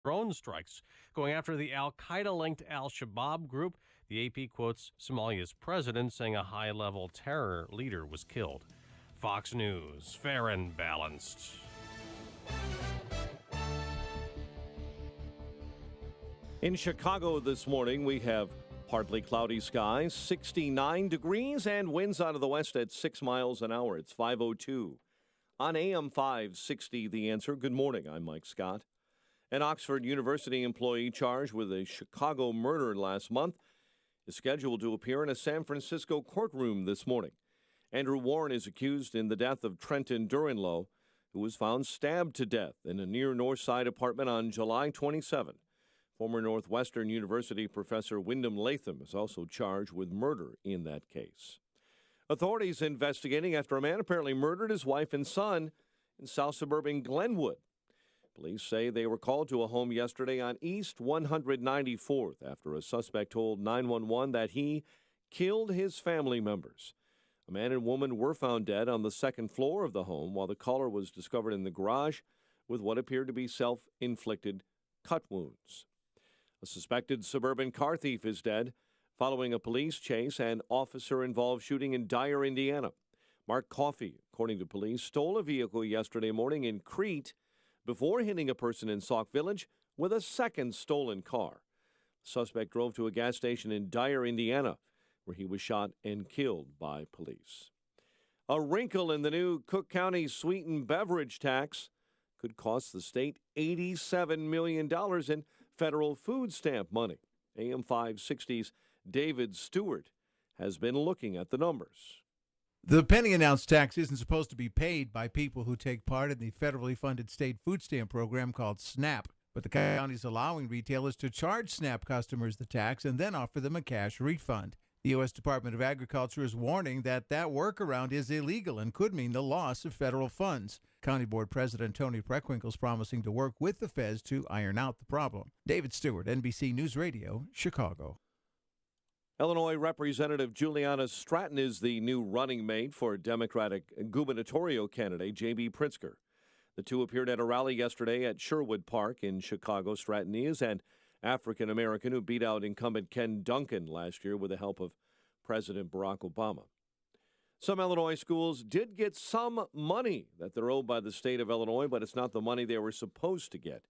drone strikes going after the al-Qaeda-linked al-Shabaab group. The AP quotes Somalia's president saying a high-level terror leader was killed. Fox News, fair and balanced. In Chicago this morning, we have partly cloudy skies, 69 degrees, and winds out of the west at 6 miles an hour. It's 5:02. On AM 560, The Answer. Good morning. I'm Mike Scott. An Oxford University employee charged with a Chicago murder last month is scheduled to appear in a San Francisco courtroom this morning. Andrew Warren is accused in the death of Trenton Duranlo, who was found stabbed to death in a near North Side apartment on July 27. Former Northwestern University professor Wyndham Latham is also charged with murder in that case. Authorities investigating after a man apparently murdered his wife and son in south suburban Glenwood. Police say they were called to a home yesterday on East 194th after a suspect told 911 that he killed his family members. A man and woman were found dead on the second floor of the home, while the caller was discovered in the garage with what appeared to be self-inflicted cut wounds. A suspected suburban car thief is dead following a police chase and officer-involved shooting in Dyer, Indiana. Mark Coffey, according to police, stole a vehicle yesterday morning in Crete before hitting a person in Sauk Village with a second stolen car. The suspect drove to a gas station in Dyer, Indiana, where he was shot and killed by police. A wrinkle in the new Cook County sweetened beverage tax could cost the state $87 million in federal food stamp money. AM 560's David Stewart has been looking at the numbers. The penny announced tax isn't supposed to be paid by people who take part in the federally funded state food stamp program called SNAP. But the county is allowing retailers to charge SNAP customers the tax and then offer them a cash refund. The U.S. Department of Agriculture is warning that workaround is illegal and could mean the loss of federal funds. County Board President Tony Preckwinkle is promising to work with the feds to iron out the problem. David Stewart, NBC News Radio, Chicago. Illinois Representative Juliana Stratton is the new running mate for Democratic gubernatorial candidate J.B. Pritzker. The two appeared at a rally yesterday at Sherwood Park in Chicago. Stratton is an African-American who beat out incumbent Ken Duncan last year with the help of President Barack Obama. Some Illinois schools did get some money that they're owed by the state of Illinois, but it's not the money they were supposed to get.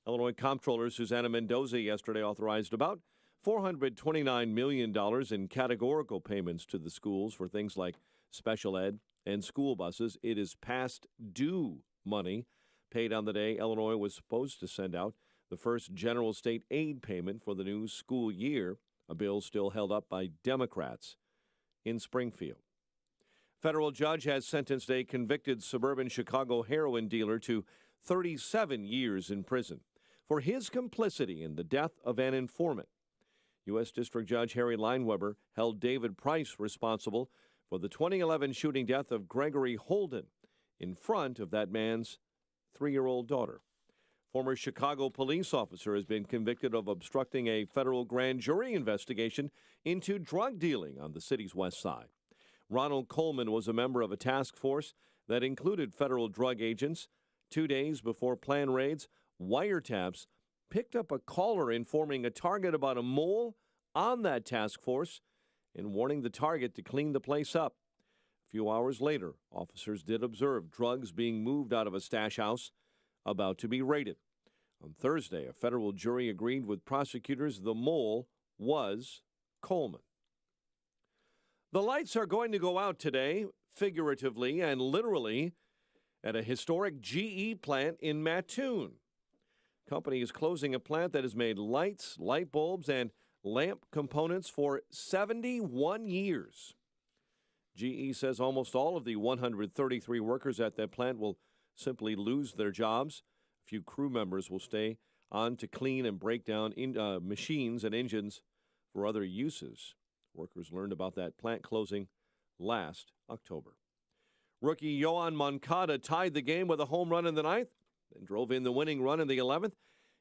Illinois Comptroller Susana Mendoza yesterday authorized about $429 million in categorical payments to the schools for things like special ed and school buses. It is past due money paid on the day Illinois was supposed to send out the first general state aid payment for the new school year, a bill still held up by Democrats in Springfield. Federal judge has sentenced a convicted suburban Chicago heroin dealer to 37 years in prison for his complicity in the death of an informant. U.S. District Judge Harry Lineweber held David Price responsible for the 2011 shooting death of Gregory Holden in front of that man's 3-year-old daughter. Former Chicago police officer has been convicted of obstructing a federal grand jury investigation into drug dealing on the city's west side. Ronald Coleman was a member of a task force that included federal drug agents. 2 days before planned raids, wiretaps picked up a caller informing a target about a mole on that task force and warning the target to clean the place up. A few hours later, officers did observe drugs being moved out of a stash house about to be raided. On Thursday, a federal jury agreed with prosecutors the mole was Coleman. The lights are going to go out today, figuratively and literally, at a historic GE plant in Mattoon. Company is closing a plant that has made lights, light bulbs, and lamp components for 71 years. GE says almost all of the 133 workers at that plant will simply lose their jobs. A few crew members will stay on to clean and break down machines and engines for other uses. Workers learned about that plant closing last October. Rookie Yoan Moncada tied the game with a home run in the ninth, then drove in the winning run in the 11th,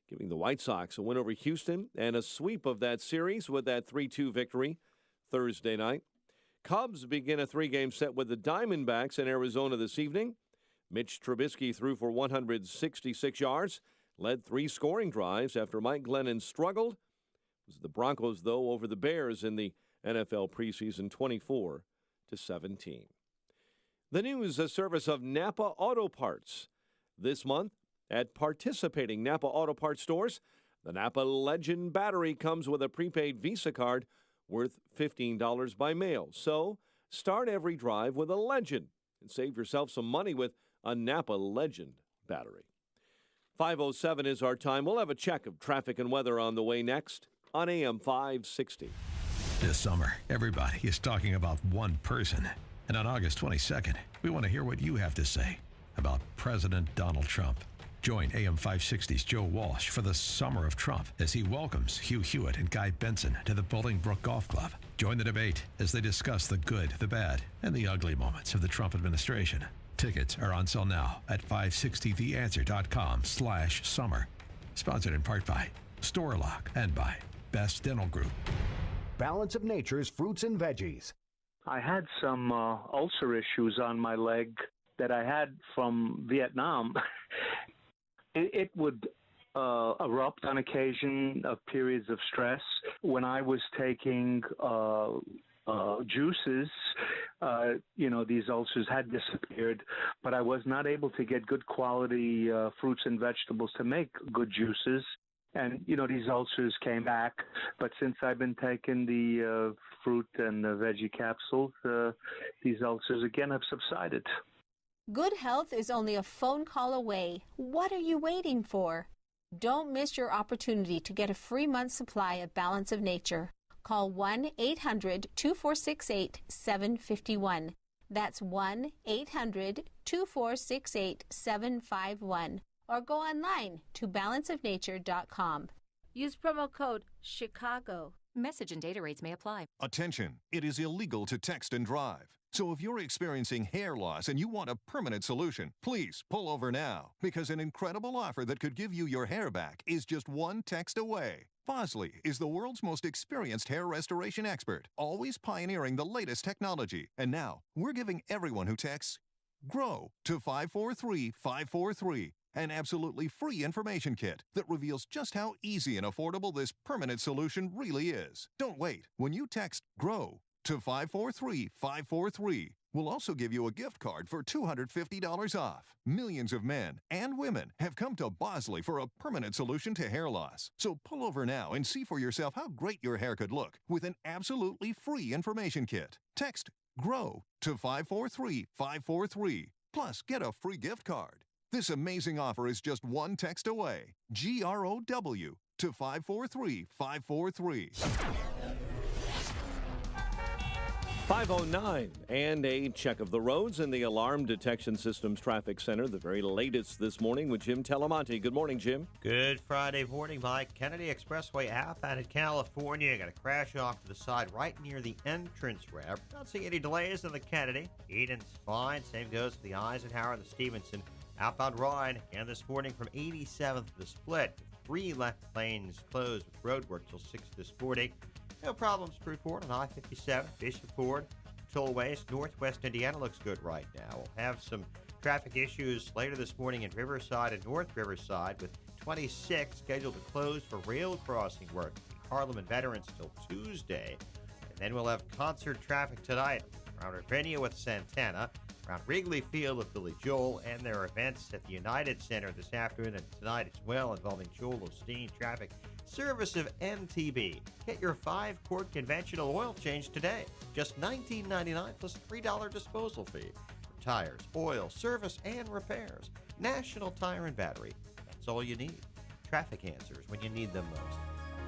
giving the White Sox a win over Houston and a sweep of that series with that 3-2 victory Thursday night. Cubs begin a 3-game set with the Diamondbacks in Arizona this evening. Mitch Trubisky threw for 166 yards, led 3 scoring drives after Mike Glennon struggled. It was the Broncos, though, over the Bears in the NFL preseason 24-17. The news, a service of Napa Auto Parts. This month, at participating Napa Auto Parts stores, the Napa Legend battery comes with a prepaid Visa card worth $15 by mail. So, start every drive with a Legend and save yourself some money with a Napa Legend battery. 5:07 is our time. We'll have a check of traffic and weather on the way next on AM 560. This summer, everybody is talking about one person. And on August 22nd, we want to hear what you have to say about President Donald Trump. Join AM 560's Joe Walsh for the Summer of Trump as he welcomes Hugh Hewitt and Guy Benson to the Bolingbrook Golf Club. Join the debate as they discuss the good, the bad, and the ugly moments of the Trump administration. Tickets are on sale now at 560theanswer.com/summer. Sponsored in part by Storlock and by Best Dental Group. Balance of Nature's fruits and veggies. I had some ulcer issues on my leg that I had from Vietnam. It would erupt on occasion of periods of stress. When I was taking juices, these ulcers had disappeared, but I was not able to get good quality fruits and vegetables to make good juices. And, these ulcers came back. But since I've been taking the fruit and the veggie capsules, these ulcers again have subsided. Good health is only a phone call away. What are you waiting for? Don't miss your opportunity to get a free month's supply of Balance of Nature. Call 1-800-2468-751. That's 1-800-2468-751. Or go online to balanceofnature.com. Use promo code CHICAGO. Message and data rates may apply. Attention, it is illegal to text and drive. So if you're experiencing hair loss and you want a permanent solution, please pull over now, because an incredible offer that could give you your hair back is just one text away. Bosley is the world's most experienced hair restoration expert, always pioneering the latest technology. And now, we're giving everyone who texts GROW to 543-543. An absolutely free information kit that reveals just how easy and affordable this permanent solution really is. Don't wait. When you text GROW to 543-543, we'll also give you a gift card for $250 off. Millions of men and women have come to Bosley for a permanent solution to hair loss. So pull over now and see for yourself how great your hair could look with an absolutely free information kit. Text GROW to 543-543. Plus, get a free gift card. This amazing offer is just one text away. GROW to 543-543. 5:09 and a check of the roads in the Alarm Detection Systems Traffic Center. The very latest this morning with Jim Telemonte. Good morning, Jim. Good Friday morning, Mike. Kennedy Expressway outbound in California. Got a crash off to the side right near the entrance ramp. Not seeing any delays in the Kennedy. Eden's fine. Same goes for the Eisenhower and the Stevenson. Outbound Ryan, and this morning from 87th to the split. 3 left lanes closed with roadwork till 6 this morning. No problems to report on I-57, Bishop Ford, tollways. Northwest Indiana looks good right now. We'll have some traffic issues later this morning in Riverside and North Riverside, with 26 scheduled to close for rail crossing work. Harlem and Veterans till Tuesday. And then we'll have concert traffic tonight around Ravinia with Santana, around Wrigley Field with Billy Joel, and there are events at the United Center this afternoon and tonight as well involving Joel Osteen. Traffic service of MTB. Get your 5-quart conventional oil change today. Just $19.99 plus $3 disposal fee. For tires, oil, service, and repairs. National Tire and Battery. That's all you need. Traffic answers when you need them most.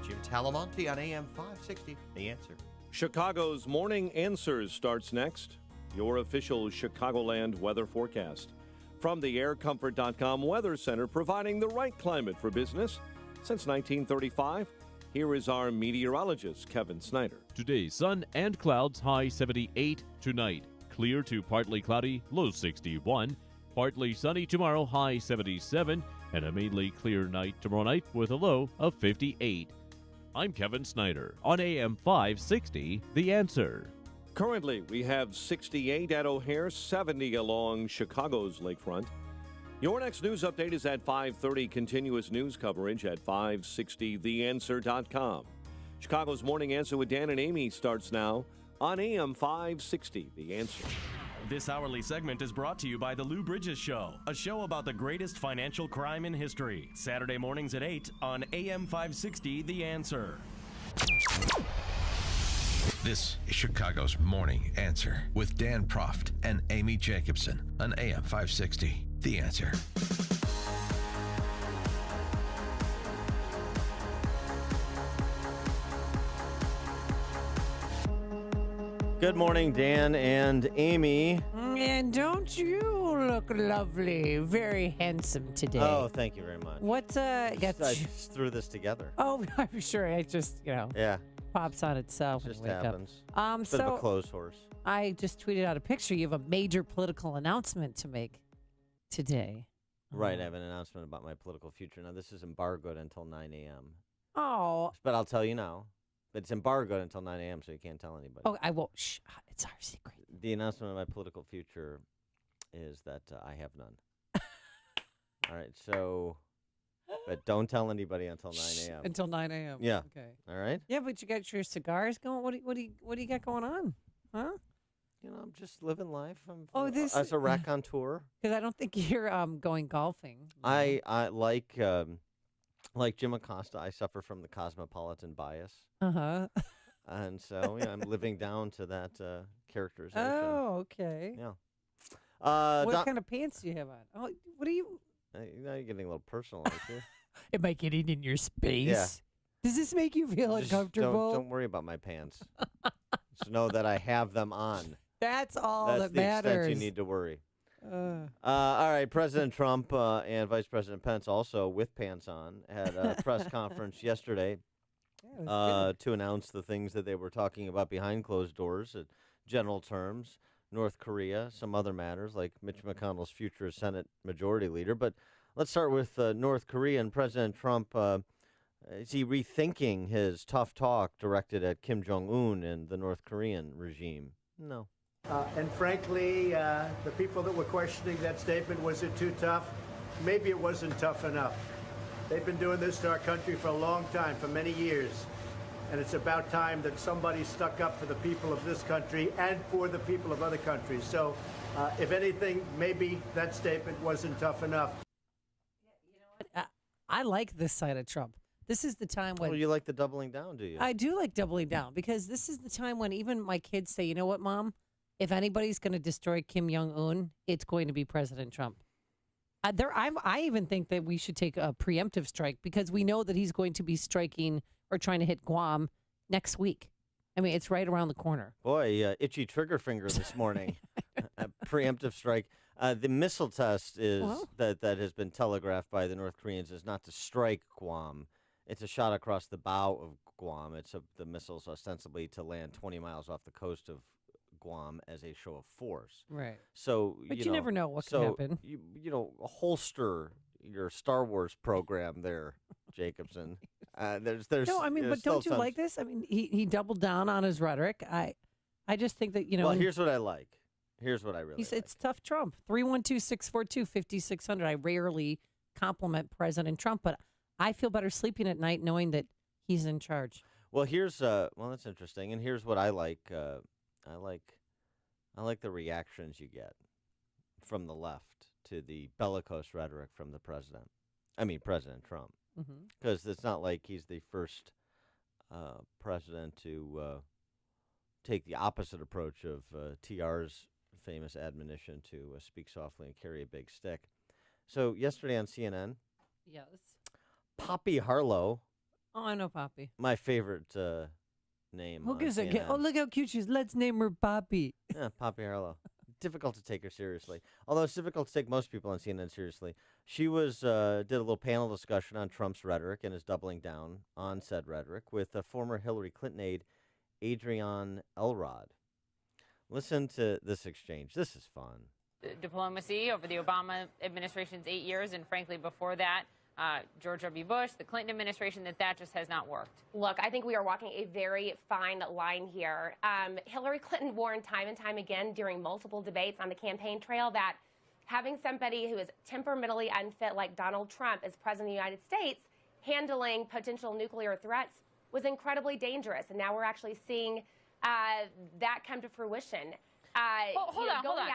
Jim Talamonte on AM 560, The Answer. Chicago's Morning Answers starts next. Your official Chicagoland weather forecast. From the AirComfort.com Weather Center, providing the right climate for business since 1935. Here is our meteorologist, Kevin Snyder. Today, sun and clouds, high 78 tonight. Clear to partly cloudy, low 61. Partly sunny tomorrow, high 77. And a mainly clear night tomorrow night with a low of 58. I'm Kevin Snyder on AM 560, The Answer. Currently, we have 68 at O'Hare, 70 along Chicago's lakefront. Your next news update is at 5:30. Continuous news coverage at 560theanswer.com. Chicago's Morning Answer with Dan and Amy starts now on AM 560. The Answer. This hourly segment is brought to you by The Lou Bridges Show, a show about the greatest financial crime in history. Saturday mornings at 8 on AM 560, The Answer. This is Chicago's Morning Answer with Dan Proft and Amy Jacobson on AM 560. The Answer. Good morning, Dan and Amy. And don't you look lovely, very handsome today? Oh, thank you very much. What's I just threw this together. Oh, I'm sure it just Yeah, pops on itself. just when you wake happens. Up. Bit of a clothes horse. I just tweeted out a picture. You have a major political announcement to make today. Right, I have an announcement about my political future. Now, this is embargoed until 9 a.m. Oh. But I'll tell you now. It's embargoed until 9 a.m., so you can't tell anybody. Oh, I won't. Shh, it's our secret. The announcement of my political future is that I have none. All right, so, but don't tell anybody until 9 a.m. Until 9 a.m. Yeah. Okay. All right? Yeah, but you got your cigars going. What do you got going on? Huh? You know, I'm just living life. This as a raconteur. Because I don't think you're going golfing. I like Jim Acosta. I suffer from the cosmopolitan bias. Uh-huh. And so, I'm living down to that characterization. Oh, okay. Yeah. What kind of pants do you have on? Oh, what are you? Now you're getting a little personal, aren't you? Am I getting in your space? Yeah. Does this make you feel Just uncomfortable? Don't worry about my pants. Just know that I have them on. That's all That's that the matters. extent you need to worry. All right, President Trump and Vice President Pence, also with pants on, had a press conference yesterday to announce the things that they were talking about behind closed doors at general terms. North Korea, some other matters like Mitch McConnell's future Senate Majority Leader. But let's start with North Korea and President Trump. Is he rethinking his tough talk directed at Kim Jong-un and the North Korean regime? No. And frankly, the people that were questioning that statement, was it too tough? Maybe it wasn't tough enough. They've been doing this to our country for a long time, for many years. And it's about time that somebody stuck up for the people of this country and for the people of other countries. So, if anything, maybe that statement wasn't tough enough. You know what? I like this side of Trump. This is the time when... Well, you like the doubling down, do you? I do like doubling down because this is the time when even my kids say, you know what, Mom? If anybody's going to destroy Kim Jong-un, it's going to be President Trump. I even think that we should take a preemptive strike because we know that he's going to be striking or trying to hit Guam next week. I mean, it's right around the corner. Boy, itchy trigger finger this morning. A preemptive strike. The missile test is that has been telegraphed by the North Koreans is not to strike Guam. It's a shot across the bow of Guam. The missile's ostensibly to land 20 miles off the coast of Guam as a show of force. Right. So, but you never know what can happen. Holster your Star Wars program there, Jacobson. There's no, I mean, but don't you like this? I mean, he doubled down on his rhetoric. I just think that, Well, here's what I like. Here's what I really like. It's tough Trump. 312-642-5600. I rarely compliment President Trump, but I feel better sleeping at night knowing that he's in charge. Well, that's interesting. And here's what I like. I like the reactions you get from the left to the bellicose rhetoric from the president. I mean, President Trump. Because it's not like he's the first president to take the opposite approach of TR's famous admonition to speak softly and carry a big stick. So yesterday on CNN, yes, Poppy Harlow. Oh, I know Poppy. My favorite name. Who gives a kid? Oh, look how cute she is. Let's name her Poppy. Yeah, Poppy Harlow. Difficult to take her seriously. Although it's difficult to take most people on CNN seriously. She did a little panel discussion on Trump's rhetoric and is doubling down on said rhetoric with former Hillary Clinton aide Adrienne Elrod. Listen to this exchange. This is fun. Diplomacy over the Obama administration's 8 years, and frankly, before that, George W. Bush, the Clinton administration, that just has not worked. Look, I think we are walking a very fine line here. Hillary Clinton warned time and time again during multiple debates on the campaign trail that having somebody who is temperamentally unfit like Donald Trump as president of the United States handling potential nuclear threats was incredibly dangerous. And now we're actually seeing that come to fruition. Hold on.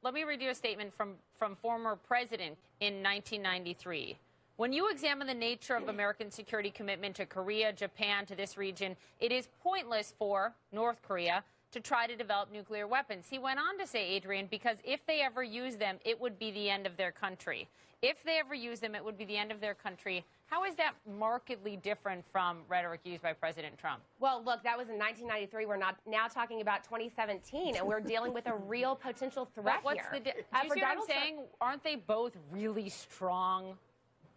Let me read you a statement from former president in 1993. When you examine the nature of American security commitment to Korea, Japan, to this region, it is pointless for North Korea to try to develop nuclear weapons. He went on to say, Adrian, because if they ever use them, it would be the end of their country. If they ever use them, it would be the end of their country. How is that markedly different from rhetoric used by President Trump? Well, look, that was in 1993. We're now talking about 2017, and we're dealing with a real potential threat here. Do you see what I'm saying? Aren't they both really strong?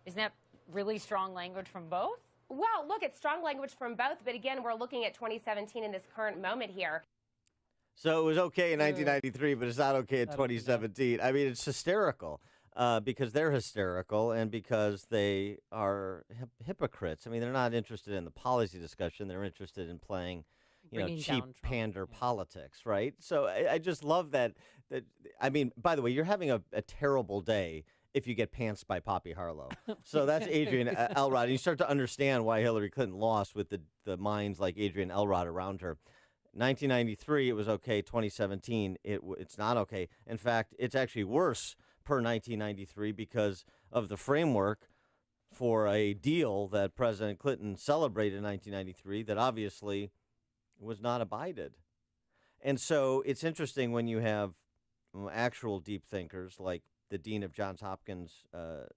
Isn't that really strong language from both? Well, look, it's strong language from both, but again, we're looking at 2017 in this current moment here. So it was okay in 1993, but it's not okay in 2017. I mean, it's hysterical because they're hysterical and because they are hypocrites. I mean, they're not interested in the policy discussion. They're interested in playing, cheap pander politics, right? So I just love that. I mean, by the way, you're having a terrible day if you get pantsed by Poppy Harlow. So that's Adrian Elrod. And you start to understand why Hillary Clinton lost with the minds like Adrian Elrod around her. 1993, it was okay. 2017, it's not okay. In fact, it's actually worse per 1993 because of the framework for a deal that President Clinton celebrated in 1993 that obviously was not abided. And so it's interesting when you have actual deep thinkers like the dean of Johns Hopkins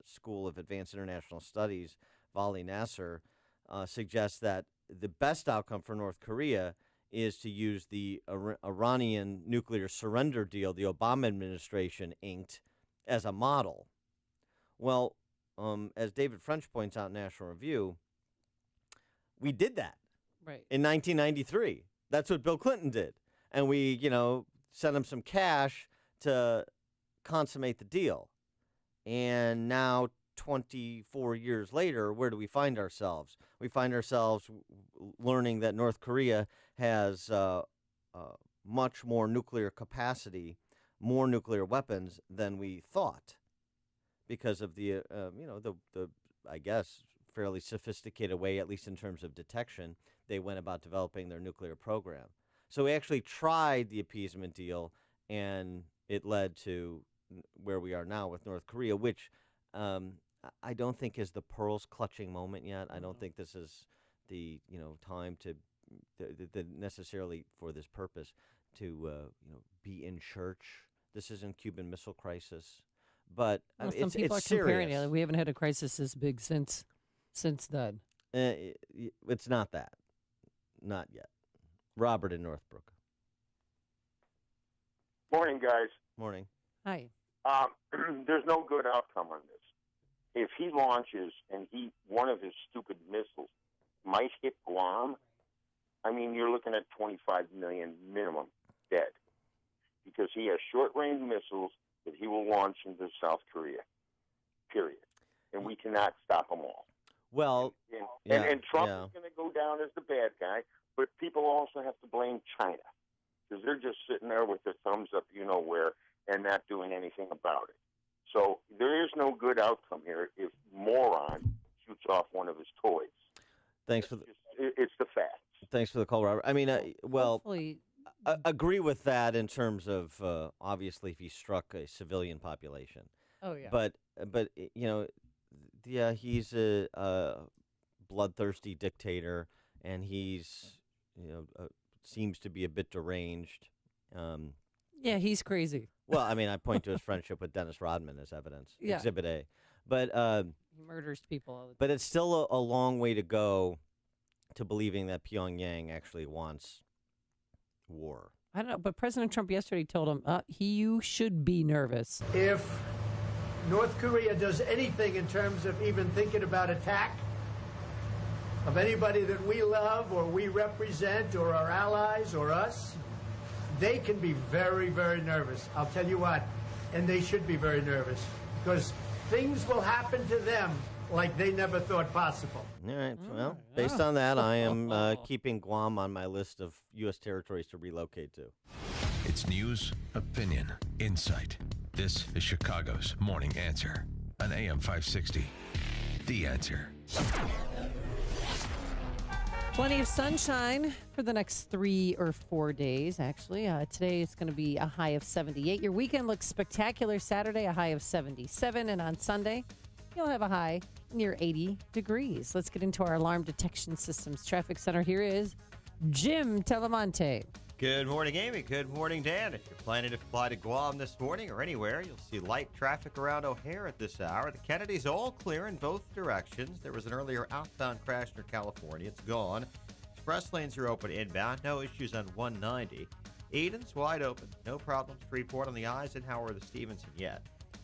School of Advanced International Studies, Vali Nasser, suggests that the best outcome for North Korea is to use the Iranian nuclear surrender deal the Obama administration inked as a model. Well, as David French points out in National Review, we did that in 1993. That's what Bill Clinton did. And we, sent him some cash to consummate the deal. And now, 24 years later, where do we find ourselves? We find ourselves learning that North Korea has much more nuclear capacity, more nuclear weapons than we thought, because of the I guess fairly sophisticated way, at least in terms of detection, they went about developing their nuclear program. So we actually tried the appeasement deal, and it led to where we are now with North Korea, which I don't think is the pearls clutching moment yet. I don't think this is the time to necessarily for this purpose to be in church. This isn't Cuban Missile Crisis, but some people are comparing it. We haven't had a crisis this big since then. It's not that, not yet. Robert in Northbrook. Morning, guys. Morning. Hi. There's no good outcome on this. If he launches and one of his stupid missiles might hit Guam, I mean, you're looking at 25 million minimum dead, because he has short-range missiles that he will launch into South Korea, period. And we cannot stop them all. Well, and Trump is going to go down as the bad guy, but people also have to blame China, because they're just sitting there with their thumbs up where and not doing anything about it. So there is no good outcome here if moron shoots off one of his toys. Thanks It's the facts. Thanks for the call, Robert. I mean, agree with that in terms of obviously if he struck a civilian population. Oh yeah. But he's a bloodthirsty dictator, and he's seems to be a bit deranged. Yeah, he's crazy. Well, I mean, I point to his friendship with Dennis Rodman as evidence, Exhibit A. But he murders people all the time. But it's still a long way to go to believing that Pyongyang actually wants war. I don't know, but President Trump yesterday told him you should be nervous. If North Korea does anything in terms of even thinking about attack of anybody that we love or we represent or our allies or us, they can be very, very nervous. I'll tell you what, and they should be very nervous, because things will happen to them like they never thought possible. All right. Well, based on that, I am keeping Guam on my list of U.S. territories to relocate to. It's news, opinion, insight. This is Chicago's Morning Answer on AM 560. The Answer. Plenty of sunshine for the next 3 or 4 days, actually. Today it's going to be a high of 78. Your weekend looks spectacular. Saturday, a high of 77. And on Sunday, you'll have a high near 80 degrees. Let's get into our alarm detection systems traffic center. Here is Jim Telemonte. Good morning, Amy. Good morning, Dan. If you're planning to fly to Guam this morning or anywhere, you'll see light traffic around O'Hare at this hour. The Kennedy's all clear in both directions. There was an earlier outbound crash near California. It's gone. Express lanes are open inbound. No issues on 190. Eden's wide open. No problems to report on the Eisenhower or the Stevenson yet.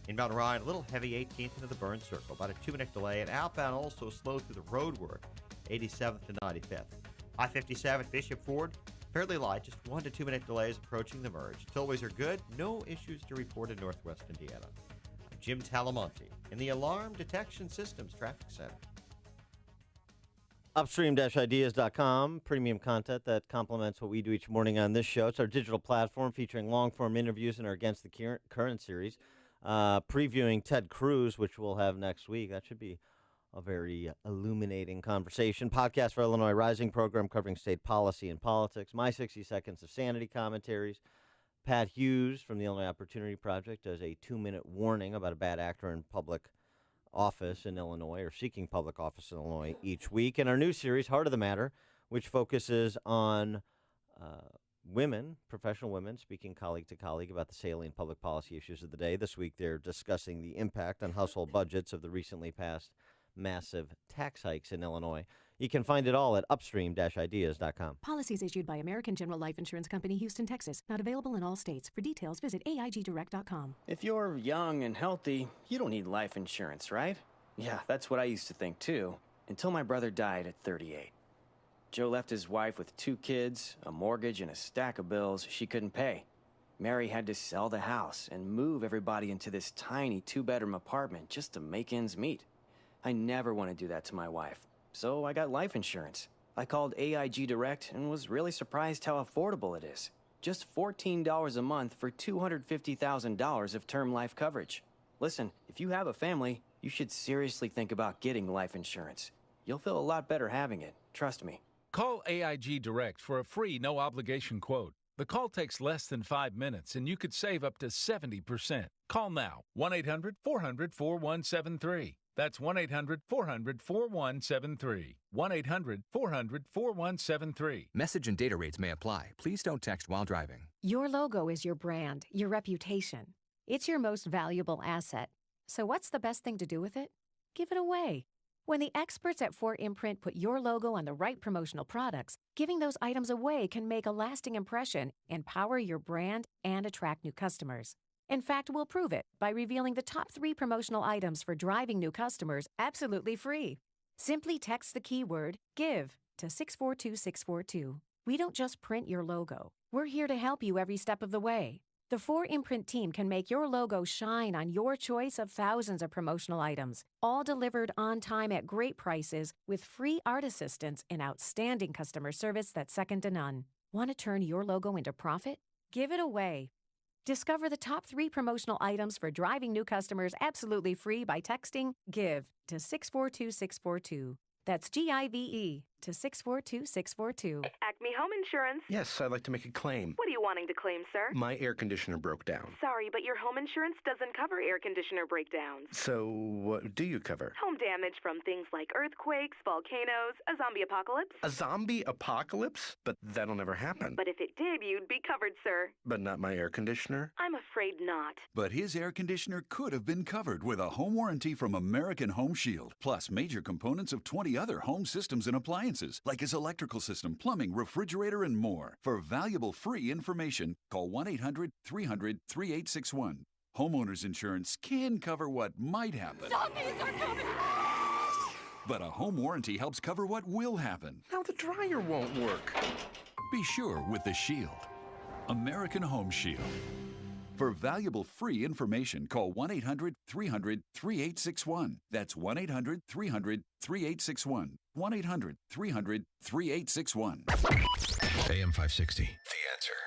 Inbound Ryan, a little heavy 18th into the Burn Circle. About a 2-minute delay. And outbound also slow through the road work. 87th to 95th. I-57 Bishop Ford. Fairly light, just 1 to 2 minute delays approaching the merge. Tollways are good. No issues to report in Northwest Indiana. I'm Jim Talamonte in the Alarm Detection Systems Traffic Center. Upstream-ideas.com, premium content that complements what we do each morning on this show. It's our digital platform featuring long-form interviews in our Against the Current series, previewing Ted Cruz, which we'll have next week. That should be a very illuminating conversation. Podcast for Illinois Rising program covering state policy and politics. My 60 Seconds of Sanity commentaries. Pat Hughes from the Illinois Opportunity Project does a 2-minute warning about a bad actor in public office in Illinois or seeking public office in Illinois each week. And our new series, Heart of the Matter, which focuses on women, professional women, speaking colleague to colleague about the salient public policy issues of the day. This week they're discussing the impact on household budgets of the recently passed massive tax hikes in Illinois. You can find it all at upstream-ideas.com. Policies issued by American General Life Insurance Company, Houston, Texas. Not available in all states. For details, visit AIGdirect.com. If you're young and healthy, you don't need life insurance, right? Yeah, that's what I used to think too, until my brother died at 38. Joe left his wife with 2 kids, a mortgage, and a stack of bills she couldn't pay. Mary had to sell the house and move everybody into this tiny 2-bedroom apartment just to make ends meet. I never want to do that to my wife, so I got life insurance. I called AIG Direct and was really surprised how affordable it is. Just $14 a month for $250,000 of term life coverage. Listen, if you have a family, you should seriously think about getting life insurance. You'll feel a lot better having it, trust me. Call AIG Direct for a free, no-obligation quote. The call takes less than 5 minutes, and you could save up to 70%. Call now, 1-800-400-4173. That's 1-800-400-4173. 1-800-400-4173. Message and data rates may apply. Please don't text while driving. Your logo is your brand, your reputation. It's your most valuable asset. So what's the best thing to do with it? Give it away. When the experts at 4imprint put your logo on the right promotional products, giving those items away can make a lasting impression, empower your brand, and attract new customers. In fact, we'll prove it by revealing the top 3 promotional items for driving new customers absolutely free. Simply text the keyword GIVE to 642-642. We don't just print your logo. We're here to help you every step of the way. The 4imprint team can make your logo shine on your choice of thousands of promotional items, all delivered on time at great prices with free art assistance and outstanding customer service that's second to none. Want to turn your logo into profit? Give it away. Discover the top 3 promotional items for driving new customers absolutely free by texting GIVE to 642-642. That's GIVE to 642-642. Acme Home Insurance. Yes, I'd like to make a claim. What are you wanting to claim, sir? My air conditioner broke down. Sorry, but your home insurance doesn't cover air conditioner breakdowns. So what do you cover? Home damage from things like earthquakes, volcanoes, a zombie apocalypse. A zombie apocalypse? But that'll never happen. But if it did, you'd be covered, sir. But not my air conditioner? I'm afraid not. But his air conditioner could have been covered with a home warranty from American Home Shield, plus major components of 20 other home systems and appliances, like his electrical system, plumbing, refrigerator, and more. For valuable free information, call 1-800-300-3861. Homeowners insurance can cover what might happen. Zombies are coming! But a home warranty helps cover what will happen. Now the dryer won't work. Be sure with the Shield. American Home Shield. For valuable free information, call 1-800-300-3861. That's 1-800-300-3861. 1-800-300-3861. AM 560, The Answer.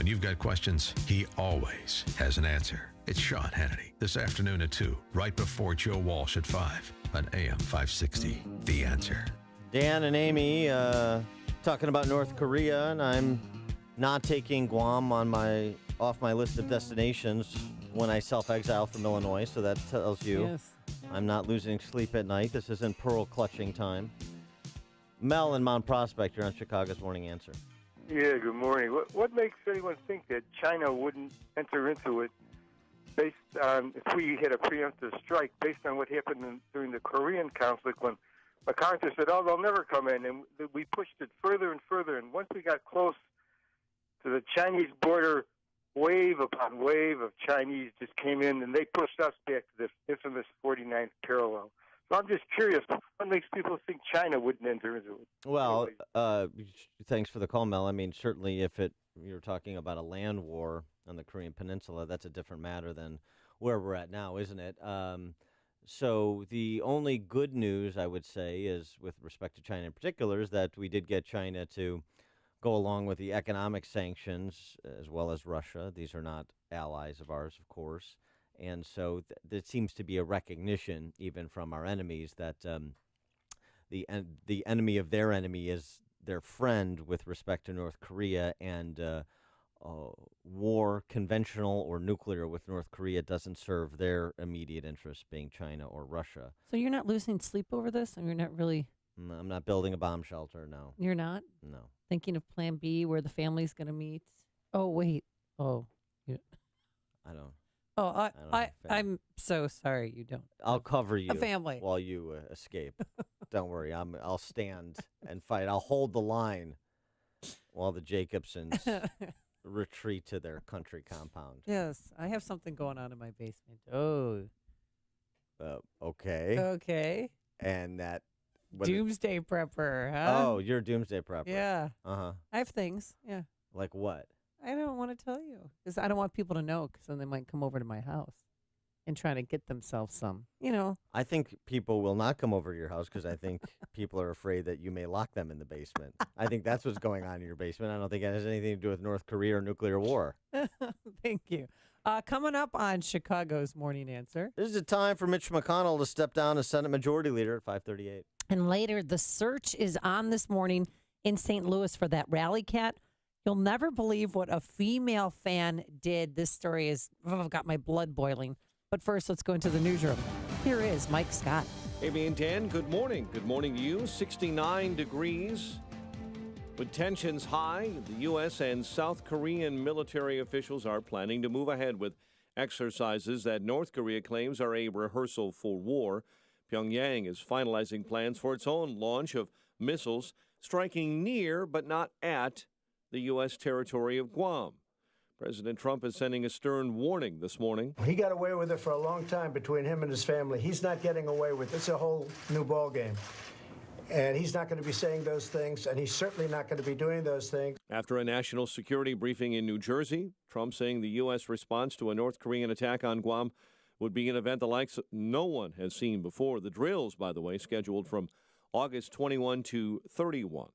When you've got questions, he always has an answer. It's Sean Hannity this afternoon at 2, right before Joe Walsh at 5 on AM 560. The Answer. Dan and Amy talking about North Korea, and I'm not taking Guam off my list of destinations when I self-exile from Illinois, so that tells you Yes. I'm not losing sleep at night. This isn't pearl clutching time. Mel in Mount Prospect, you're on Chicago's Morning Answer. Yeah, good morning. What makes anyone think that China wouldn't enter into it based on, if we had a preemptive strike, based on what happened during the Korean conflict when MacArthur said, oh, they'll never come in, and we pushed it further and further, and once we got close to the Chinese border, wave upon wave of Chinese just came in, and they pushed us back to the infamous 49th parallel. So I'm just curious, what makes people think China wouldn't enter into it? Well, thanks for the call, Mel. I mean, certainly if you're talking about a land war on the Korean Peninsula, that's a different matter than where we're at now, isn't it? So the only good news, I would say, is with respect to China in particular, is that we did get China to go along with the economic sanctions as well as Russia. These are not allies of ours, of course. And so there seems to be a recognition, even from our enemies, that the enemy of their enemy is their friend with respect to North Korea, and war, conventional or nuclear, with North Korea doesn't serve their immediate interests, being China or Russia. So you're not losing sleep over this? And you're not really... I'm not building a bomb shelter, no. You're not? No. Thinking of Plan B, where the family's going to meet? Oh, wait. Oh. Yeah. I don't. Oh, I'm so sorry you don't. I'll cover you A family. while you escape. Don't worry. I'll stand and fight. I'll hold the line while the Jacobsons retreat to their country compound. Yes, I have something going on in my basement. Oh. Okay. Okay. And that... Doomsday prepper, huh? Oh, you're a doomsday prepper. Yeah. Uh-huh. I have things, yeah. Like what? I don't want to tell you because I don't want people to know, because then they might come over to my house and try to get themselves some, I think people will not come over to your house because I think people are afraid that you may lock them in the basement. I think that's what's going on in your basement. I don't think it has anything to do with North Korea or nuclear war. Thank you. Coming up on Chicago's Morning Answer. This is the time for Mitch McConnell to step down as Senate Majority Leader at 5:38. And later, the search is on this morning in St. Louis for that rally cat. You'll never believe what a female fan did. This story is, I've got my blood boiling. But first, let's go into the newsroom. Here is Mike Scott. Amy and Dan, good morning. Good morning to you. 69 degrees. With tensions high, the U.S. and South Korean military officials are planning to move ahead with exercises that North Korea claims are a rehearsal for war. Pyongyang is finalizing plans for its own launch of missiles striking near but not at the U.S. territory of Guam. President Trump is sending a stern warning this morning. He got away with it for a long time between him and his family. He's not getting away with it. It's a whole new ballgame. And he's not going to be saying those things, and he's certainly not going to be doing those things. After a national security briefing in New Jersey, Trump saying the U.S. response to a North Korean attack on Guam would be an event the likes no one has seen before. The drills, by the way, scheduled from August 21 to 31.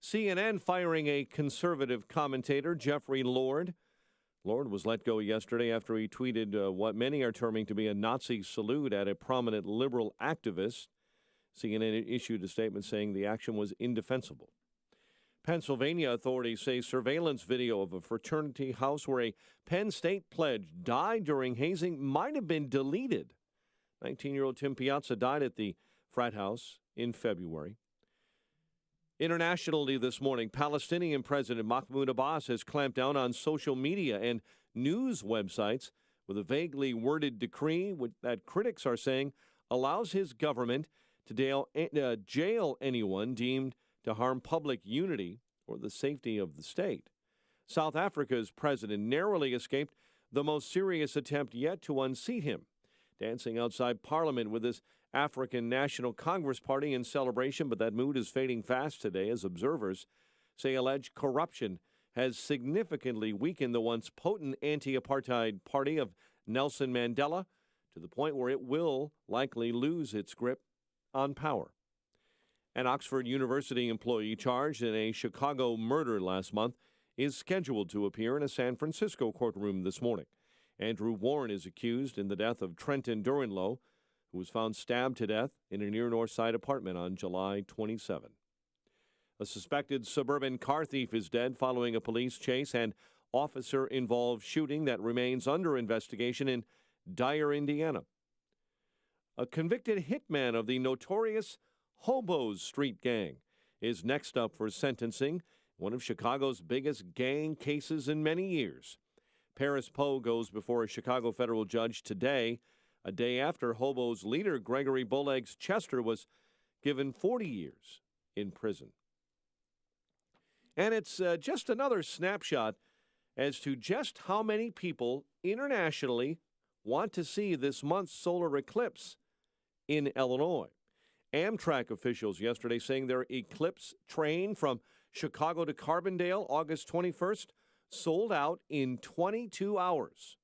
CNN firing a conservative commentator, Jeffrey Lord. Lord was let go yesterday after he tweeted what many are terming to be a Nazi salute at a prominent liberal activist. CNN issued a statement saying the action was indefensible. Pennsylvania authorities say surveillance video of a fraternity house where a Penn State pledge died during hazing might have been deleted. 19-year-old Tim Piazza died at the frat house in February. Internationally this morning, Palestinian President Mahmoud Abbas has clamped down on social media and news websites with a vaguely worded decree that critics are saying allows his government to jail anyone deemed to harm public unity or the safety of the state. South Africa's president narrowly escaped the most serious attempt yet to unseat him, dancing outside Parliament with his African National Congress Party in celebration, but that mood is fading fast today as observers say alleged corruption has significantly weakened the once potent anti-apartheid party of Nelson Mandela to the point where it will likely lose its grip on power. An Oxford University employee charged in a Chicago murder last month is scheduled to appear in a San Francisco courtroom this morning. Andrew Warren is accused in the death of Trenton Duranlow, who was found stabbed to death in a near North Side apartment on July 27. A suspected suburban car thief is dead following a police chase and officer-involved shooting that remains under investigation in Dyer, Indiana. A convicted hitman of the notorious Hobos Street Gang is next up for sentencing, one of Chicago's biggest gang cases in many years. Paris Poe goes before a Chicago federal judge today, a day after Hobos leader Gregory Bullleggs Chester was given 40 years in prison. And it's just another snapshot as to just how many people internationally want to see this month's solar eclipse in Illinois. Amtrak officials yesterday saying their eclipse train from Chicago to Carbondale, August 21st, sold out in 22 hours.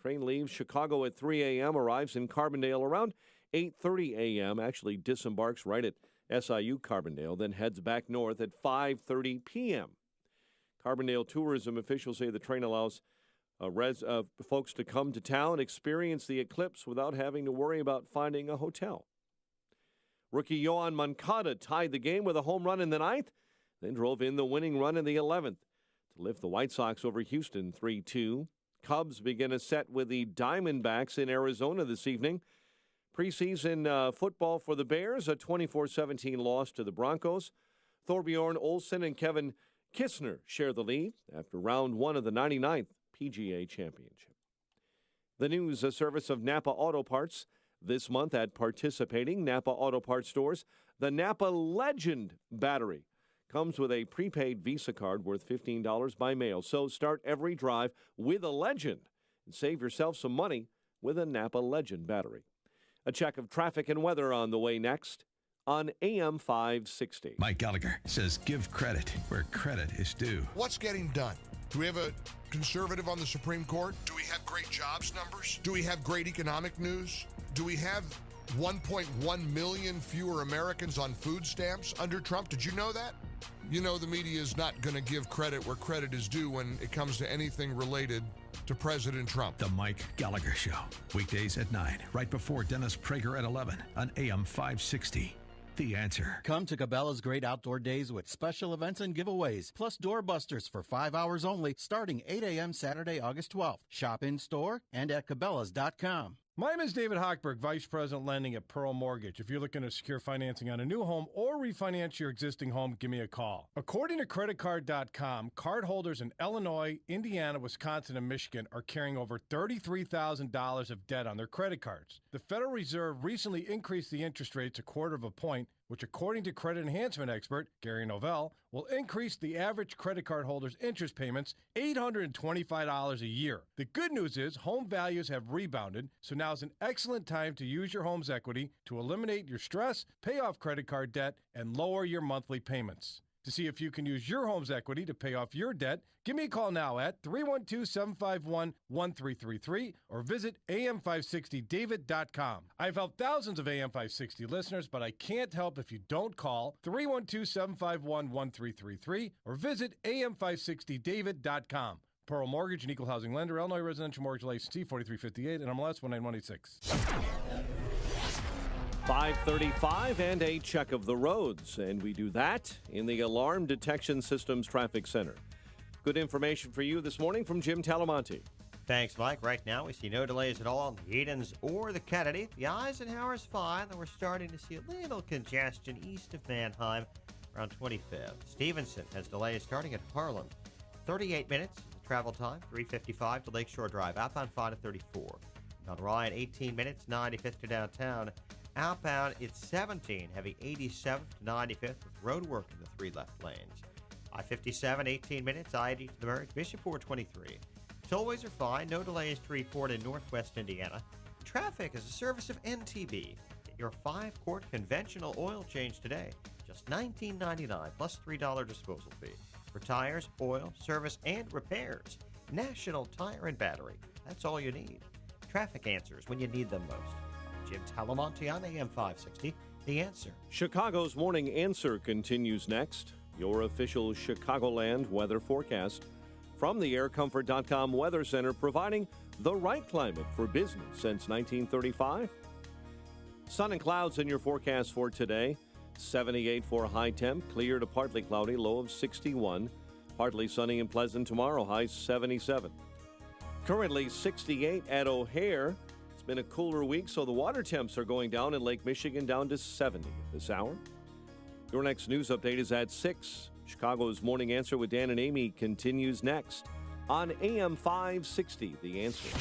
Train leaves Chicago at 3 a.m., arrives in Carbondale around 8:30 a.m., actually disembarks right at SIU Carbondale, then heads back north at 5:30 p.m. Carbondale tourism officials say the train allows folks to come to town, experience the eclipse without having to worry about finding a hotel. Rookie Yoan Moncada tied the game with a home run in the 9th, then drove in the winning run in the 11th to lift the White Sox over Houston 3-2. Cubs begin a set with the Diamondbacks in Arizona this evening. Preseason football for the Bears, a 24-17 loss to the Broncos. Thorbjorn Olsen and Kevin Kistner share the lead after round 1 of the 99th PGA Championship. The news service of Napa Auto Parts this month at participating Napa Auto Parts stores. The Napa Legend battery comes with a prepaid Visa card worth $15 by mail. So start every drive with a Legend and save yourself some money with a Napa Legend battery. A check of traffic and weather on the way next on AM 560. Mike Gallagher says give credit where credit is due. What's getting done? Do we have a conservative on the Supreme Court? Do we have great jobs numbers? Do we have great economic news? Do we have 1.1 million fewer Americans on food stamps under Trump? Did you know that? You know the media is not going to give credit where credit is due when it comes to anything related to President Trump. The Mike Gallagher Show, weekdays at 9, right before Dennis Prager at 11 on AM 560. The Answer. Come to Cabela's Great Outdoor Days with special events and giveaways, plus doorbusters for 5 hours only, starting 8 a.m. Saturday, August 12th. Shop in store and at Cabela's.com. My name is David Hochberg, Vice President Lending at Pearl Mortgage. If you're looking to secure financing on a new home or refinance your existing home, give me a call. According to CreditCard.com, cardholders in Illinois, Indiana, Wisconsin, and Michigan are carrying over $33,000 of debt on their credit cards. The Federal Reserve recently increased the interest rates 1/4 point, which, according to credit enhancement expert Gary Novell, will increase the average credit card holder's interest payments $825 a year. The good news is home values have rebounded, so now is an excellent time to use your home's equity to eliminate your stress, pay off credit card debt, and lower your monthly payments. To see if you can use your home's equity to pay off your debt, give me a call now at 312-751-1333 or visit am560david.com. I've helped thousands of AM560 listeners, but I can't help if you don't call 312-751-1333 or visit am560david.com. Pearl Mortgage, an equal housing lender, Illinois Residential Mortgage License 4358 and MLS 19186. 5:35 and a check of the roads, and we do that in the Alarm Detection Systems Traffic Center. Good information for you this morning from Jim Talamonte. Thanks, Mike. Right now, we see no delays at all on the Edens or the Kennedy. The Eisenhower's fine, though we're starting to see a little congestion east of Manheim around 25th. Stevenson has delays starting at Harlem. 38 minutes travel time, 355 to Lakeshore Drive. Outbound 5 to 34. On Ryan, 18 minutes, 95th to downtown. Outbound, it's 17, heavy 87th to 95th with road work in the 3 left lanes. I-57, 18 minutes, I-80 to the Merrick, Bishop 423. Tollways are fine, no delays to report in northwest Indiana. Traffic is a service of NTB. Get your 5-quart conventional oil change today, just $19.99 plus $3 disposal fee. For tires, oil, service, and repairs. National Tire and Battery. That's all you need. Traffic answers when you need them most. Jim Talamonte on AM 560, The Answer. Chicago's Morning Answer continues next. Your official Chicagoland weather forecast from the AirComfort.com Weather Center, providing the right climate for business since 1935. Sun and clouds in your forecast for today. 78 for high temp, clear to partly cloudy, low of 61. Partly sunny and pleasant tomorrow, high 77. Currently 68 at O'Hare. It's been a cooler week, so the water temps are going down in Lake Michigan down to 70 this hour. Your next news update is at 6. Chicago's Morning Answer with Dan and Amy continues next on AM 560, The Answer.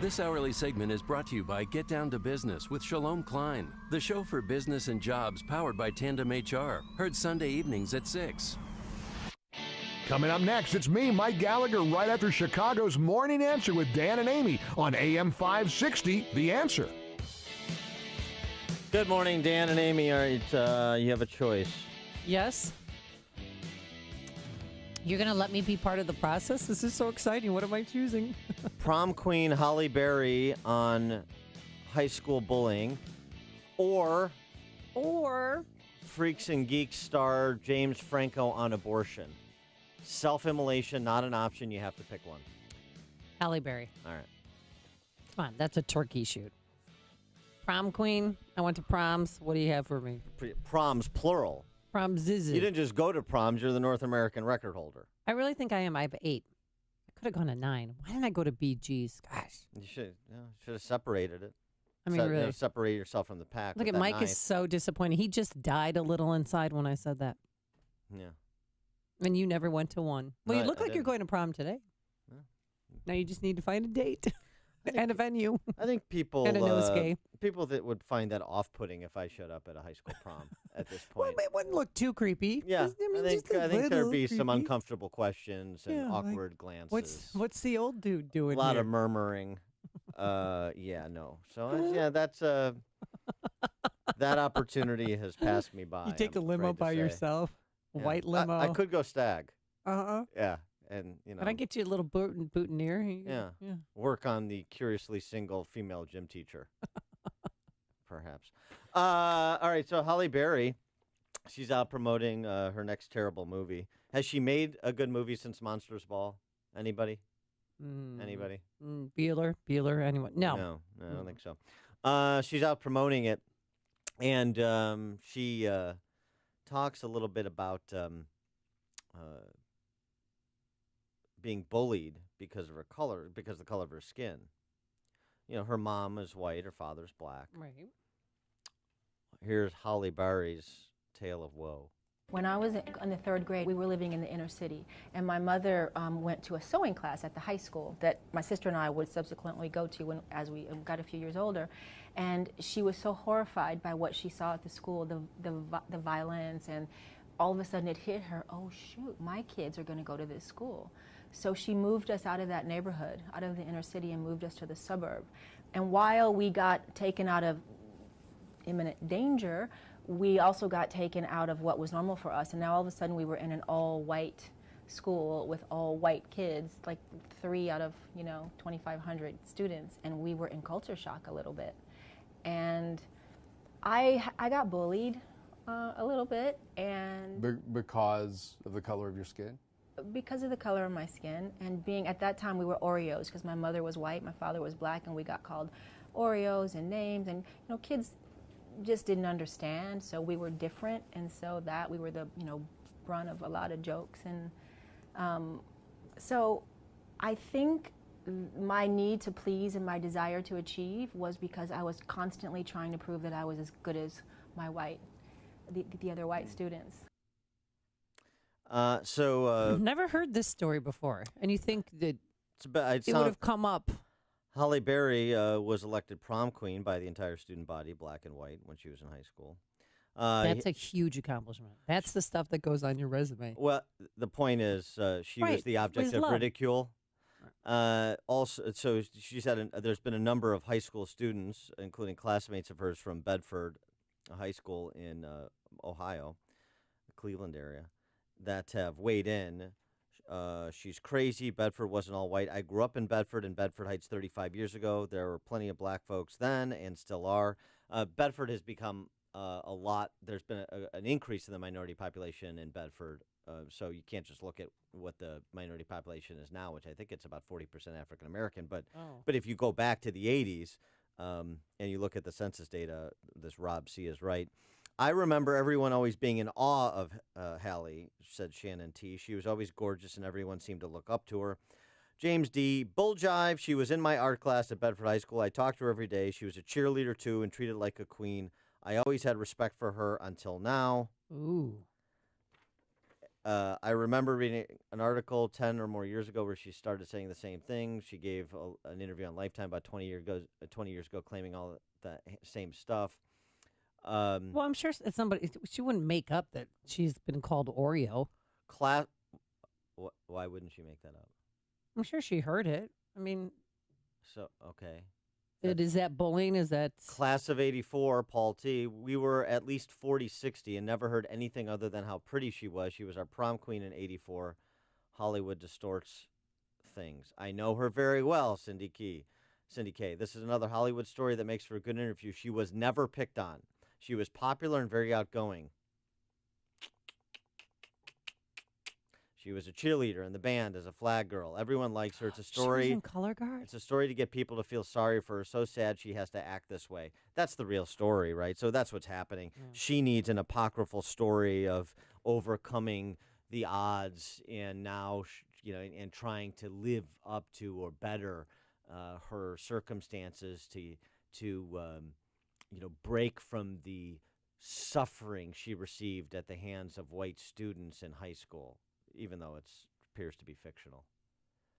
This hourly segment is brought to you by Get Down to Business with Shalom Klein, the show for business and jobs powered by Tandem HR. Heard Sunday evenings at 6. Coming up next, it's me, Mike Gallagher, right after Chicago's Morning Answer with Dan and Amy on AM 560, The Answer. Good morning, Dan and Amy. All right, you have a choice. Yes. You're going to let me be part of the process? This is so exciting. What am I choosing? Prom queen Holly Berry on high school bullying, or Freaks and Geeks star James Franco on abortion. Self-immolation, not an option. You have to pick one. Halle Berry. All right. Come on, that's a turkey shoot. Prom queen. I went to proms. What do you have for me? Proms, plural. Proms. You didn't just go to proms. You're the North American record holder. I really think I am. I have 8. I could have gone to 9. Why didn't I go to BG's? Gosh. You should have separated it. I mean, really. Separate yourself from the pack. Look at Mike is so disappointed. He just died a little inside when I said that. Yeah. And you never went to one. Well, No, you look I like you're didn't. going to prom today. Yeah. Now you just need to find a date and a venue. I think people and a nosegay. People that would find that off-putting if I showed up at a high school prom at this point. Well, it wouldn't look too creepy. Yeah, Just- I mean, I just a think there'd be little some creepy. uncomfortable questions and Yeah, like, awkward glances. What's the old dude doing A lot here? of murmuring. Yeah, no. So yeah, that's that opportunity has passed me by. You take I'm a limo afraid to by say. yourself, Yeah. white limo. I could go stag. Uh-huh. Yeah, and Can I get you a little boutonniere? Yeah. Work on the curiously single female gym teacher. Perhaps. All right, so Holly Berry, she's out promoting her next terrible movie. Has she made a good movie since Monsters Ball? Anybody? Anybody? Bueller, anyone? No. I don't think so. She's out promoting it, and she talks a little bit about being bullied because of her color, because of the color of her skin. You know, her mom is white, her father's black. Right. Here's Holly Berry's tale of woe. When I was in the 3rd grade, we were living in the inner city, and my mother went to a sewing class at the high school that my sister and I would subsequently go to as we got a few years older. And she was so horrified by what she saw at the school, the violence, and all of a sudden it hit her, oh shoot, my kids are going to go to this school. So she moved us out of that neighborhood, out of the inner city, and moved us to the suburb. And while we got taken out of imminent danger, we also got taken out of what was normal for us. And now all of a sudden we were in an all-white school with all white kids, like 3 out of 2,500 students, and we were in culture shock a little bit. And I got bullied a little bit, and because of the color of your skin? Because of the color of my skin, and being at that time we were Oreos because my mother was white, my father was black, and we got called Oreos and names, and kids just didn't understand, so we were different, and so that we were the brunt of a lot of jokes. And so I think my need to please and my desire to achieve was because I was constantly trying to prove that I was as good as the other white students. I've never heard this story before, and you think that it would have come up. Holly Berry was elected prom queen by the entire student body, black and white, when she was in high school. That's a huge accomplishment. That's the stuff that goes on your resume. Well, the point is, she was the object of ridicule. Also, so she said there's been a number of high school students, including classmates of hers from Bedford High School in Ohio, the Cleveland area, that have weighed in. She's crazy. Bedford wasn't all white. I grew up in Bedford Heights 35 years ago. There were plenty of black folks then and still are. Bedford has become a lot. There's been an increase in the minority population in Bedford So you can't just look at what the minority population is now, which I think it's about 40% African American. But if you go back to the 80s and you look at the census data, this Rob C. is right. I remember everyone always being in awe of Hallie, said Shannon T. She was always gorgeous and everyone seemed to look up to her. James D. Bull jive. She was in my art class at Bedford High School. I talked to her every day. She was a cheerleader, too, and treated like a queen. I always had respect for her until now. Ooh. I remember reading an article 10 or more years ago where she started saying the same thing. She gave an interview on Lifetime about 20 years ago claiming all the same stuff. Well, I'm sure it's somebody. She wouldn't make up that she's been called Oreo. Why wouldn't she make that up? I'm sure she heard it. I mean, so okay. Is that bullying? Is that class of 84, Paul T. We were at least 40, 60 and never heard anything other than how pretty she was. She was our prom queen in 84. Hollywood distorts things. I know her very well, Cindy K. This is another Hollywood story that makes for a good interview. She was never picked on. She was popular and very outgoing. She was a cheerleader in the band as a flag girl. Everyone likes her. It's a story. She was in Color Guard? It's a story to get people to feel sorry for her. So sad she has to act this way. That's the real story, right? So that's what's happening. Yeah. She needs an apocryphal story of overcoming the odds and now, and trying to live up to or better her circumstances to break from the suffering she received at the hands of white students in high school, even though it appears to be fictional.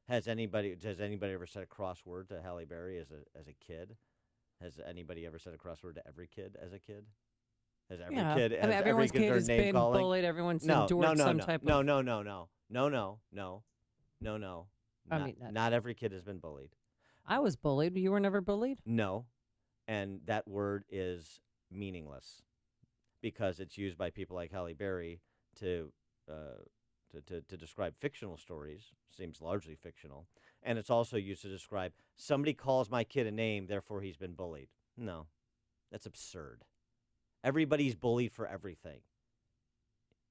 Has anybody ever said a crossword to Halle Berry as a kid? Has anybody ever said a crossword to every kid as a kid? Has every kid? I mean, everyone's kid has been bullied. Everyone's endured some type of. No. I mean, not every kid has been bullied. I was bullied. You were never bullied? No, and that word is meaningless because it's used by people like Halle Berry to describe fictional stories, seems largely fictional, and it's also used to describe somebody calls my kid a name, therefore he's been bullied. No, that's absurd. Everybody's bullied for everything.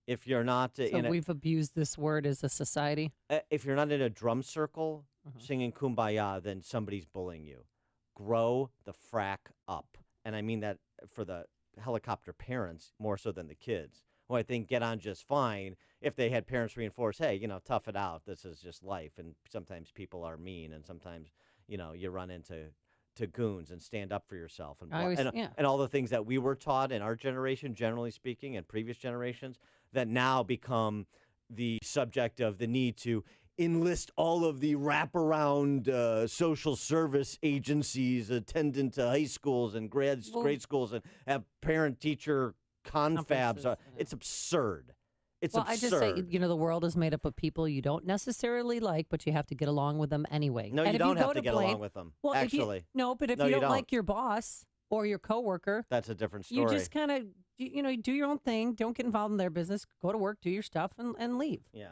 If you're not we've abused this word as a society. If you're not in a drum circle singing Kumbaya, then somebody's bullying you. Grow the frack up, and I mean that for the helicopter parents more so than the kids, who I think get on just fine if they had parents reinforce, hey, tough it out. This is just life, and sometimes people are mean, and sometimes you run into goons, and stand up for yourself, and all the things that we were taught in our generation, generally speaking, and previous generations, that now become the subject of the need to enlist all of the wraparound social service agencies attendant to high schools and grade schools and have parent-teacher confabs. It's absurd. Absurd. I just say, the world is made up of people you don't necessarily like, but you have to get along with them anyway. No, you don't have to get along with them, well, actually. But if you don't like your boss or your coworker, that's a different story. You just kind of, do your own thing. Don't get involved in their business. Go to work, do your stuff, and leave. Yeah.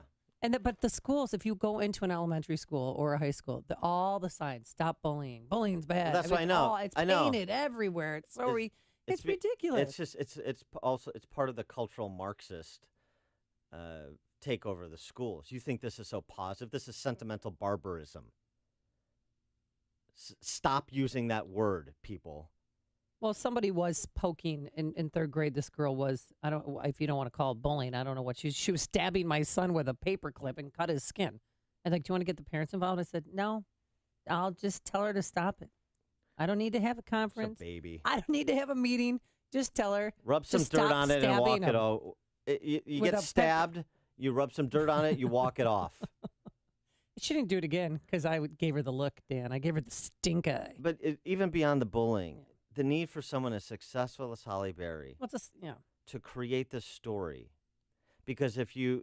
But the schools, if you go into an elementary school or a high school, all the signs, stop bullying. Bullying's bad. Well, that's what I know. It's painted everywhere. It's so it's ridiculous. It's part of the cultural Marxist take over the schools. You think this is so positive? This is sentimental barbarism. Stop using that word, people. Well, somebody was poking in third grade. This girl was, I don't, if you don't want to call it bullying, I don't know what she was stabbing my son with a paper clip and cut his skin. And do you want to get the parents involved? I said, no, I'll just tell her to stop it. I don't need to have a conference. It's a baby. I don't need to have a meeting. Just tell her. Rub some dirt on it and walk it off. You get stabbed, you rub some dirt on it, you walk it off. She didn't do it again because I gave her the look, Dan. I gave her the stink eye. But even beyond the bullying, the need for someone as successful as Halle Berry to create this story, because if you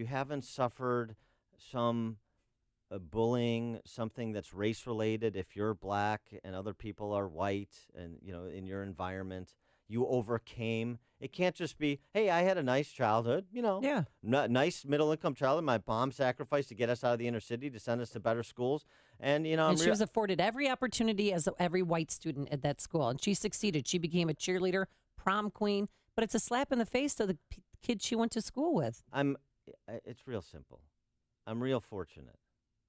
haven't suffered some bullying, something that's race related, if you're black and other people are white, and in your environment you overcame. It can't just be, hey, I had a nice childhood, nice middle income childhood. My mom sacrificed to get us out of the inner city to send us to better schools. And, she was afforded every opportunity as every white student at that school. And she succeeded. She became a cheerleader, prom queen. But it's a slap in the face to the kids she went to school with. It's real simple. I'm real fortunate.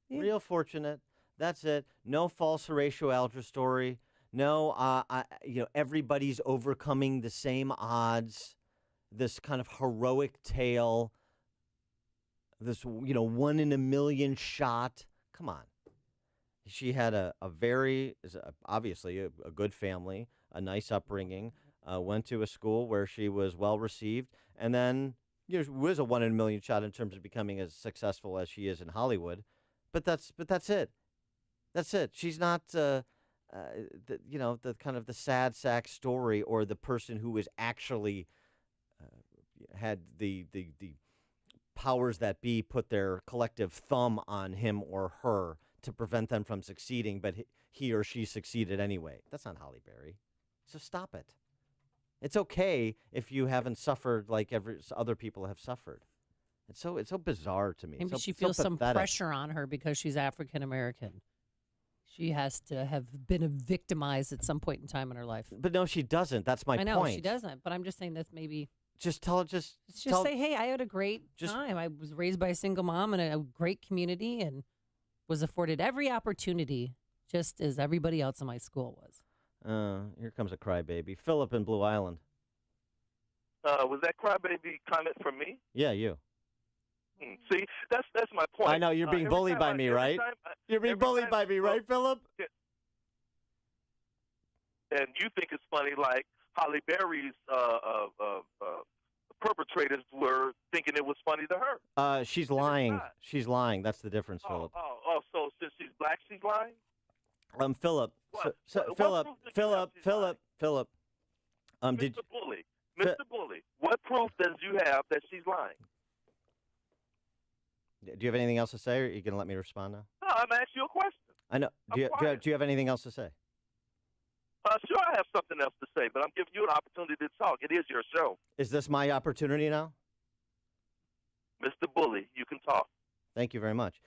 Yeah. Real fortunate. That's it. No false Horatio Alger story. No, everybody's overcoming the same odds. This kind of heroic tale. This, 1 in a million shot. Come on. She had obviously a good family, a nice upbringing, went to a school where she was well received, and then was a 1 in a million shot in terms of becoming as successful as she is in Hollywood. But that's it. That's it. She's not the kind of the sad sack story or the person who is actually had the powers that be put their collective thumb on him or her to prevent them from succeeding, but he or she succeeded anyway. That's not Halle Berry. So stop it. It's okay if you haven't suffered like other people have suffered. It's so bizarre to me. Maybe she feels some pressure on her because she's African American. She has to have been victimized at some point in time in her life. But no, she doesn't. That's my point. I know she doesn't, but I'm just saying that's maybe. Just say, hey, I had a great time. I was raised by a single mom in a great community and was afforded every opportunity, just as everybody else in my school was. Here comes a crybaby. Philip in Blue Island. Was that crybaby comment from me? Yeah, you. See, that's my point. I know, you're being bullied by me, right? You're being bullied by me, right, Philip? And you think it's funny, like Halle Berry's perpetrators were thinking it was funny to her. She's lying. She's lying. That's the difference, Philip. So since she's black, she's lying? Philip. Philip. Mr. Bully, what proof does you have that she's lying? Do you have anything else to say, or are you going to let me respond now? No, I'm asking you a question. I know. Do you have anything else to say? Sure, I have something else to say, but I'm giving you an opportunity to talk. It is your show. Is this my opportunity now? Mr. Bully, you can talk. Thank you very much.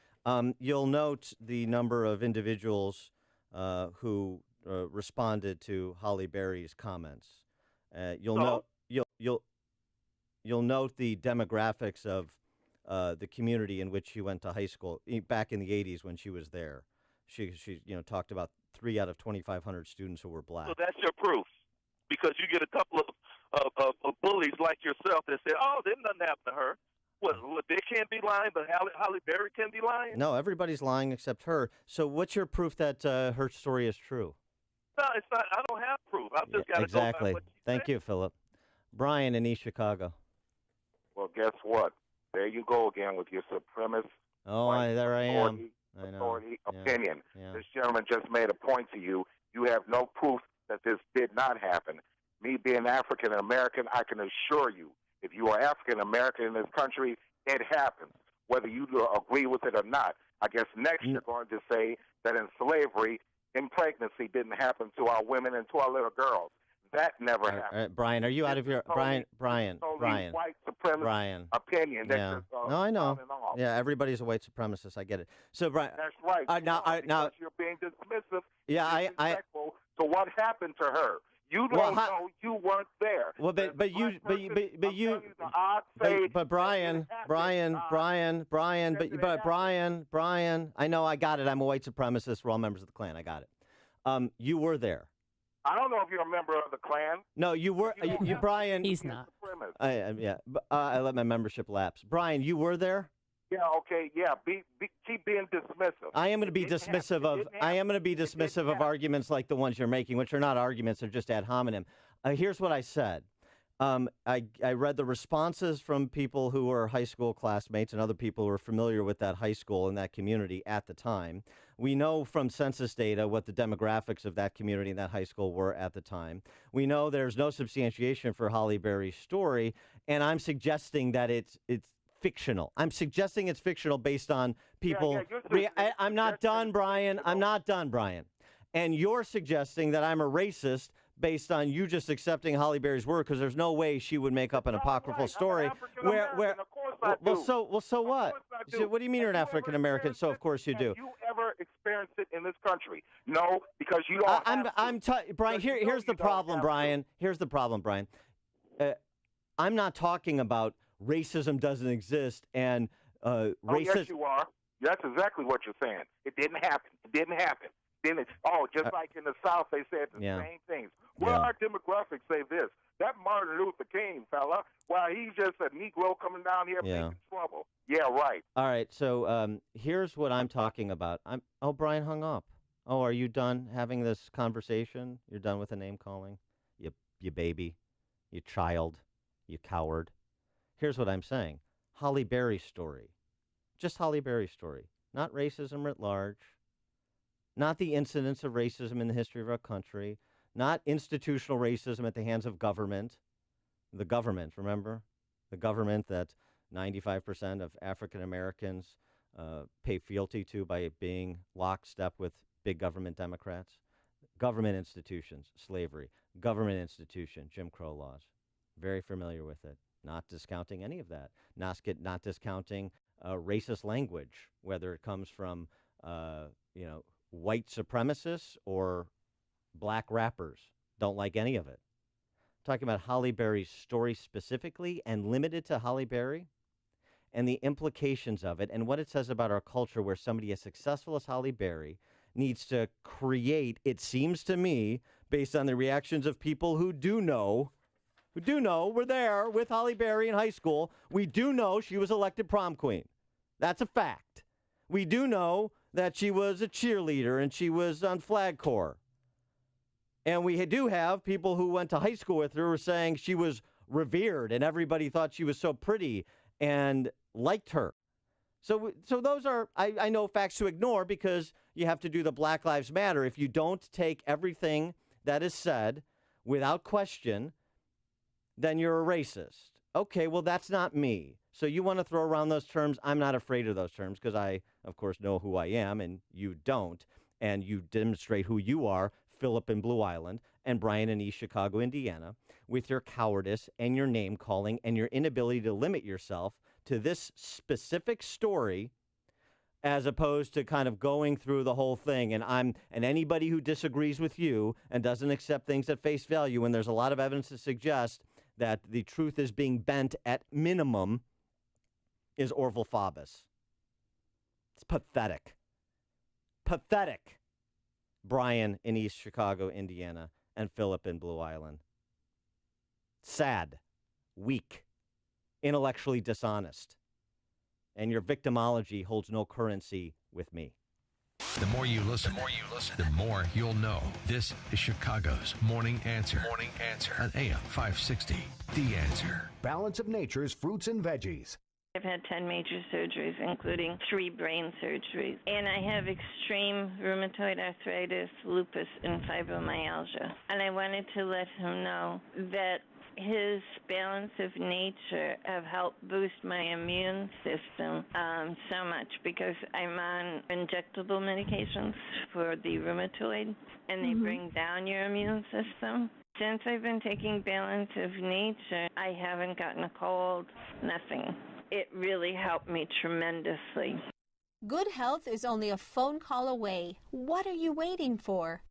You'll note the number of individuals who responded to Halle Berry's comments. You'll note the demographics of the community in which she went to high school back in the 80s when she was there. She talked about 3 out of 2,500 students who were black. So that's your proof, because you get a couple of bullies like yourself that say, "Oh, there's nothing happened to her." What? They can't be lying, but Halle Berry can be lying? No, everybody's lying except her. So what's your proof that her story is true? No, it's not. I don't have proof. I've just got to go by what she Thank you, Philip. Brian in East Chicago. Well, guess what? There you go again with your supremacist. Oh, there I am. Authority opinion. Yeah. This gentleman just made a point to you. You have no proof that this did not happen. Me being African American, I can assure you, if you are African American in this country, it happens, whether you agree with it or not. I guess next you're going to say that in slavery, in pregnancy didn't happen to our women and to our little girls. That never happened. Brian, are you out of your Brian? White supremacist opinion. Yeah. No, I know. Yeah, everybody's a white supremacist. I get it. So, Brian. That's right. Now you're being dismissive. Yeah, So what happened to her? You don't know. You weren't there. Well, but Brian. I know. I got it. I'm a white supremacist. We're all members of the Klan. I got it. You were there. I don't know if you're a member of the Klan. No, you were. You Brian. He's not. Yeah. I let my membership lapse. Brian, you were there. Yeah. Okay. Yeah. Keep being dismissive. I am going to be dismissive of. I am going to be dismissive of arguments like the ones you're making, which are not arguments; they're just ad hominem. Here's what I said. I read the responses from people who were high school classmates and other people who were familiar with that high school and that community at the time. We know from census data what the demographics of that community and that high school were at the time. We know there's no substantiation for Halle Berry's story, and I'm suggesting that it's fictional. I'm suggesting it's fictional based on people. I'm not done, Brian. I'm not done, Brian. And you're suggesting that I'm a racist based on you just accepting Halle Berry's word, because there's no way she would make up an apocryphal story. So what? What do you mean you're an African American? So of course you do. Have you ever experienced it in this country? No, because you don't. Brian. Here's the problem, Brian. Here's the problem, Brian. I'm not talking about racism doesn't exist and Oh, yes, you are. That's exactly what you're saying. It didn't happen. It didn't happen. Then it's, just like in the South, they said the same things. Well, our demographics say this. That Martin Luther King fella, well, he's just a Negro coming down here making trouble. Yeah, right. All right, so here's what I'm talking about. Brian hung up. Oh, are you done having this conversation? You're done with the name calling? You baby, you child, you coward. Here's what I'm saying. Holly Berry's story. Just Holly Berry's story. Not racism writ large. Not the incidence of racism in the history of our country. Not institutional racism at the hands of government. The government, remember? The government that 95% of African Americans pay fealty to by being lockstep with big government Democrats. Government institutions, slavery. Government institution, Jim Crow laws. Very familiar with it. Not discounting any of that. Not discounting racist language, whether it comes from, white supremacists or black rappers. Don't like any of it. I'm talking about Holly Berry's story specifically and limited to Holly Berry and the implications of it and what it says about our culture where somebody as successful as Holly Berry needs to create, it seems to me, based on the reactions of people who do know, were there with Holly Berry in high school. We do know she was elected prom queen. That's a fact. We do know that she was a cheerleader and she was on Flag Corps. And we do have people who went to high school with her who were saying she was revered and everybody thought she was so pretty and liked her. So those are, I know, facts to ignore because you have to do the Black Lives Matter. If you don't take everything that is said without question, then you're a racist. Okay, well, that's not me. So you want to throw around those terms. I'm not afraid of those terms because I, of course, know who I am and you don't. And you demonstrate who you are, Philip in Blue Island and Brian in East Chicago, Indiana, with your cowardice and your name calling and your inability to limit yourself to this specific story as opposed to kind of going through the whole thing. And anybody who disagrees with you and doesn't accept things at face value when there's a lot of evidence to suggest that the truth is being bent at minimum is Orville Faubus. It's pathetic. Pathetic. Brian in East Chicago, Indiana, and Philip in Blue Island. Sad. Weak. Intellectually dishonest. And your victimology holds no currency with me. The more you listen, the more you'll know. This is Chicago's Morning Answer. Morning Answer on AM 560. The Answer. Balance of Nature's fruits and veggies. I've had 10 major surgeries, including 3 brain surgeries. And I have extreme rheumatoid arthritis, lupus, and fibromyalgia. And I wanted to let him know that his Balance of Nature have helped boost my immune system so much because I'm on injectable medications for the rheumatoid, and they bring down your immune system. Since I've been taking Balance of Nature, I haven't gotten a cold, nothing. It really helped me tremendously. Good health is only a phone call away. What are you waiting for?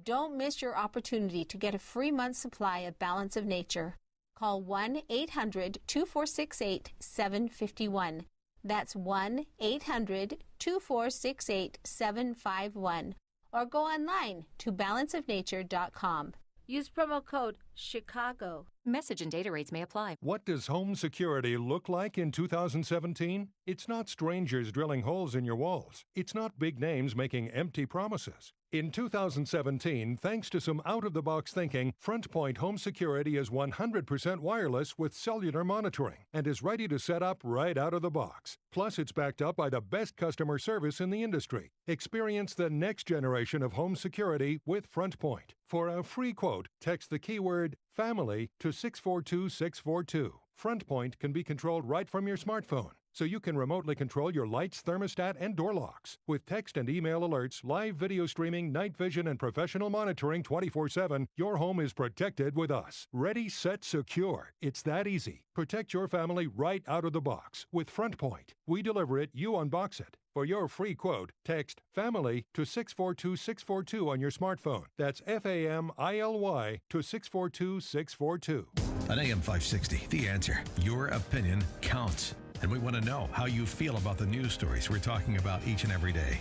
Don't miss your opportunity to get a free month's supply of Balance of Nature. Call 1-800-2468-751. That's 1-800-2468-751. Or go online to balanceofnature.com. Use promo code CHICAGO. Message and data rates may apply. What does home security look like in 2017? It's not strangers drilling holes in your walls. It's not big names making empty promises. In 2017, thanks to some out-of-the-box thinking, FrontPoint Home Security is 100% wireless with cellular monitoring and is ready to set up right out of the box. Plus, it's backed up by the best customer service in the industry. Experience the next generation of home security with FrontPoint. For a free quote, text the keyword FAMILY to 642-642. FrontPoint can be controlled right from your smartphone, so you can remotely control your lights, thermostat, and door locks. With text and email alerts, live video streaming, night vision, and professional monitoring 24/7, your home is protected with us. Ready, set, secure. It's that easy. Protect your family right out of the box with FrontPoint. We deliver it, you unbox it. For your free quote, text FAMILY to 642-642 on your smartphone. That's FAMILY to 642-642. On AM 560, The Answer, your opinion counts. And we want to know how you feel about the news stories we're talking about each and every day.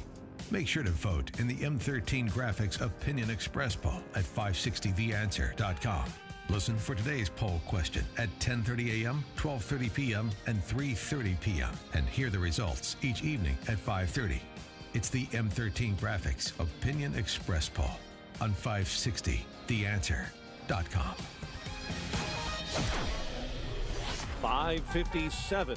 Make sure to vote in the M13 Graphics Opinion Express poll at 560theanswer.com. Listen for today's poll question at 10:30 a.m., 12:30 p.m., and 3:30 p.m. and hear the results each evening at 5:30. It's the M13 Graphics Opinion Express poll on 560theanswer.com. 5:57.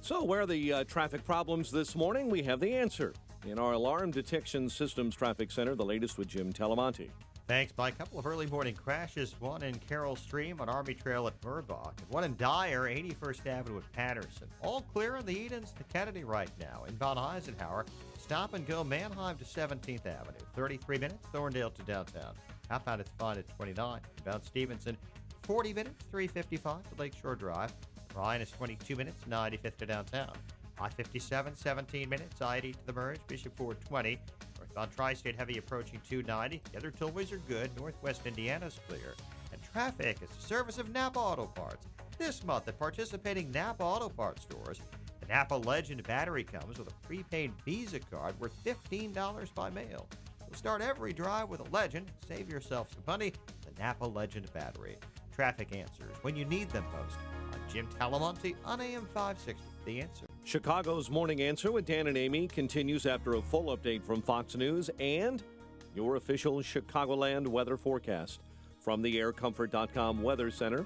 So where are the traffic problems this morning? We have the answer in our Alarm Detection Systems Traffic Center, the latest with Jim Talamonte. Thanks. By a couple of early morning crashes, one in Carroll Stream on Army Trail at Burbach, and one in Dyer, 81st Avenue at Patterson. All clear on the Edens to Kennedy right now. In Von Eisenhower, stop and go Mannheim to 17th Avenue. 33 minutes, Thorndale to downtown. Outbound, it's fine at 29. Inbound Stevenson, 40 minutes, 355 to Lakeshore Drive. Ryan is 22 minutes, 95th to downtown. I-57, 17 minutes, I-80 to the merge. Bishop Ford, 20. On Tri-State Heavy approaching 290. The other tollways are good. Northwest Indiana's clear. And traffic is the service of Napa Auto Parts. This month at participating Napa Auto Parts stores, the Napa Legend battery comes with a prepaid Visa card worth $15 by mail. So start every drive with a Legend. Save yourself some money. The Napa Legend battery. Traffic answers when you need them most. I'm Jim Talamonte on AM 560. The Answer. Chicago's Morning Answer with Dan and Amy continues after a full update from Fox News and your official Chicagoland weather forecast from the aircomfort.com Weather Center.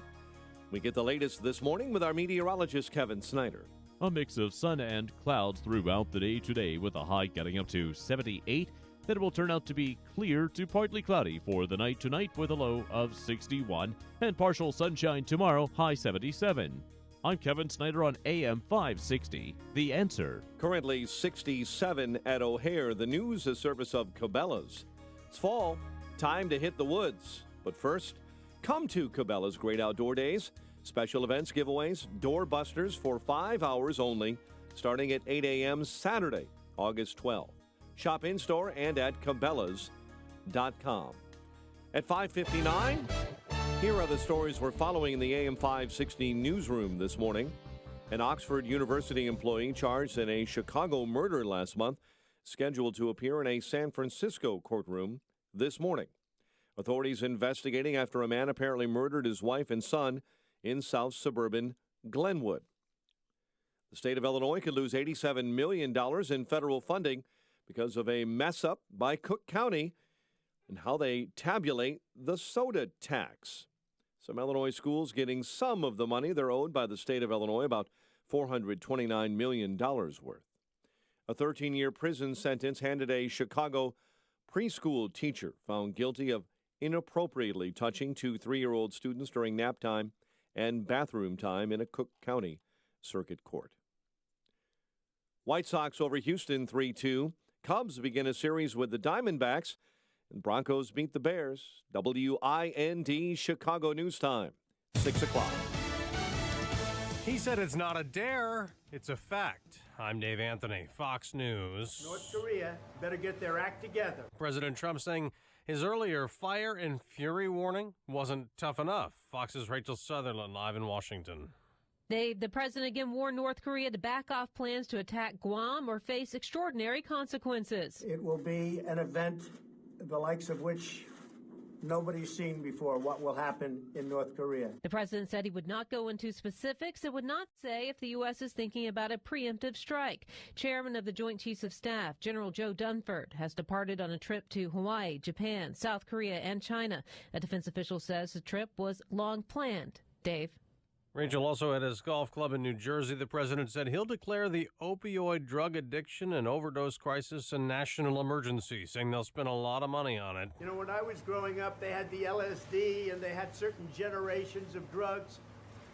We get the latest this morning with our meteorologist, Kevin Snyder. A mix of sun and clouds throughout the day today with a high getting up to 78. Then it will turn out to be clear to partly cloudy for the night tonight with a low of 61 and partial sunshine tomorrow, high 77. I'm Kevin Snyder on AM 560, The Answer. Currently 67 at O'Hare. The news is service of Cabela's. It's fall, time to hit the woods. But first, come to Cabela's Great Outdoor Days. Special events, giveaways, door busters for 5 hours only, starting at 8 a.m. Saturday, August 12th. Shop in-store and at Cabela's.com. At 5:59, here are the stories we're following in the AM 560 newsroom this morning. An Oxford University employee charged in a Chicago murder last month, scheduled to appear in a San Francisco courtroom this morning. Authorities investigating after a man apparently murdered his wife and son in south suburban Glenwood. The state of Illinois could lose $87 million in federal funding because of a mess-up by Cook County and how they tabulate the soda tax. Some Illinois schools getting some of the money they're owed by the state of Illinois, about $429 million worth. A 13-year prison sentence handed a Chicago preschool teacher found guilty of inappropriately touching two 3-year-old students during nap time and bathroom time in a Cook County circuit court. White Sox over Houston 3-2. Cubs begin a series with the Diamondbacks. And Broncos beat the Bears. WIND Chicago News Time, 6 o'clock. He said it's not a dare, it's a fact. I'm Dave Anthony, Fox News. North Korea better get their act together. President Trump saying his earlier fire and fury warning wasn't tough enough. Fox's Rachel Sutherland live in Washington. The president again warned North Korea to back off plans to attack Guam or face extraordinary consequences. It will be an event the likes of which nobody's seen before, what will happen in North Korea. The president said he would not go into specifics and would not say if the U.S. is thinking about a preemptive strike. Chairman of the Joint Chiefs of Staff, General Joe Dunford, has departed on a trip to Hawaii, Japan, South Korea, and China. A defense official says the trip was long planned. Dave. Rachel, also at his golf club in New Jersey, the president said he'll declare the opioid drug addiction and overdose crisis a national emergency, saying they'll spend a lot of money on it. You know, when I was growing up, they had the LSD and they had certain generations of drugs.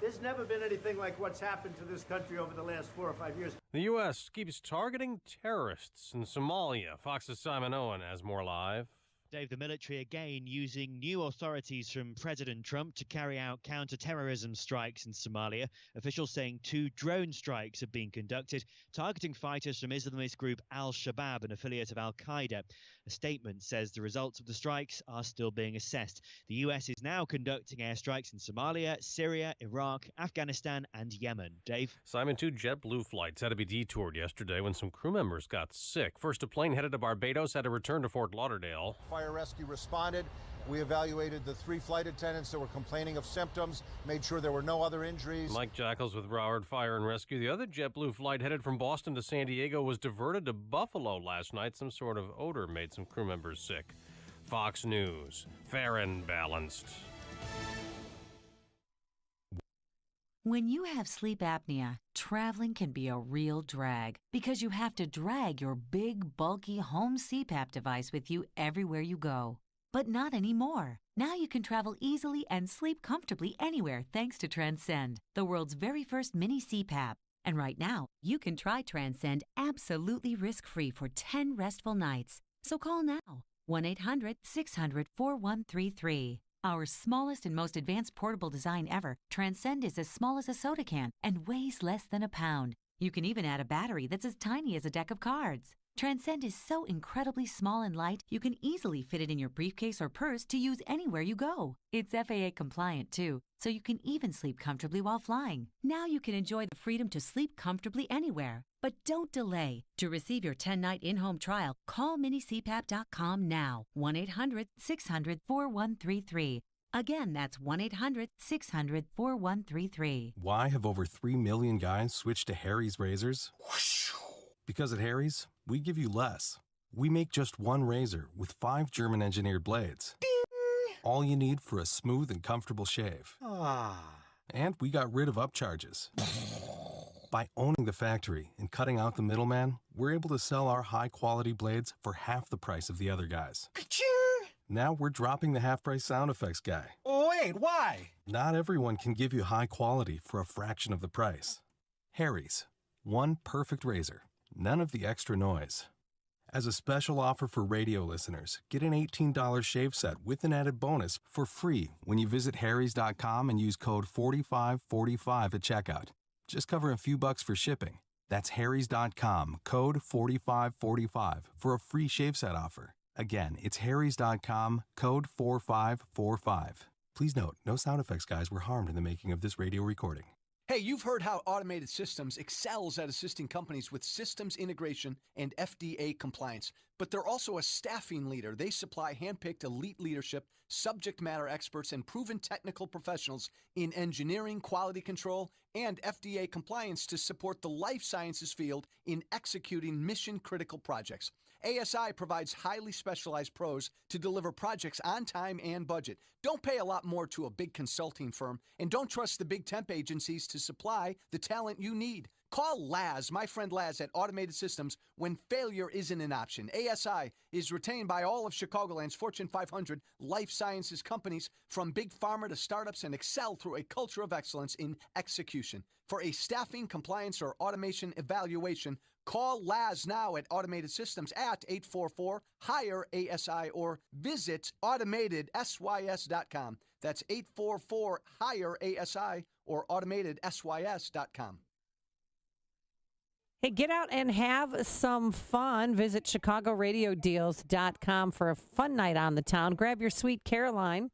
There's never been anything like what's happened to this country over the last 4 or 5 years. The U.S. keeps targeting terrorists in Somalia. Fox's Simon Owen has more live. Dave, the military again using new authorities from President Trump to carry out counter-terrorism strikes in Somalia. Officials saying 2 drone strikes have been conducted, targeting fighters from Islamist group Al-Shabaab, an affiliate of Al-Qaeda. A statement says the results of the strikes are still being assessed. The U.S. is now conducting airstrikes in Somalia, Syria, Iraq, Afghanistan, and Yemen. Dave? Simon, 2 JetBlue flights had to be detoured yesterday when some crew members got sick. First, a plane headed to Barbados had to return to Fort Lauderdale. Fire rescue responded. We evaluated the 3 flight attendants that were complaining of symptoms, made sure there were no other injuries. Mike Jackals with Broward Fire and Rescue. The other JetBlue flight headed from Boston to San Diego was diverted to Buffalo last night. Some sort of odor made some crew members sick. Fox News, fair and balanced. When you have sleep apnea, traveling can be a real drag because you have to drag your big, bulky home CPAP device with you everywhere you go. But not anymore. Now you can travel easily and sleep comfortably anywhere thanks to Transcend, the world's very first mini CPAP. And right now, you can try Transcend absolutely risk-free for 10 restful nights. So call now, 1-800-600-4133. Our smallest and most advanced portable design ever, Transcend is as small as a soda can and weighs less than a pound. You can even add a battery that's as tiny as a deck of cards. Transcend is so incredibly small and light, you can easily fit it in your briefcase or purse to use anywhere you go. It's FAA compliant too, so you can even sleep comfortably while flying. Now you can enjoy the freedom to sleep comfortably anywhere. But don't delay. To receive your 10-night in-home trial, call minicpap.com now. 1-800-600-4133. Again, that's 1-800-600-4133. Why have over 3 million guys switched to Harry's razors? Because at Harry's, we give you less. We make just one razor with 5 German-engineered blades. Ding! All you need for a smooth and comfortable shave. And we got rid of upcharges. By owning the factory and cutting out the middleman, we're able to sell our high-quality blades for half the price of the other guys. Now we're dropping the half-price sound effects guy. Wait, why? Not everyone can give you high quality for a fraction of the price. Harry's, one perfect razor. None of the extra noise. As a special offer for radio listeners, get an $18 shave set with an added bonus for free when you visit harrys.com and use code 4545 at checkout. Just cover a few bucks for shipping. That's harrys.com, code 4545 for a free shave set offer. Again, it's harrys.com, code 4545. Please note, no sound effects guys were harmed in the making of this radio recording. Hey, you've heard how Automated Systems excels at assisting companies with systems integration and FDA compliance, but they're also a staffing leader. They supply handpicked elite leadership, subject matter experts, and proven technical professionals in engineering, quality control, and FDA compliance to support the life sciences field in executing mission-critical projects. ASI provides highly specialized pros to deliver projects on time and budget. Don't pay a lot more to a big consulting firm, and don't trust the big temp agencies to supply the talent you need. Call Laz, my friend Laz at Automated Systems, when failure isn't an option. ASI is retained by all of Chicagoland's Fortune 500 life sciences companies, from big pharma to startups, and excel through a culture of excellence in execution. For a staffing, compliance, or automation evaluation, call Laz now at Automated Systems at 844-HIRE-ASI or visit AutomatedSYS.com. That's 844-HIRE-ASI or AutomatedSYS.com. Hey, get out and have some fun. Visit ChicagoRadioDeals.com for a fun night on the town. Grab your sweet Caroline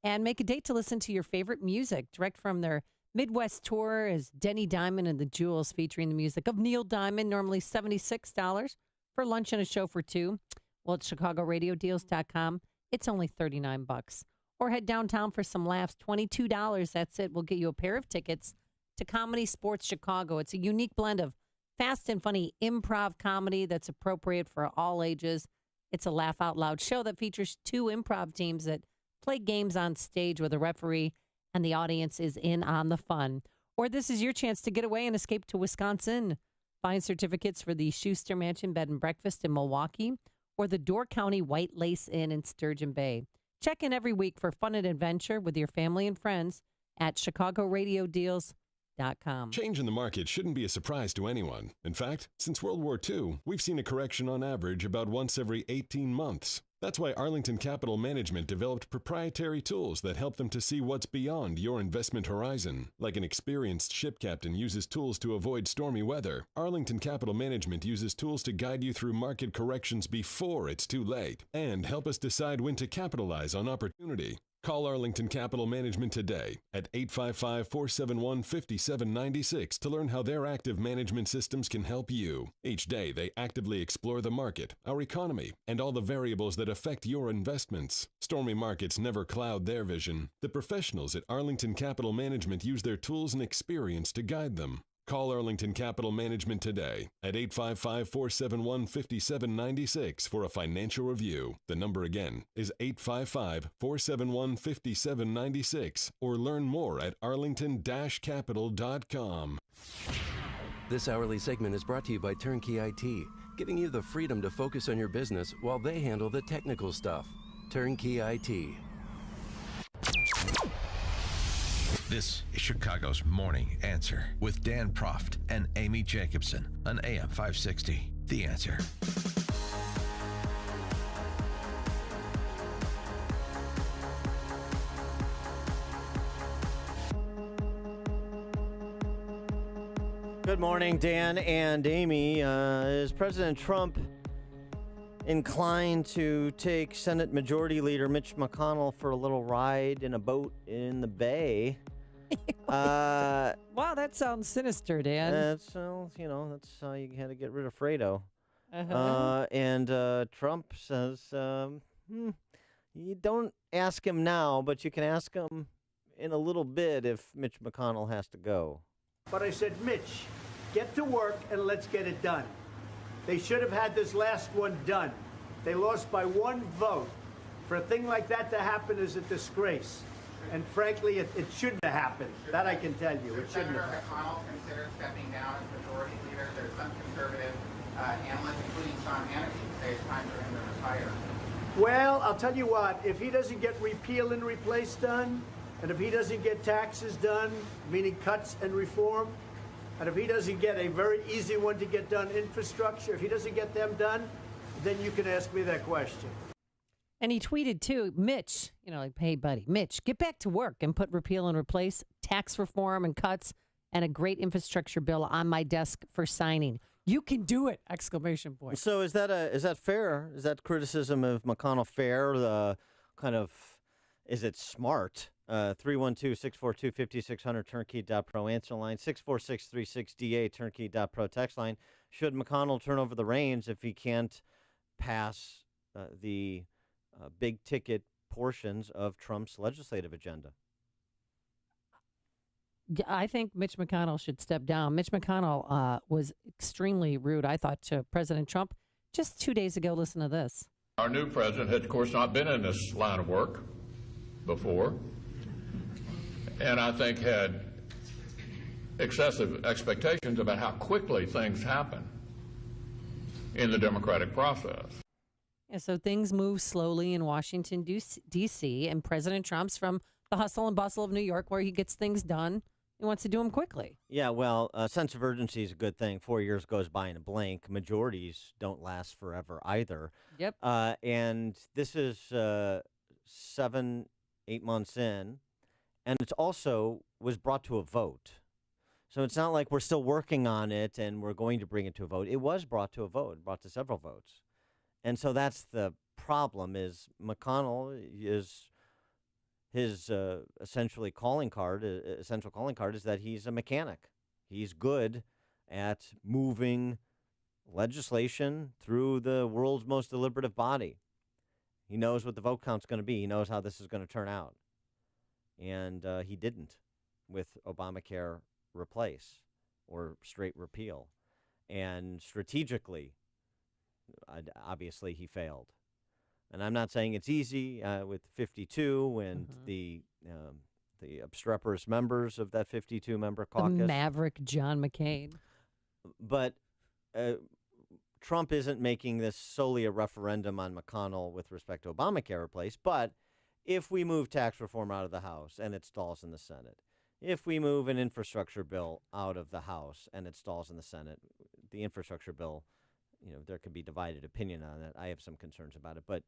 and make a date to listen to your favorite music. Direct from their Midwest tour is Denny Diamond and the Jewels, featuring the music of Neil Diamond, normally $76 for lunch and a show for two. Well, at ChicagoRadioDeals.com, it's only $39. Or head downtown for some laughs, $22. That's it. We'll get you a pair of tickets to Comedy Sports Chicago. It's a unique blend of fast and funny improv comedy that's appropriate for all ages. It's a laugh-out-loud show that features 2 improv teams that play games on stage with a referee, and the audience is in on the fun. Or this is your chance to get away and escape to Wisconsin. Find certificates for the Schuster Mansion Bed and Breakfast in Milwaukee or the Door County White Lace Inn in Sturgeon Bay. Check in every week for fun and adventure with your family and friends at ChicagoRadioDeals.com. ArlingtonCapital.com. Change in the market shouldn't be a surprise to anyone. In fact, since World War II, we've seen a correction on average about once every 18 months. That's why Arlington Capital Management developed proprietary tools that help them to see what's beyond your investment horizon. Like an experienced ship captain uses tools to avoid stormy weather, Arlington Capital Management uses tools to guide you through market corrections before it's too late and help us decide when to capitalize on opportunity. Call Arlington Capital Management today at 855-471-5796 to learn how their active management systems can help you. Each day, they actively explore the market, our economy, and all the variables that affect your investments. Stormy markets never cloud their vision. The professionals at Arlington Capital Management use their tools and experience to guide them. Call Arlington Capital Management today at 855-471-5796 for a financial review. The number again is 855-471-5796 or learn more at arlington-capital.com. This hourly segment is brought to you by Turnkey IT, giving you the freedom to focus on your business while they handle the technical stuff. Turnkey IT. This is Chicago's Morning Answer with Dan Proft and Amy Jacobson on AM 560. The Answer. Good morning, Dan and Amy. Is President Trump inclined to take Senate Majority Leader Mitch McConnell for a little ride in a boat in the bay? Wow, that sounds sinister, Dan. That's how you had to get rid of Fredo. Uh-huh. And Trump says, you don't ask him now, but you can ask him in a little bit if Mitch McConnell has to go. But I said, Mitch, get to work and let's get it done. They should have had this last one done. They lost by one vote. For a thing like that to happen is a disgrace. And frankly, it shouldn't have happened. That I can tell you. It shouldn't have happened. McConnell considered stepping down as majority leader? There's some conservative analysts, including Sean Hannity, say it's time for him to retire. Well, I'll tell you what. If he doesn't get repeal and replace done, and if he doesn't get taxes done, meaning cuts and reform, and if he doesn't get a very easy one to get done, infrastructure, if he doesn't get them done, then you can ask me that question. And he tweeted, too, Mitch, like, hey, buddy, Mitch, get back to work and put repeal and replace, tax reform and cuts, and a great infrastructure bill on my desk for signing. You can do it! Exclamation point. So is that fair? Is that criticism of McConnell fair? Is it smart? 312-642-5600, turnkey.pro answer line, 64636DA, turnkey.pro text line. Should McConnell turn over the reins if he can't pass the big ticket portions of Trump's legislative agenda? I think Mitch McConnell should step down. Mitch McConnell was extremely rude, I thought, to President Trump just 2 days ago. Listen to this. Our new president had, of course, not been in this line of work before, and I think had excessive expectations about how quickly things happen in the democratic process. Yeah, so things move slowly in Washington, D.C., and President Trump's from the hustle and bustle of New York where he gets things done. He wants to do them quickly. Yeah, well, a sense of urgency is a good thing. 4 years goes by in a blink. Majorities don't last forever either. Yep. And this is 7-8 months in, and it also was brought to a vote. So it's not like we're still working on it and we're going to bring it to a vote. It was brought to a vote, brought to several votes. And so that's the problem is McConnell is his essential calling card is that he's a mechanic. He's good at moving legislation through the world's most deliberative body. He knows what the vote count's going to be. He knows how this is going to turn out. And he didn't with Obamacare replace or straight repeal. And strategically, obviously, he failed. And I'm not saying it's easy with 52 and the obstreperous members of that 52-member caucus. The maverick John McCain. But Trump isn't making this solely a referendum on McConnell with respect to Obamacare replace. But if we move tax reform out of the House and it stalls in the Senate, if we move an infrastructure bill out of the House and it stalls in the Senate, the infrastructure bill, there could be divided opinion on it. I have some concerns about it. But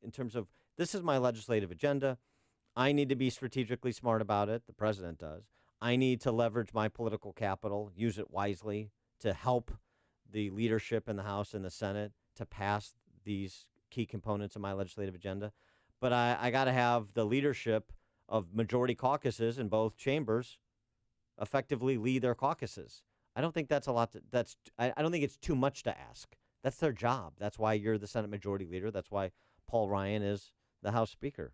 in terms of this is my legislative agenda, I need to be strategically smart about it. The president does. I need to leverage my political capital, use it wisely to help the leadership in the House and the Senate to pass these key components of my legislative agenda. But I got to have the leadership of majority caucuses in both chambers effectively lead their caucuses. I don't think that's a lot. I don't think it's too much to ask. That's their job. That's why you're the Senate Majority Leader. That's why Paul Ryan is the House Speaker.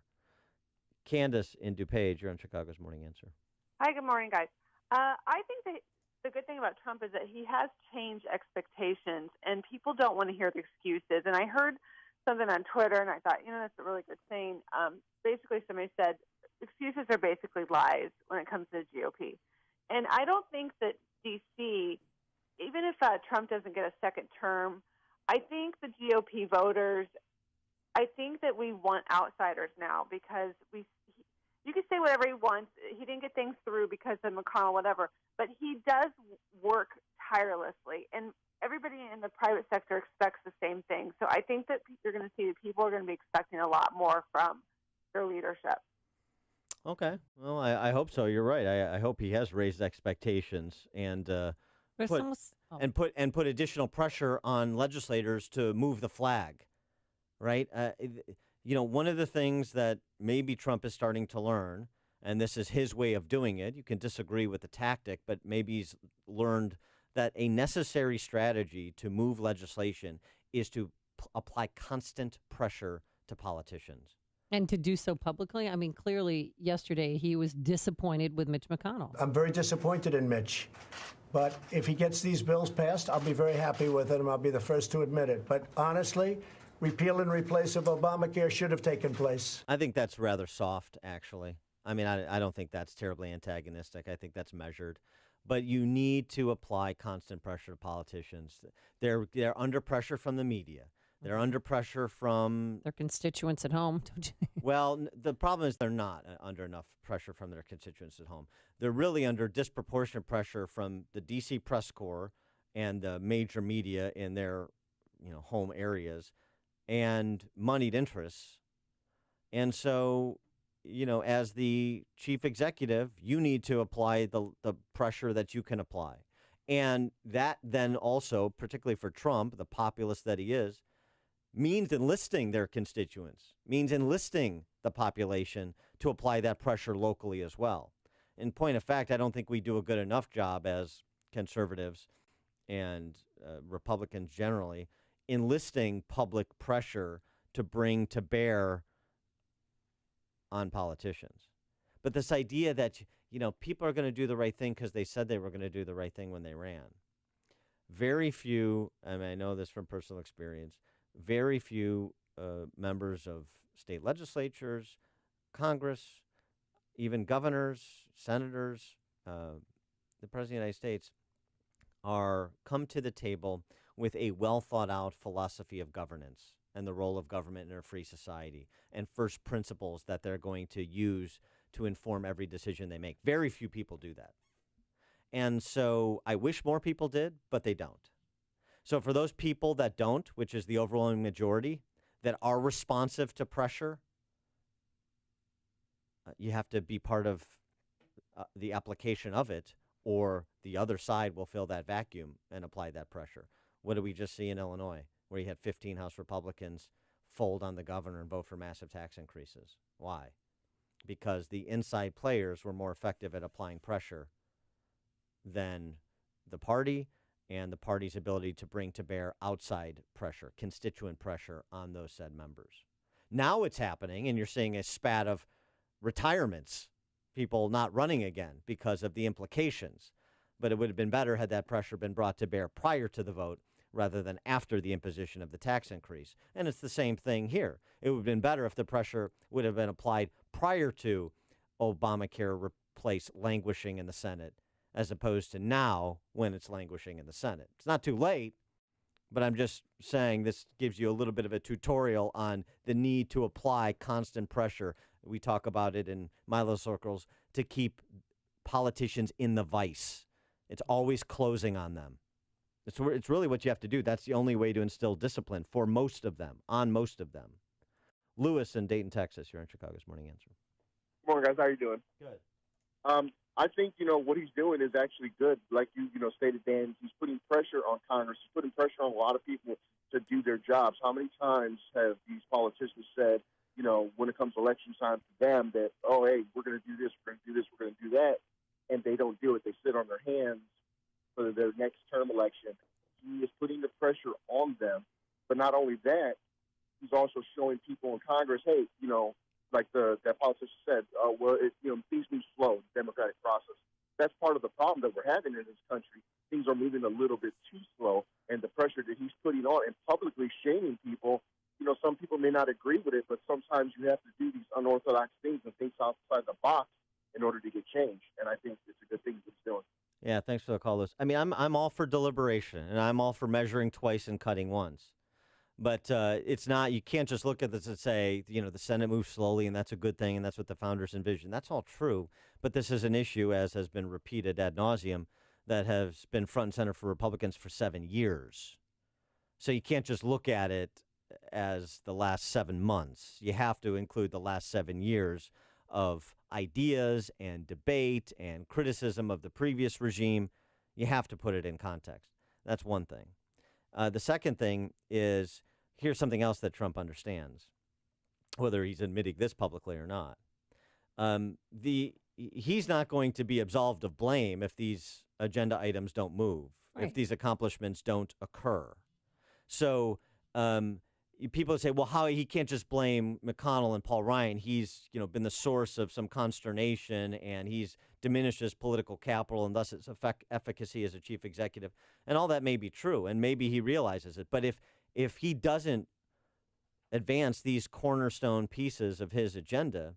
Candace in DuPage, you're on Chicago's Morning Answer. Hi, good morning, guys. I think that the good thing about Trump is that he has changed expectations, and people don't want to hear the excuses. And I heard something on Twitter, and I thought, that's a really good thing. Basically, somebody said excuses are basically lies when it comes to the GOP. And I don't think that D.C., even if Trump doesn't get a second term, I think the GOP voters, I think that we want outsiders now because you can say whatever he wants. He didn't get things through because of McConnell, whatever, but he does work tirelessly, and everybody in the private sector expects the same thing. So I think that you're going to see that people are going to be expecting a lot more from their leadership. Okay. Well, I hope so. You're right. I hope he has raised expectations and put additional pressure on legislators to move the flag, right? One of the things that maybe Trump is starting to learn, and this is his way of doing it, you can disagree with the tactic, but maybe he's learned that a necessary strategy to move legislation is to apply constant pressure to politicians. And to do so publicly? I mean, clearly yesterday he was disappointed with Mitch McConnell. I'm very disappointed in Mitch. But if he gets these bills passed, I'll be very happy with it, and I'll be the first to admit it. But honestly, repeal and replace of Obamacare should have taken place. I think that's rather soft, actually. I mean, I don't think that's terribly antagonistic. I think that's measured. But you need to apply constant pressure to politicians. They're under pressure from the media. They're under pressure from their constituents at home. Well, the problem is they're not under enough pressure from their constituents at home. They're really under disproportionate pressure from the D.C. press corps and the major media in their home areas and moneyed interests. And so, as the chief executive, you need to apply the pressure that you can apply. And that then also, particularly for Trump, the populist that he is, means enlisting their constituents, means enlisting the population to apply that pressure locally as well. In point of fact, I don't think we do a good enough job as conservatives and Republicans generally enlisting public pressure to bring to bear on politicians. But this idea that, people are going to do the right thing because they said they were going to do the right thing when they ran. Very few, I know this from personal experience, very few members of state legislatures, Congress, even governors, senators, the President of the United States come to the table with a well-thought-out philosophy of governance and the role of government in a free society and first principles that they're going to use to inform every decision they make. Very few people do that. And so I wish more people did, but they don't. So for those people that don't, which is the overwhelming majority, that are responsive to pressure, you have to be part of the application of it, or the other side will fill that vacuum and apply that pressure. What did we just see in Illinois, where you had 15 House Republicans fold on the governor and vote for massive tax increases? Why? Because the inside players were more effective at applying pressure than the party and the party's ability to bring to bear outside pressure, constituent pressure on those said members. Now it's happening, and you're seeing a spat of retirements, people not running again because of the implications. But it would have been better had that pressure been brought to bear prior to the vote rather than after the imposition of the tax increase. And it's the same thing here. It would have been better if the pressure would have been applied prior to Obamacare replace languishing in the Senate, as opposed to now when it's languishing in the Senate. It's not too late, but I'm just saying this gives you a little bit of a tutorial on the need to apply constant pressure. We talk about it in Milo circles to keep politicians in the vice. It's always closing on them. It's really what you have to do. That's the only way to instill discipline for most of them, on most of them. Lewis in Dayton, Texas. You're on Chicago's Morning Answer. Good morning, guys. How you doing? Good. I think, what he's doing is actually good. Like you stated, Dan, he's putting pressure on Congress. He's putting pressure on a lot of people to do their jobs. How many times have these politicians said, when it comes to election time to them that, oh, hey, we're going to do this, we're going to do this, we're going to do that, and they don't do it. They sit on their hands for their next term election. He is putting the pressure on them. But not only that, he's also showing people in Congress, hey, like that politician said, things move slow in the democratic process. That's part of the problem that we're having in this country. Things are moving a little bit too slow, and the pressure that he's putting on and publicly shaming people, some people may not agree with it, but sometimes you have to do these unorthodox things and think outside the box in order to get change. And I think it's a good thing he's doing. Yeah, thanks for the call, Lewis. I mean, I'm all for deliberation, and I'm all for measuring twice and cutting once. But it's not, you can't just look at this and say, the Senate moves slowly and that's a good thing and that's what the founders envisioned. That's all true. But this is an issue, as has been repeated ad nauseum, that has been front and center for Republicans for 7 years. So you can't just look at it as the last 7 months. You have to include the last 7 years of ideas and debate and criticism of the previous regime. You have to put it in context. That's one thing. The second thing is, here's something else that Trump understands, whether he's admitting this publicly or not. He's not going to be absolved of blame if these agenda items don't move, if these accomplishments don't occur. So people say, well, how he can't just blame McConnell and Paul Ryan. He's been the source of some consternation, and he's diminished his political capital and thus its efficacy as a chief executive. And all that may be true, and maybe he realizes it. But if he doesn't advance these cornerstone pieces of his agenda,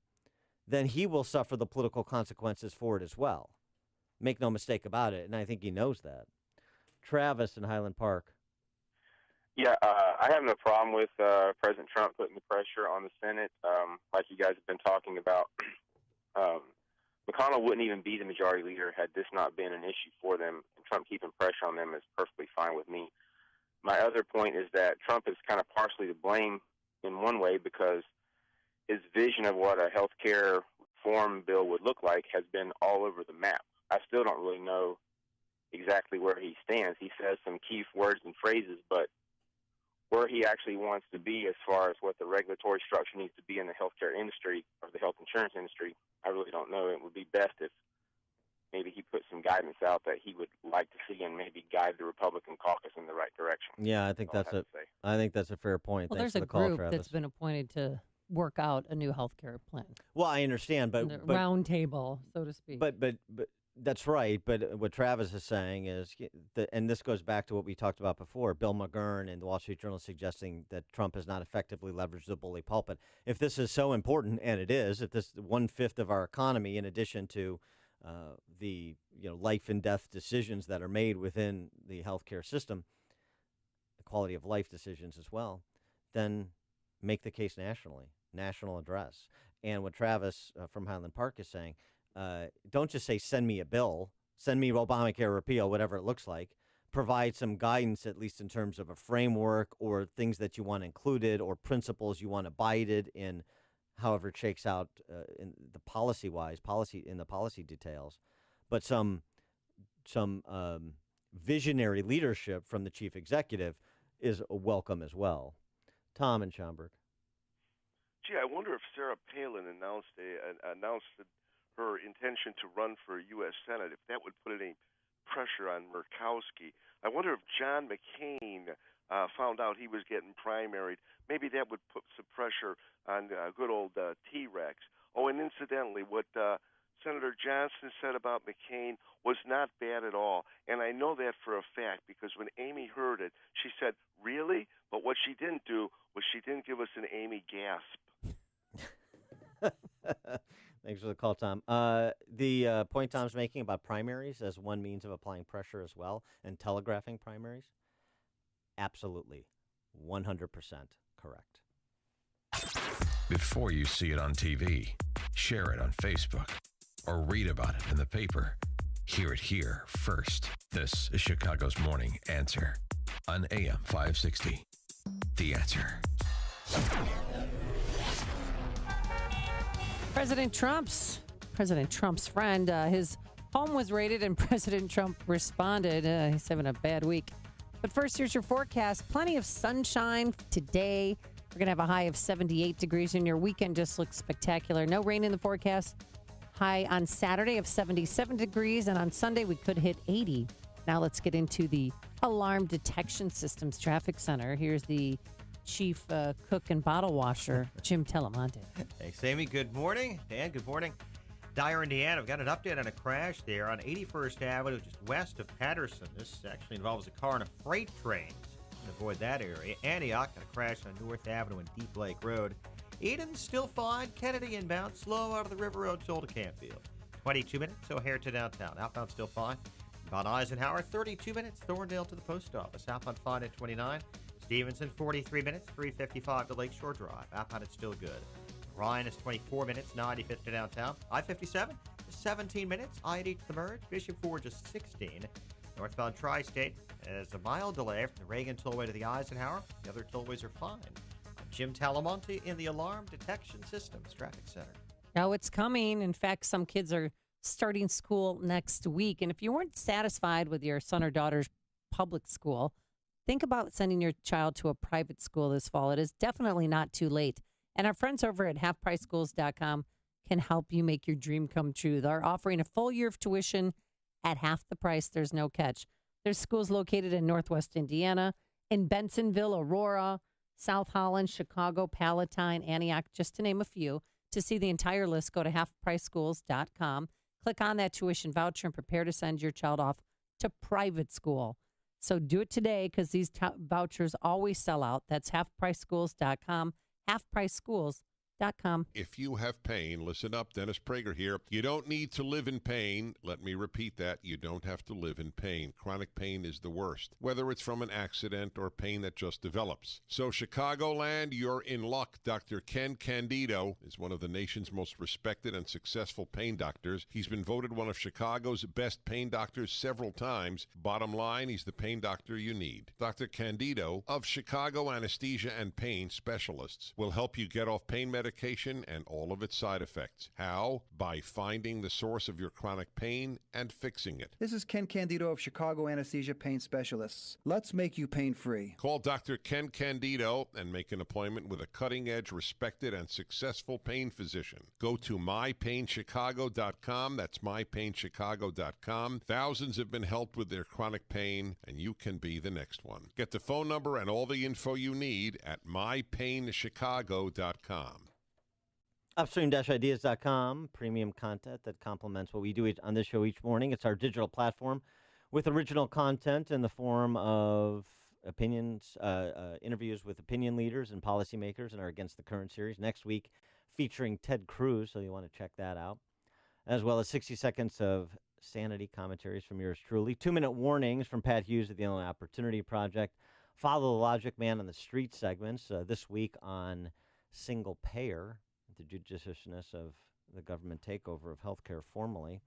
then he will suffer the political consequences for it as well. Make no mistake about it, and I think he knows that. Travis in Highland Park. Yeah, I have no problem with President Trump putting the pressure on the Senate, like you guys have been talking about. McConnell wouldn't even be the majority leader had this not been an issue for them, and Trump keeping pressure on them is perfectly fine with me. My other point is that Trump is kind of partially to blame in one way because his vision of what a health care reform bill would look like has been all over the map. I still don't really know exactly where he stands. He says some key words and phrases, but where he actually wants to be as far as what the regulatory structure needs to be in the healthcare industry or the health insurance industry, I really don't know. It would be best if maybe he put some guidance out that he would like to see and maybe guide the Republican caucus in the right direction. Yeah, I think that's a fair point. Well, Thanks there's for the a call, group Travis. that's been appointed to work out a new health care plan. Well, I understand, but round table, so to speak. But that's right. But what Travis is saying is, and this goes back to what we talked about before, Bill McGurn and the Wall Street Journal suggesting that Trump has not effectively leveraged the bully pulpit. If this is so important, and it is, if this 1/5 of our economy, in addition to the life and death decisions that are made within the healthcare system, the quality of life decisions as well, then make the case nationally, national address. And what Travis from Highland Park is saying, don't just say, send me a bill, send me Obamacare repeal, whatever it looks like. Provide some guidance, at least in terms of a framework or things that you want included or principles you want abided in, however it shakes out in the policy details. But some visionary leadership from the chief executive is welcome as well. Tom in Schaumburg. Gee, I wonder if Sarah Palin announced her intention to run for U.S. Senate, if that would put any pressure on Murkowski. I wonder if John McCain found out he was getting primaried. Maybe that would put some pressure on good old T-Rex. Oh, and incidentally, what Senator Johnson said about McCain was not bad at all. And I know that for a fact because when Amy heard it, she said, really? But what she didn't do was she didn't give us an Amy gasp. Thanks for the call, Tom. The point Tom's making about primaries as one means of applying pressure as well and telegraphing primaries, absolutely, 100% correct. Before you see it on TV, share it on Facebook. or read about it in the paper, hear it here first. This is Chicago's Morning Answer on AM 560. The Answer. President Trump's friend, his home was raided and President Trump responded. He's having a bad week. But first, here's your forecast. Plenty of sunshine today. We're going to have a high of 78 degrees, and your weekend just looks spectacular. No rain in the forecast. High on Saturday of 77 degrees, and on Sunday we could hit 80. Now let's get into the Alarm Detection Systems Traffic Center. Here's the chief cook and bottle washer, Jim Telemonte. Thanks, Amy. Good morning. Dan, good morning. Dyer, Indiana. I've got an update on a crash there on 81st Avenue, just west of Patterson. This actually involves a car and a freight train. To avoid that area. Antioch, got a crash on North Avenue and Deep Lake Road. Eden, still fine. Kennedy inbound, slow out of the River Road, toll to Campfield. 22 minutes, O'Hare to downtown. Outbound still fine. Von Eisenhower, 32 minutes. Thorndale to the post office. Outbound fine at 29. Stevenson, 43 minutes. 355 to Lakeshore Drive. Outbound it's still good. Ryan is 24 minutes. 95th to downtown. I-57, 17 minutes. I-80 to the merge. Bishop Ford just 16. Northbound Tri-State has a mild delay from the Reagan Tollway to the Eisenhower. The other tollways are fine. Jim Talamonte in the Alarm Detection Systems Traffic Center. Now it's coming. In fact, some kids are starting school next week. And if you weren't satisfied with your son or daughter's public school, think about sending your child to a private school this fall. It is definitely not too late. And our friends over at halfpriceschools.com can help you make your dream come true. They're offering a full year of tuition at half the price. There's no catch. There's schools located in Northwest Indiana, in Bensonville, Aurora, South Holland, Chicago, Palatine, Antioch, just to name a few. To see the entire list, go to halfpriceschools.com. Click on that tuition voucher and prepare to send your child off to private school. So do it today because these vouchers always sell out. That's halfpriceschools.com, halfpriceschools.com. If you have pain, listen up. Dennis Prager here. You don't need to live in pain. Let me repeat that. You don't have to live in pain. Chronic pain is the worst, whether it's from an accident or pain that just develops. So Chicagoland, you're in luck. Dr. Ken Candido is one of the nation's most respected and successful pain doctors. He's been voted one of Chicago's best pain doctors several times. Bottom line, he's the pain doctor you need. Dr. Candido of Chicago Anesthesia and Pain Specialists will help you get off pain medication and all of its side effects. How? By finding the source of your chronic pain and fixing it. This is Ken Candido of Chicago Anesthesia Pain Specialists. Let's make you pain-free. Call Dr. Ken Candido and make an appointment with a cutting-edge, respected, and successful pain physician. Go to mypainchicago.com. That's mypainchicago.com. Thousands have been helped with their chronic pain, and you can be the next one. Get the phone number and all the info you need at mypainchicago.com. Upstream-ideas.com, premium content that complements what we do on this show each morning. It's our digital platform with original content in the form of opinions, interviews with opinion leaders and policymakers in our Against the Current series. Next week, featuring Ted Cruz, so you want to check that out, as well as 60 seconds of sanity commentaries from yours truly. 2-minute warnings from Pat Hughes at the Illinois Opportunity Project. Follow the Logic Man on the Street segments this week on single payer, the judiciousness of the government takeover of healthcare formally,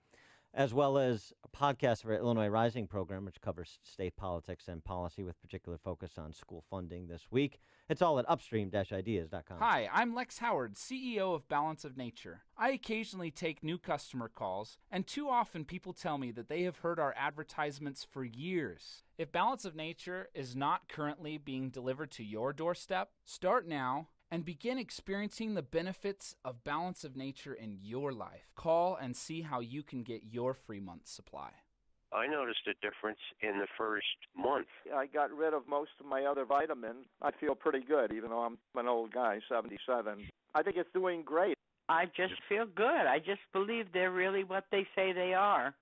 as well as a podcast of our Illinois Rising program, which covers state politics and policy with particular focus on school funding this week. It's all at upstream-ideas.com. Hi, I'm Lex Howard, CEO of Balance of Nature. I occasionally take new customer calls, and too often people tell me that they have heard our advertisements for years. If Balance of Nature is not currently being delivered to your doorstep, start now and begin experiencing the benefits of Balance of Nature in your life. Call and see how you can get your free month's supply. I noticed a difference in the first month. I got rid of most of my other vitamins. I feel pretty good, even though I'm an old guy, 77. I think it's doing great. I just feel good. I just believe they're really what they say they are.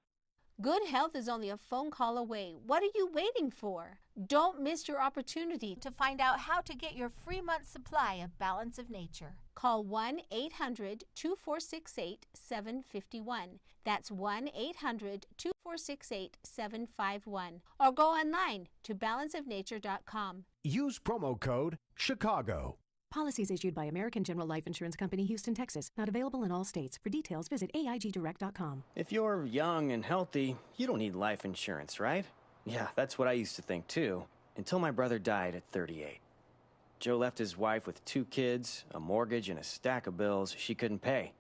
Good health is only a phone call away. What are you waiting for? Don't miss your opportunity to find out how to get your free month supply of Balance of Nature. Call 1-800-2468-751. That's 1-800-2468-751. Or go online to balanceofnature.com. Use promo code CHICAGO. Policies issued by American General Life Insurance Company, Houston, Texas. Not available in all states. For details, visit AIGdirect.com. If you're young and healthy, you don't need life insurance, right? Yeah, that's what I used to think too, until my brother died at 38. Joe left his wife with 2 kids, a mortgage, and a stack of bills she couldn't pay.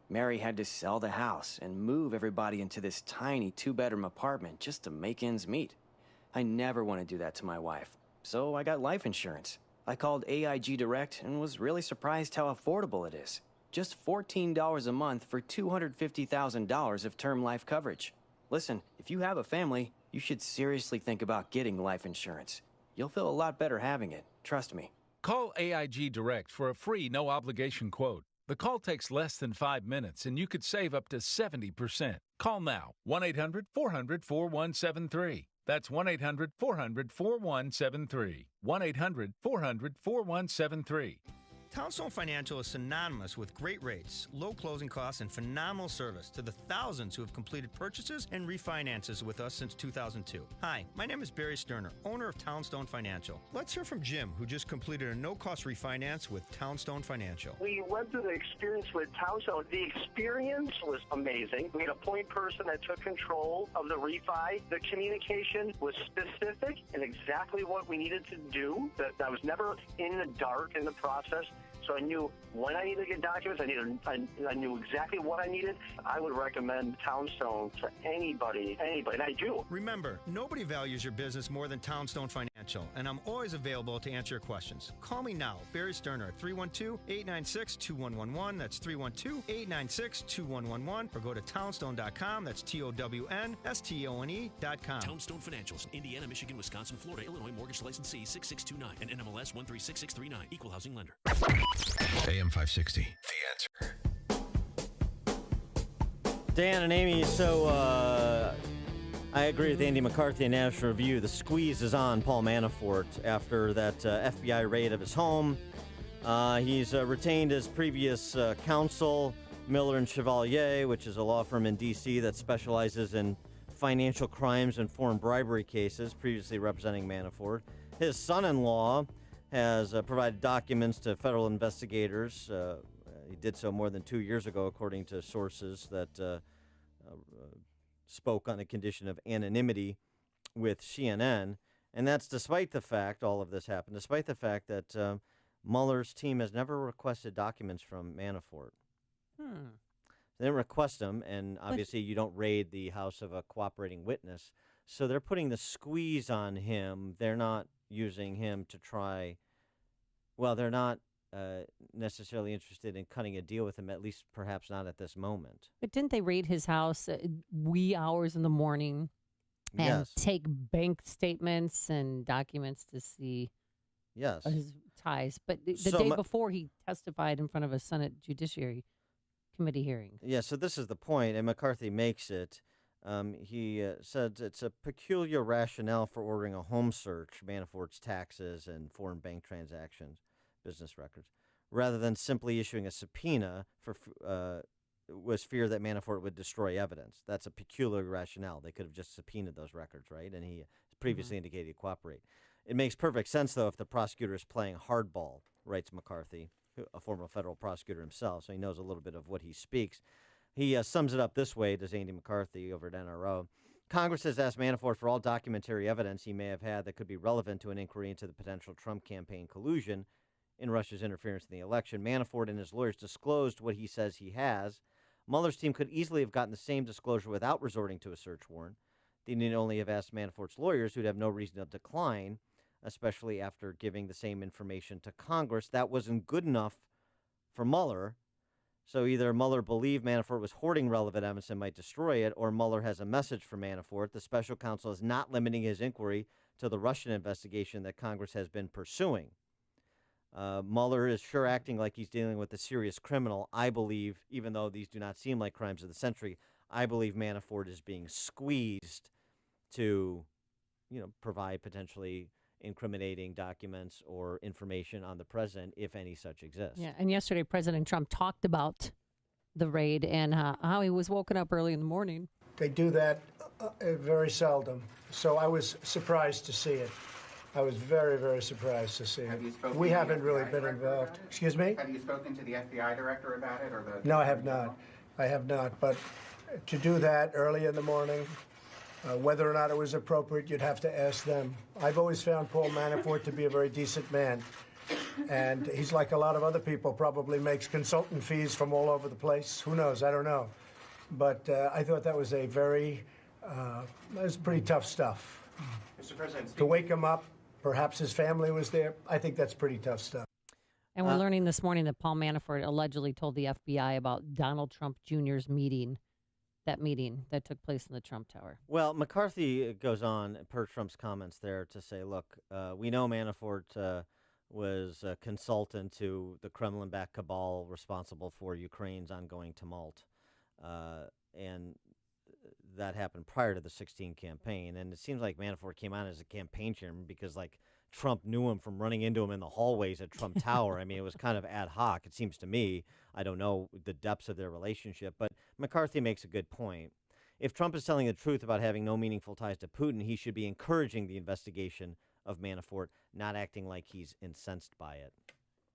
Mary had to sell the house and move everybody into this tiny 2-bedroom apartment just to make ends meet. I never want to do that to my wife, so I got life insurance. I called AIG Direct and was really surprised how affordable it is. Just $14 a month for $250,000 of term life coverage. Listen, if you have a family, you should seriously think about getting life insurance. You'll feel a lot better having it, trust me. Call AIG Direct for a free, no-obligation quote. The call takes less than 5 minutes, and you could save up to 70%. Call now, 1-800-400-4173. That's 1-800-400-4173. 1-800-400-4173. Townstone Financial is synonymous with great rates, low closing costs, and phenomenal service to the thousands who have completed purchases and refinances with us since 2002. Hi, my name is Barry Sterner, owner of Townstone Financial. Let's hear from Jim, who just completed a no-cost refinance with Townstone Financial. We went through the experience with Townstone. The experience was amazing. We had a point person that took control of the refi. The communication was specific and exactly what we needed to do. That I was never in the dark in the process. So I knew when I needed to get documents. I knew exactly what I needed. I would recommend Townstone to anybody, and I do. Remember, nobody values your business more than Townstone Financial, and I'm always available to answer your questions. Call me now, Barry Sterner, at 312-896-2111. That's 312-896-2111. Or go to townstone.com. That's TOWNSTONE.com. Townstone Financials, Indiana, Michigan, Wisconsin, Florida, Illinois, mortgage license C 6629 and NMLS 136639. Equal housing lender. AM 560, The Answer. Dan and Amy, so I agree with Andy McCarthy in National Review. The squeeze is on Paul Manafort after that FBI raid of his home. He's retained his previous counsel, Miller and Chevalier, which is a law firm in D.C. that specializes in financial crimes and foreign bribery cases, previously representing Manafort. His son-in-law has provided documents to federal investigators. He did so more than 2 years ago, according to sources that spoke on the condition of anonymity with CNN. And that's despite the fact, all of this happened, despite the fact that Mueller's team has never requested documents from Manafort. They didn't request them, and obviously you don't raid the house of a cooperating witness. So they're putting the squeeze on him. They're not using him to try, well, they're not necessarily interested in cutting a deal with him, at least perhaps not at this moment. But didn't they raid his house at wee hours in the morning and take bank statements and documents to see his ties? But the day before, he testified in front of a Senate Judiciary Committee hearing. Yeah, so this is the point, and McCarthy makes it. He said it's a peculiar rationale for ordering a home search, Manafort's taxes and foreign bank transactions, business records, rather than simply issuing a subpoena was fear that Manafort would destroy evidence. That's a peculiar rationale. They could have just subpoenaed those records, right? And he previously indicated he'd cooperate. It makes perfect sense, though, if the prosecutor is playing hardball, writes McCarthy, a former federal prosecutor himself, so he knows a little bit of what he speaks. He sums it up this way, does Andy McCarthy over at NRO. Congress has asked Manafort for all documentary evidence he may have had that could be relevant to an inquiry into the potential Trump campaign collusion in Russia's interference in the election. Manafort and his lawyers disclosed what he says he has. Mueller's team could easily have gotten the same disclosure without resorting to a search warrant. They need only have asked Manafort's lawyers, who'd have no reason to decline, especially after giving the same information to Congress. That wasn't good enough for Mueller. So either Mueller believed Manafort was hoarding relevant evidence and might destroy it, or Mueller has a message for Manafort. The special counsel is not limiting his inquiry to the Russian investigation that Congress has been pursuing. Mueller is sure acting like he's dealing with a serious criminal. I believe, even though these do not seem like crimes of the century, I believe Manafort is being squeezed to, provide potentially incriminating documents or information on the president, if any such exists. Yeah, and yesterday President Trump talked about the raid and how he was woken up early in the morning. They do that very seldom, so I was surprised to see it. I was very, very surprised to see it. We haven't really been involved. Excuse me? Have you spoken to the FBI director about it, or the? No, I have not. I have not. But to do that early in the morning, whether or not it was appropriate, you'd have to ask them. I've always found Paul Manafort to be a very decent man. And he's like a lot of other people, probably makes consultant fees from all over the place. Who knows? I don't know. But I thought that was that was pretty tough stuff. Mr. President, to wake him up, perhaps his family was there. I think that's pretty tough stuff. And we're learning this morning that Paul Manafort allegedly told the FBI about Donald Trump Jr.'s meeting that took place in the Trump Tower. Well, McCarthy goes on, per Trump's comments there, to say, look, we know Manafort was a consultant to the Kremlin-backed cabal responsible for Ukraine's ongoing tumult. And that happened prior to the 2016 campaign. And it seems like Manafort came on as a campaign chairman because, Trump knew him from running into him in the hallways at Trump Tower. I mean, it was kind of ad hoc, it seems to me. I don't know the depths of their relationship. But McCarthy makes a good point. If Trump is telling the truth about having no meaningful ties to Putin, he should be encouraging the investigation of Manafort, not acting like he's incensed by it.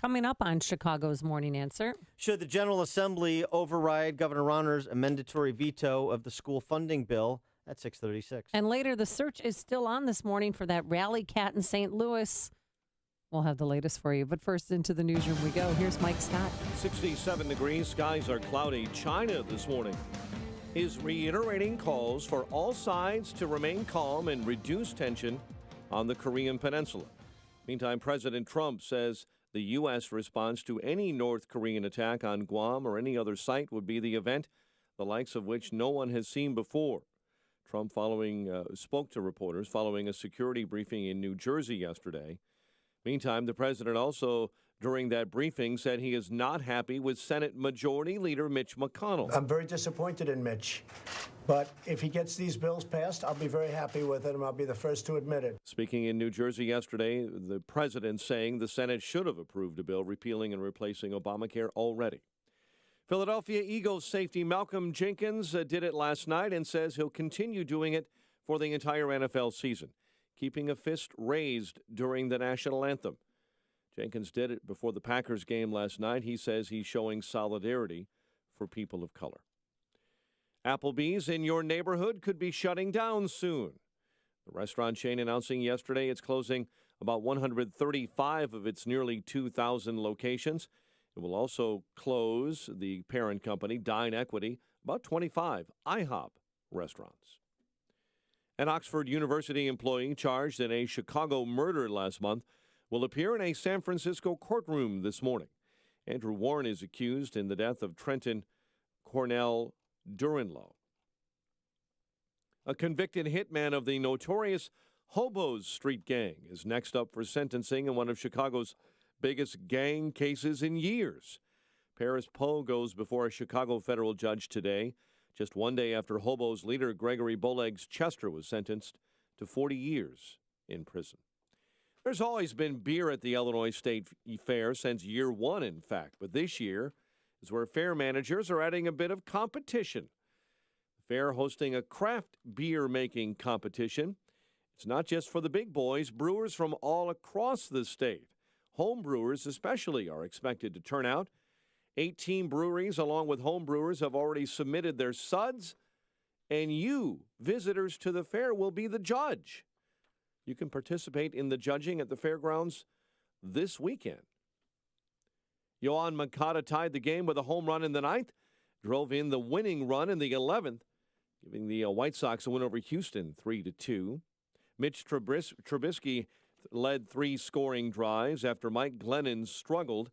Coming up on Chicago's Morning Answer. Should the General Assembly override Governor Rauner's mandatory veto of the school funding bill at 6:36? And later, the search is still on this morning for that rally cat in St. Louis. We'll have the latest for you. But first, into the newsroom we go. Here's Mike Scott. 67 degrees. Skies are cloudy. China this morning is reiterating calls for all sides to remain calm and reduce tension on the Korean Peninsula. Meantime, President Trump says the U.S. response to any North Korean attack on Guam or any other site would be the event, the likes of which no one has seen before. Trump spoke to reporters following a security briefing in New Jersey yesterday. Meantime, the president also, during that briefing, said he is not happy with Senate Majority Leader Mitch McConnell. I'm very disappointed in Mitch. But if he gets these bills passed, I'll be very happy with it, and I'll be the first to admit it. Speaking in New Jersey yesterday, the president saying the Senate should have approved a bill repealing and replacing Obamacare already. Philadelphia Eagles safety Malcolm Jenkins did it last night and says he'll continue doing it for the entire NFL season, keeping a fist raised during the national anthem. Jenkins did it before the Packers game last night. He says he's showing solidarity for people of color. Applebee's in your neighborhood could be shutting down soon. The restaurant chain announcing yesterday it's closing about 135 of its nearly 2,000 locations. It will also close, the parent company, Dine Equity, about 25 IHOP restaurants. An Oxford University employee charged in a Chicago murder last month will appear in a San Francisco courtroom this morning. Andrew Warren is accused in the death of Trenton Cornell Duranlow. A convicted hitman of the notorious Hobos Street Gang is next up for sentencing in one of Chicago's biggest gang cases in years. Paris Poe goes before a Chicago federal judge today, just one day after Hobos leader Gregory Bolegs Chester was sentenced to 40 years in prison. There's always been beer at the Illinois State Fair since year one, in fact, but this year is where fair managers are adding a bit of competition. The fair hosting a craft beer making competition. It's not just for the big boys. Brewers from all across the state, home brewers especially, are expected to turn out. 18 breweries, along with home brewers, have already submitted their suds, and you, visitors to the fair, will be the judge. You can participate in the judging at the fairgrounds this weekend. Yoan Moncada tied the game with a home run in the 9th, drove in the winning run in the 11th, giving the White Sox a win over Houston 3-2. Mitch Trubisky led 3 scoring drives after Mike Glennon struggled.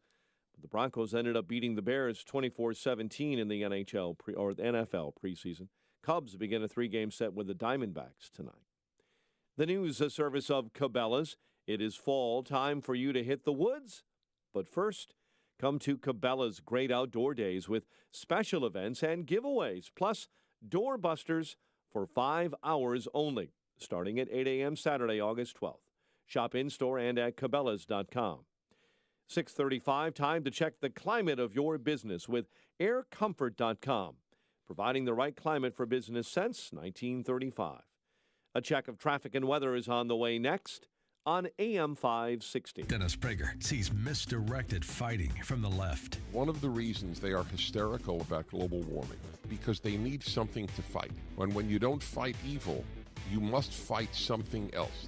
The Broncos ended up beating the Bears 24-17 in the NFL preseason. Cubs begin a 3-game set with the Diamondbacks tonight. The news service of Cabela's. It is fall, time for you to hit the woods. But first, come to Cabela's Great Outdoor Days with special events and giveaways, plus doorbusters for 5 hours only, starting at 8 a.m. Saturday, August 12th. Shop in-store and at Cabela's.com. 6:35, time to check the climate of your business with aircomfort.com, providing the right climate for business since 1935. A check of traffic and weather is on the way next. on AM 560. Dennis Prager sees misdirected fighting from the left. One of the reasons they are hysterical about global warming, because they need something to fight. When you don't fight evil, you must fight something else.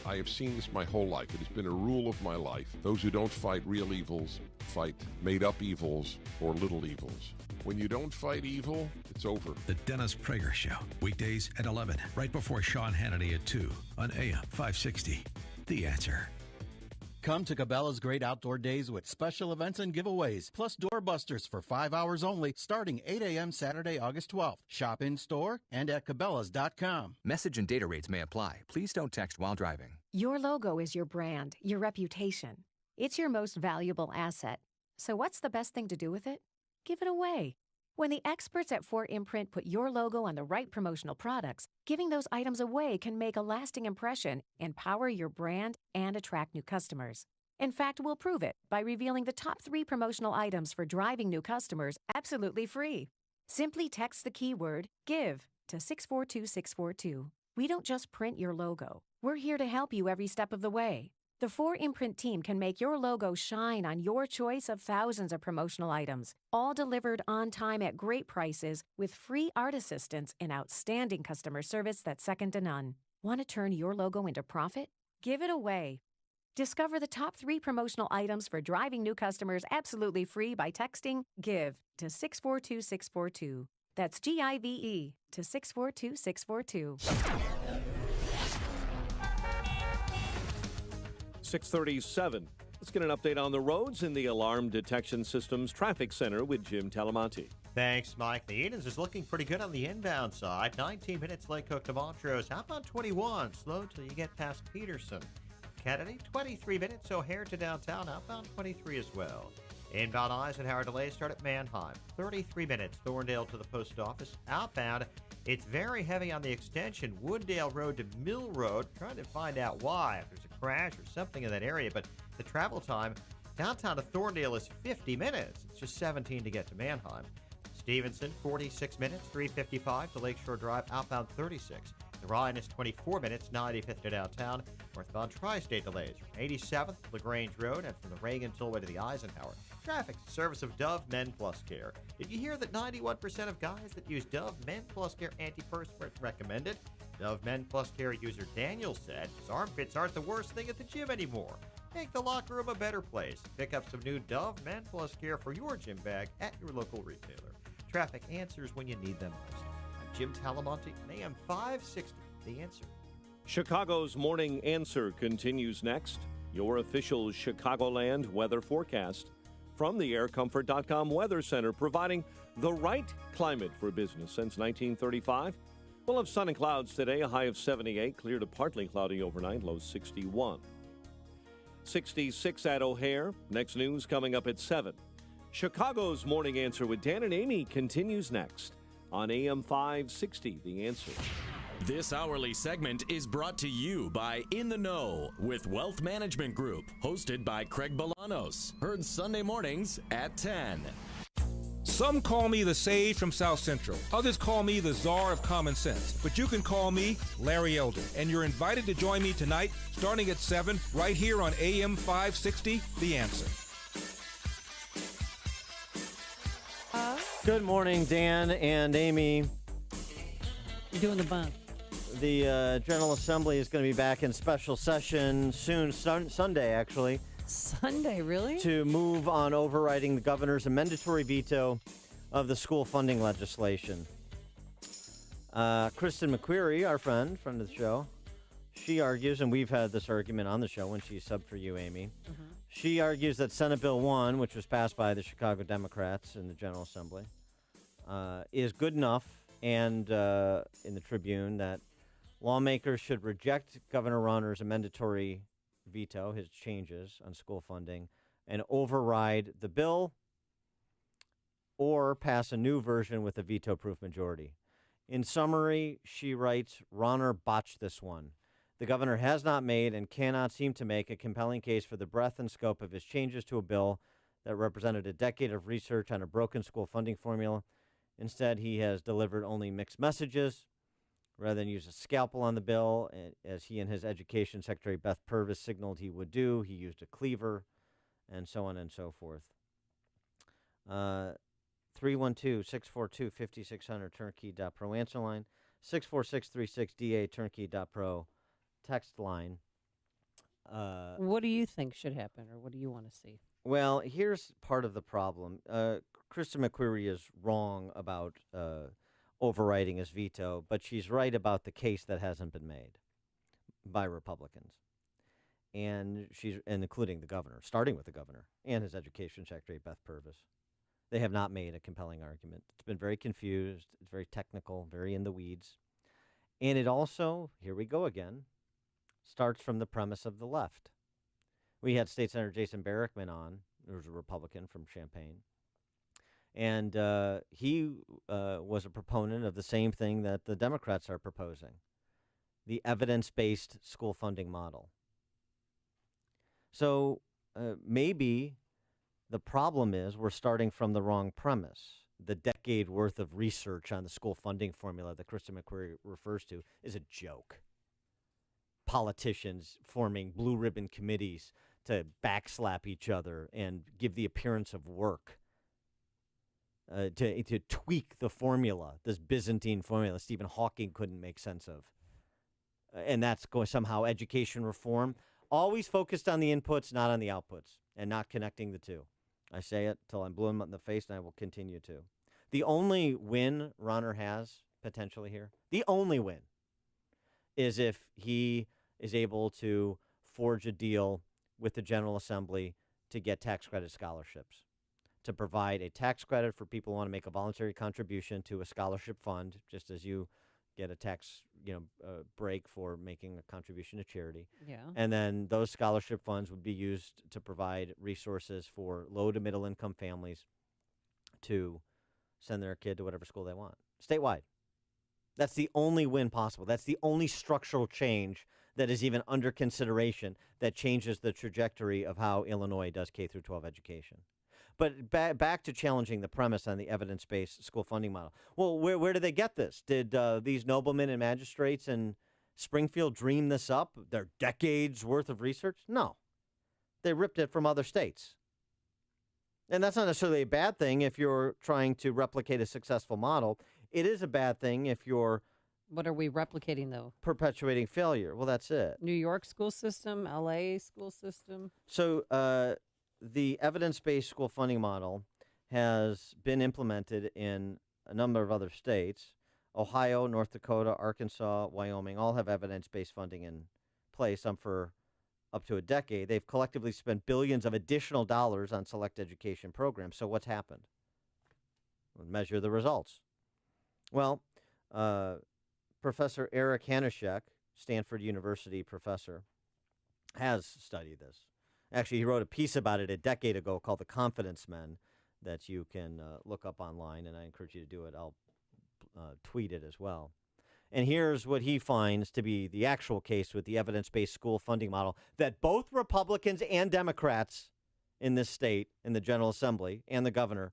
I have seen this my whole life. It has been a rule of my life. Those who don't fight real evils fight made-up evils or little evils. When you don't fight evil, it's over. The Dennis Prager Show, weekdays at 11, right before Sean Hannity at 2 on AM 560. The Answer. Come to Cabela's Great Outdoor Days with special events and giveaways, plus doorbusters for 5 hours only, starting 8 a.m. Saturday, August 12th. Shop in-store and at Cabela's.com. Message and data rates may apply. Please don't text while driving. Your logo is your brand, your reputation. It's your most valuable asset. So what's the best thing to do with it? Give it away. When the experts at 4imprint put your logo on the right promotional products, giving those items away can make a lasting impression, empower your brand, and attract new customers. In fact, we'll prove it by revealing the top 3 promotional items for driving new customers absolutely free. Simply text the keyword GIVE to 642-642. We don't just print your logo. We're here to help you every step of the way. The 4imprint team can make your logo shine on your choice of thousands of promotional items, all delivered on time at great prices with free art assistance and outstanding customer service that's second to none. Want to turn your logo into profit? Give it away. Discover the top 3 promotional items for driving new customers absolutely free by texting GIVE to 642-642. That's GIVE to 642-642. 6:37. Let's get an update on the roads in the Alarm Detection Systems Traffic Center with Jim Talamonte. Thanks, Mike. The Edens is looking pretty good on the inbound side. 19 minutes Lake Cook to Montrose. Outbound 21. Slow till you get past Peterson. Kennedy, 23 minutes. O'Hare to downtown. Outbound 23 as well. Inbound Eisenhower delays start at Manheim. 33 minutes. Thorndale to the post office. Outbound, it's very heavy on the extension. Wooddale Road to Mill Road. Trying to find out why. If there's a crash or something in that area. But the travel time downtown to Thorndale is 50 minutes. It's just 17 to get to Manheim. Stevenson, 46 minutes. 3:55 to Lakeshore Drive. Outbound 36. The Ryan is 24 minutes, 95th to downtown. Northbound Tri-State delays from 87th LaGrange Road and from the Reagan Tollway to the Eisenhower. Traffic service of Dove Men Plus Care. Did you hear that 91% of guys that use Dove Men Plus Care antiperspirant recommended? Dove Men Plus Care user Daniel said his armpits aren't the worst thing at the gym anymore. Make the locker room a better place. Pick up some new Dove Men Plus Care for your gym bag at your local retailer. Traffic answers when you need them most. I'm Jim Talamonte, AM 560, The Answer. Chicago's Morning Answer continues next. Your official Chicagoland weather forecast from the AirComfort.com Weather Center, providing the right climate for business since 1935. We'll have sun and clouds today, a high of 78, clear to partly cloudy overnight, low 61. 66 at O'Hare. Next news coming up at 7. Chicago's Morning Answer with Dan and Amy continues next on AM 560, The Answer. This hourly segment is brought to you by In the Know with Wealth Management Group, hosted by Craig Bolanos. Heard Sunday mornings at 10. Some call me the sage from South Central. Others call me the czar of common sense. But you can call me Larry Elder. And you're invited to join me tonight, starting at 7, right here on AM 560, The Answer. Good morning, Dan and Amy. You're doing the bump. The General Assembly is going to be back in special session soon, Sunday, actually. Sunday, really? To move on overriding the governor's mandatory veto of the school funding legislation. Kristen McQuarrie, our friend of the show, she argues, and we've had this argument on the show when she subbed for you, Amy. Mm-hmm. She argues that Senate Bill 1, which was passed by the Chicago Democrats in the General Assembly, is good enough, and in the Tribune, that lawmakers should reject Governor Rauner's mandatory veto, his changes on school funding, and override the bill or pass a new version with a veto-proof majority. In summary, she writes, Rauner botched this one. The governor has not made and cannot seem to make a compelling case for the breadth and scope of his changes to a bill that represented a decade of research on a broken school funding formula. Instead, he has delivered only mixed messages. rather than use a scalpel on the bill, as he and his Education Secretary Beth Purvis signaled he would do. He used a cleaver, and so on and so forth. 312-642-5600, turnkey.pro answer line. 64636-DA, turnkey.pro text line. What do you think should happen, or what do you want to see? Well, here's part of the problem. Krista McQuarrie is wrong about overriding his veto, but she's right about the case that hasn't been made by Republicans, and including the governor, starting with the governor and his Education Secretary Beth Purvis. They have not made a compelling argument. It's been very confused. It's very technical, very in the weeds, and it also, here we go again, starts from the premise of the left. We had State Senator Jason Barrickman on, who was a Republican from Champaign, and he was a proponent of the same thing that the Democrats are proposing, the evidence-based school funding model. So maybe the problem is we're starting from the wrong premise. The decade worth of research on the school funding formula that Krista McQuarrie refers to is a joke. Politicians forming blue ribbon committees to backslap each other and give the appearance of work, to tweak the formula, this Byzantine formula Stephen Hawking couldn't make sense of. And that's going somehow education reform, always focused on the inputs, not on the outputs, and not connecting the two. I say it till I'm blue in the face, and I will continue to. The only win Ronner has potentially here, the only win, is if he is able to forge a deal with the General Assembly to get tax credit scholarships, to provide a tax credit for people who want to make a voluntary contribution to a scholarship fund, just as you get a tax break for making a contribution to charity. Yeah. And then those scholarship funds would be used to provide resources for low to middle income families to send their kid to whatever school they want, statewide. That's the only win possible. That's the only structural change that is even under consideration that changes the trajectory of how Illinois does K through 12 education. But back to challenging the premise on the evidence-based school funding model. Well, where did they get this? Did these noblemen and magistrates in Springfield dream this up? Their decades worth of research? No. They ripped it from other states. And that's not necessarily a bad thing if you're trying to replicate a successful model. It is a bad thing if you're What are we replicating, though? perpetuating failure. Well, that's it. New York school system, LA school system. So the evidence-based school funding model has been implemented in a number of other states. Ohio, North Dakota, Arkansas, Wyoming all have evidence-based funding in place, some for up to a decade. They've collectively spent billions of additional dollars on select education programs. So what's happened? We'll measure the results. Well, Professor Eric Hanushek, Stanford University professor, has studied this. Actually, he wrote a piece about it a decade ago called The Confidence Men that you can look up online, and I encourage you to do it. I'll tweet it as well. And here's what he finds to be the actual case with the evidence-based school funding model that both Republicans and Democrats in this state, in the General Assembly, and the governor,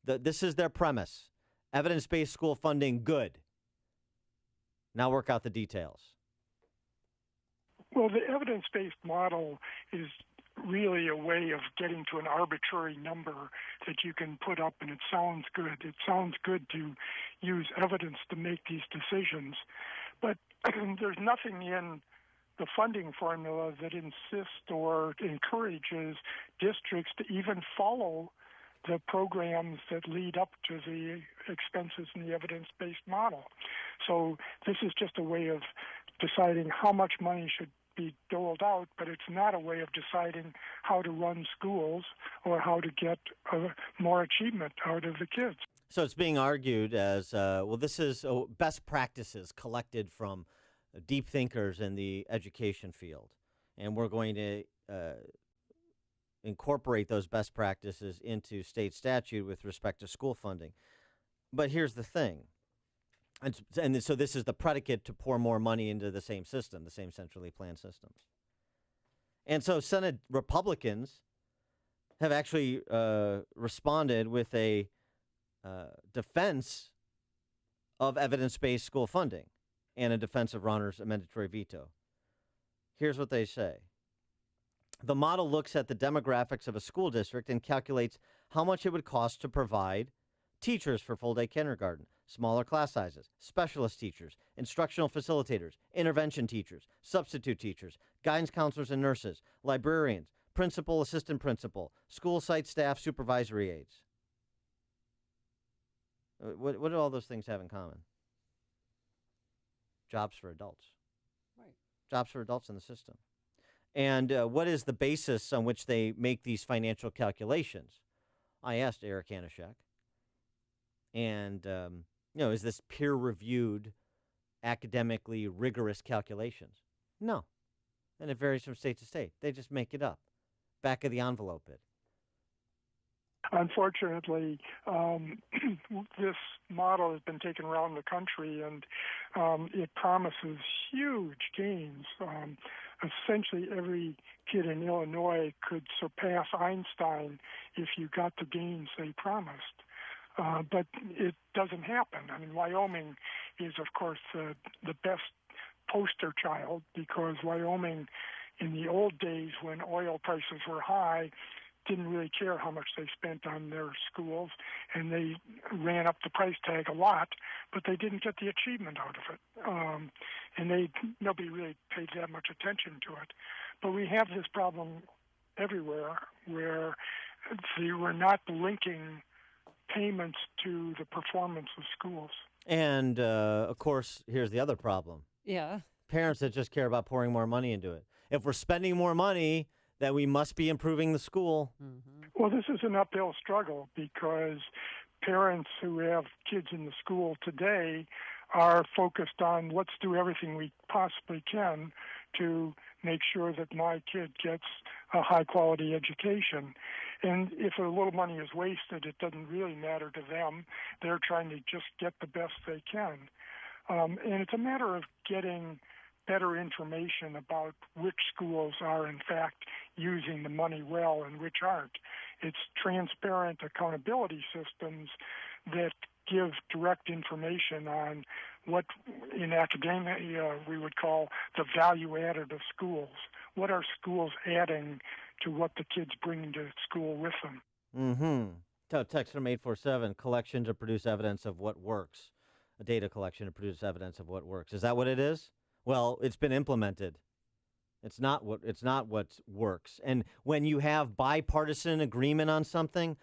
this is their premise. Evidence-based school funding, good. Now work out the details. Well, the evidence-based model is really a way of getting to an arbitrary number that you can put up, and it sounds good. It sounds good to use evidence to make these decisions, but there's nothing in the funding formula that insists or encourages districts to even follow the programs that lead up to the expenses in the evidence-based model. So this is just a way of deciding how much money should be doled out, but it's not a way of deciding how to run schools or how to get more achievement out of the kids. So it's being argued as, well, this is best practices collected from deep thinkers in the education field, and we're going to incorporate those best practices into state statute with respect to school funding. But here's the thing. And so this is the predicate to pour more money into the same system, the same centrally planned systems. And so Senate Republicans have actually responded with a defense of evidence-based school funding and in defense of Rauner's mandatory veto. Here's what they say. The model looks at the demographics of a school district and calculates how much it would cost to provide teachers for full-day kindergarten, smaller class sizes, specialist teachers, instructional facilitators, intervention teachers, substitute teachers, guidance counselors and nurses, librarians, principal, assistant principal, school site staff, supervisory aides. What do all those things have in common? Jobs for adults. Right. Jobs for adults in the system. And what is the basis on which they make these financial calculations? I asked Eric Hanishek. And, is this peer-reviewed, academically rigorous calculations? No. And it varies from state to state. They just make it up. Back of the envelope it. Unfortunately, this model has been taken around the country, and it promises huge gains. Essentially, every kid in Illinois could surpass Einstein if you got the gains they promised. But it doesn't happen. I mean, Wyoming is, of course, the best poster child, because Wyoming, in the old days when oil prices were high, didn't really care how much they spent on their schools, and they ran up the price tag a lot, but they didn't get the achievement out of it. And nobody really paid that much attention to it. But we have this problem everywhere where we're not linking payments to the performance of schools. And, of course, here's the other problem. Yeah. Parents that just care about pouring more money into it. If we're spending more money, then we must be improving the school. Mm-hmm. Well, this is an uphill struggle, because parents who have kids in the school today are focused on, let's do everything we possibly can to make sure that my kid gets a high-quality education. And if a little money is wasted, it doesn't really matter to them. They're trying to just get the best they can. And it's a matter of getting better information about which schools are, in fact, using the money well and which aren't. It's transparent accountability systems that give direct information on what in academia we would call the value added of schools. What are schools adding to what the kids bring to school with them? Mm-hmm. Text from 847, collection to produce evidence of what works. A data collection to produce evidence of what works. Is that what it is? Well, it's been implemented. It's not what works. And when you have bipartisan agreement on something,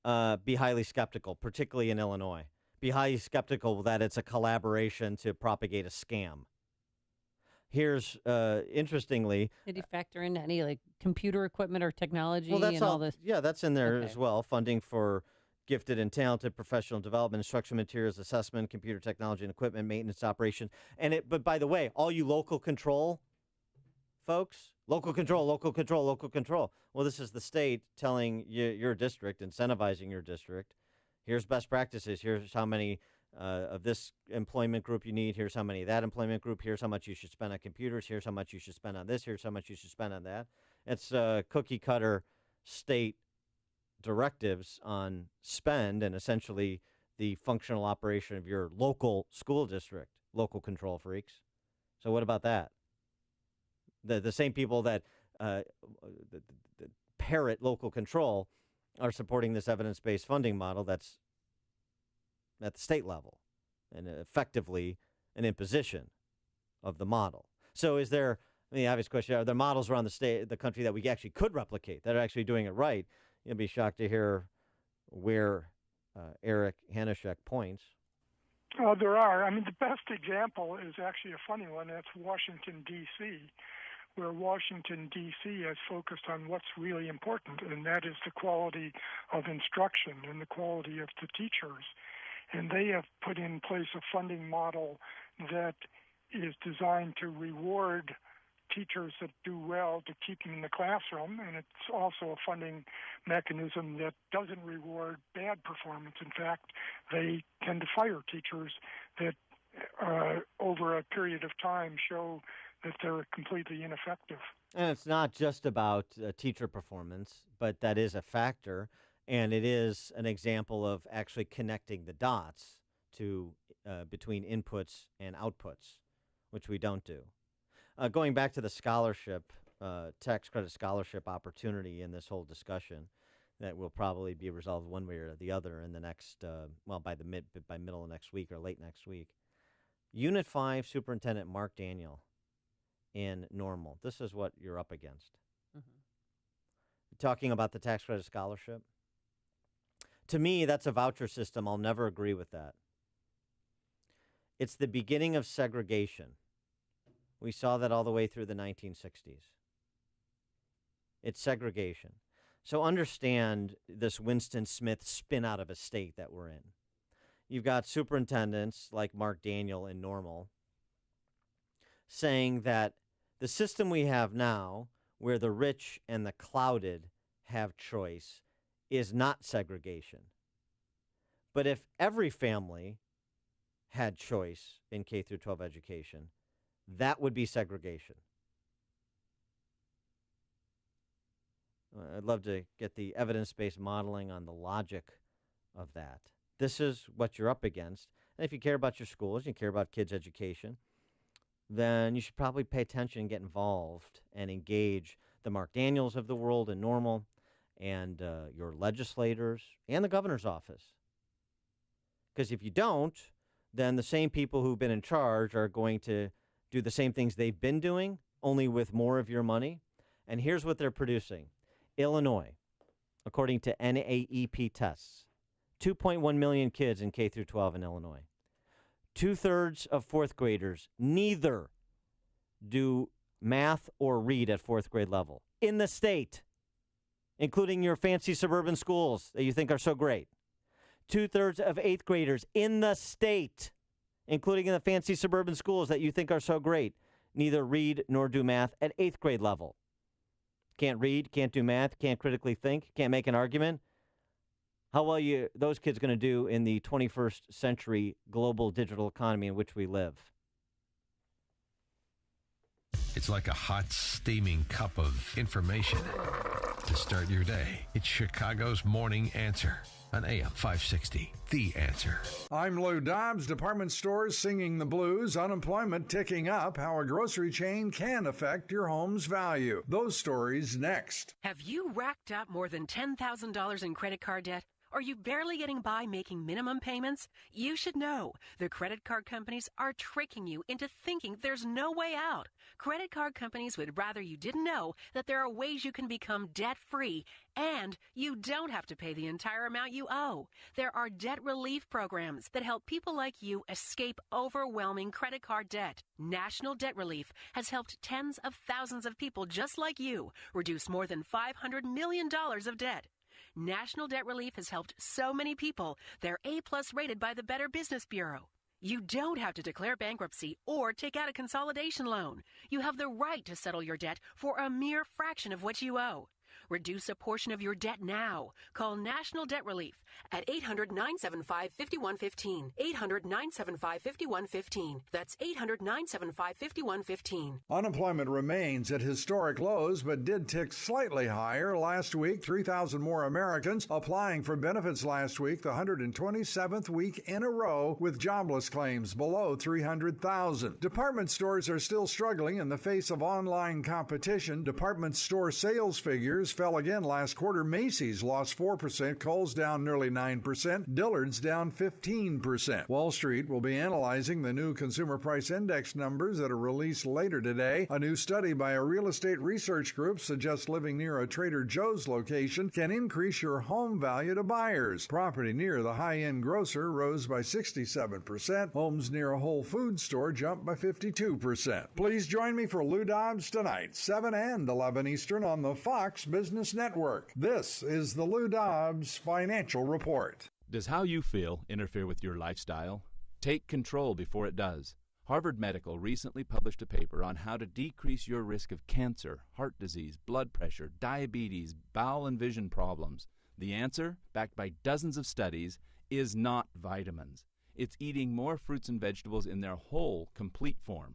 be highly skeptical, particularly in Illinois. Be highly skeptical that it's a collaboration to propagate a scam. Here's, interestingly... Did he factor in any, computer equipment or technology that's all this? Yeah, that's in there as well. Funding for gifted and talented professional development, instruction materials, assessment, computer technology and equipment, maintenance, operation. But by the way, all you local control folks, local control. Well, this is the state telling your district, incentivizing your district. Here's best practices. Here's how many of this employment group you need. Here's how many of that employment group. Here's how much you should spend on computers. Here's how much you should spend on this. Here's how much you should spend on that. It's cookie cutter state directives on spend and essentially the functional operation of your local school district, local control freaks. So what about that? The same people that parrot local control are supporting this evidence-based funding model that's at the state level and effectively an imposition of the model. So is there, the obvious question, are there models around the country that we actually could replicate, that are actually doing it right? You'll be shocked to hear where Eric Hanishek points. There are. I mean, the best example is actually a funny one. That's Washington, D.C., where Washington, D.C. has focused on what's really important, and that is the quality of instruction and the quality of the teachers. And they have put in place a funding model that is designed to reward teachers that do well to keep them in the classroom, and it's also a funding mechanism that doesn't reward bad performance. In fact, they tend to fire teachers that over a period of time show that they're completely ineffective. And it's not just about teacher performance, but that is a factor, and it is an example of actually connecting the dots to between inputs and outputs. which we don't do. Going back to the scholarship, tax credit scholarship opportunity in this whole discussion, that will probably be resolved one way or the other in the next, by middle of next week or late next week. Unit 5 Superintendent Mark Daniel in Normal. This is what you're up against. Talking about the tax credit scholarship. To me, that's a voucher system. I'll never agree with that. It's the beginning of segregation. We saw that all the way through the 1960s. It's segregation. So understand this Winston Smith spin out of a state that we're in. You've got superintendents like Mark Daniel in Normal saying that the system we have now, where the rich and the clouded have choice, is not segregation. But if every family had choice in K through 12 education, that would be segregation. I'd love to get the evidence-based modeling on the logic of that. This is what you're up against. And if you care about your schools, you care about kids' education, then you should probably pay attention and get involved and engage the Mark Daniels of the world in Normal and your legislators and the governor's office. Because if you don't, then the same people who've been in charge are going to do the same things they've been doing, only with more of your money. And here's what they're producing. Illinois, according to NAEP tests, 2.1 million kids in K through 12 in Illinois. 2/3 of fourth graders neither do math or read at fourth grade level in the state, including your fancy suburban schools that you think are so great. 2/3 of eighth graders in the state, including in the fancy suburban schools that you think are so great, neither read nor do math at eighth grade level. Can't read, can't do math, can't critically think, can't make an argument. How well those kids going to do in the 21st century global digital economy in which we live? It's like a hot, steaming cup of information to start your day. It's Chicago's Morning Answer on AM 560, The Answer. I'm Lou Dobbs. Department stores singing the blues, unemployment ticking up, how a grocery chain can affect your home's value. Those stories next. Have you racked up more than $10,000 in credit card debt? Are you barely getting by making minimum payments? You should know the credit card companies are tricking you into thinking there's no way out. Credit card companies would rather you didn't know that there are ways you can become debt-free and you don't have to pay the entire amount you owe. There are debt relief programs that help people like you escape overwhelming credit card debt. National Debt Relief has helped tens of thousands of people just like you reduce more than $500 million of debt. National Debt Relief has helped so many people, they're A+ rated by the Better Business Bureau. You don't have to declare bankruptcy or take out a consolidation loan. You have the right to settle your debt for a mere fraction of what you owe. Reduce a portion of your debt now. Call National Debt Relief at 800-975-5115. 800-975-5115. That's 800-975-5115. Unemployment remains at historic lows, but did tick slightly higher last week. 3,000 more Americans applying for benefits last week, the 127th week in a row with jobless claims below 300,000. Department stores are still struggling in the face of online competition. Department store sales figures fell again last quarter. Macy's lost 4%, Kohl's down nearly 9%, Dillard's down 15%. Wall Street will be analyzing the new Consumer Price Index numbers that are released later today. A new study by a real estate research group suggests living near a Trader Joe's location can increase your home value to buyers. Property near the high-end grocer rose by 67%. Homes near a Whole Foods store jumped by 52%. Please join me for Lou Dobbs tonight, 7 and 11 Eastern on the Fox Business Network. This is the Lou Dobbs Financial Report. Does how you feel interfere with your lifestyle? Take control before it does. Harvard Medical recently published a paper on how to decrease your risk of cancer, heart disease, blood pressure, diabetes, bowel and vision problems. The answer, backed by dozens of studies, is not vitamins. It's eating more fruits and vegetables in their whole, complete form.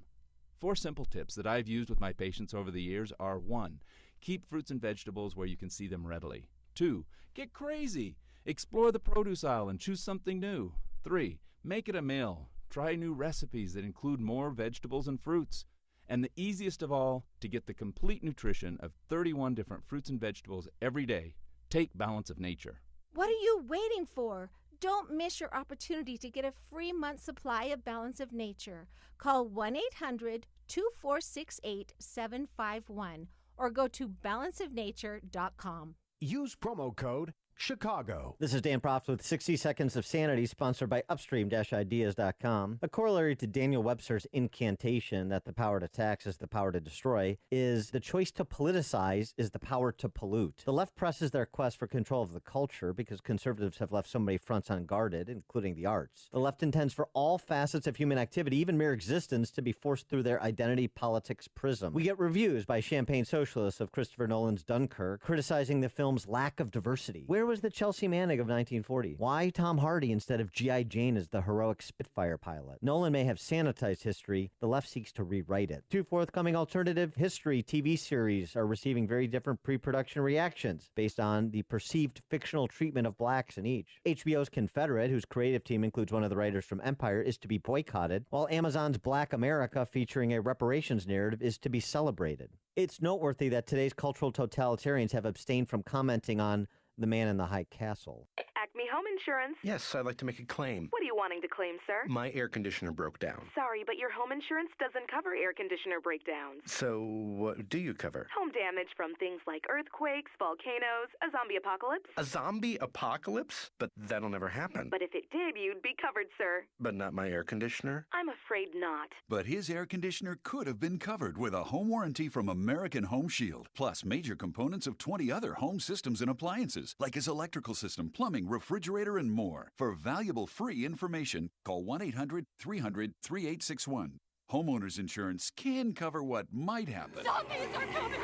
4 simple tips that I've used with my patients over the years are: 1. Keep fruits and vegetables where you can see them readily. 2. Get crazy. Explore the produce aisle and choose something new. 3. Make it a meal. Try new recipes that include more vegetables and fruits. And the easiest of all, to get the complete nutrition of 31 different fruits and vegetables every day, take Balance of Nature. What are you waiting for? Don't miss your opportunity to get a free month supply of Balance of Nature. Call 1-800-2468-751 or go to balanceofnature.com. Use promo code Chicago. This is Dan Props with 60 Seconds of Sanity, sponsored by Upstream-Ideas.com. A corollary to Daniel Webster's incantation that the power to tax is the power to destroy is the choice to politicize is the power to pollute. The left presses their quest for control of the culture because conservatives have left so many fronts unguarded, including the arts. The left intends for all facets of human activity, even mere existence, to be forced through their identity politics prism. We get reviews by champagne socialists of Christopher Nolan's Dunkirk criticizing the film's lack of diversity. Where was the Chelsea Manning of 1940? Why Tom Hardy instead of G.I. Jane as the heroic Spitfire pilot? Nolan may have sanitized history. The left seeks to rewrite it. Two forthcoming alternative history TV series are receiving very different pre-production reactions based on the perceived fictional treatment of blacks in each. HBO's Confederate, whose creative team includes one of the writers from Empire, is to be boycotted, while Amazon's Black America, featuring a reparations narrative, is to be celebrated. It's noteworthy that today's cultural totalitarians have abstained from commenting on The Man in the High Castle. Acme Home Insurance. Yes, I'd like to make a claim. What are you wanting to claim, sir? My air conditioner broke down. Sorry, but your home insurance doesn't cover air conditioner breakdowns. So, what do you cover? Home damage from things like earthquakes, volcanoes, a zombie apocalypse. A zombie apocalypse? But that'll never happen. But if it did, you'd be covered, sir. But not my air conditioner? I'm afraid not. But his air conditioner could have been covered with a home warranty from American Home Shield, plus major components of 20 other home systems and appliances, like his electrical system, plumbing, refrigerator, and more. For valuable free information, call 1-800-300-3861. Homeowners insurance can cover what might happen. Zombies are coming!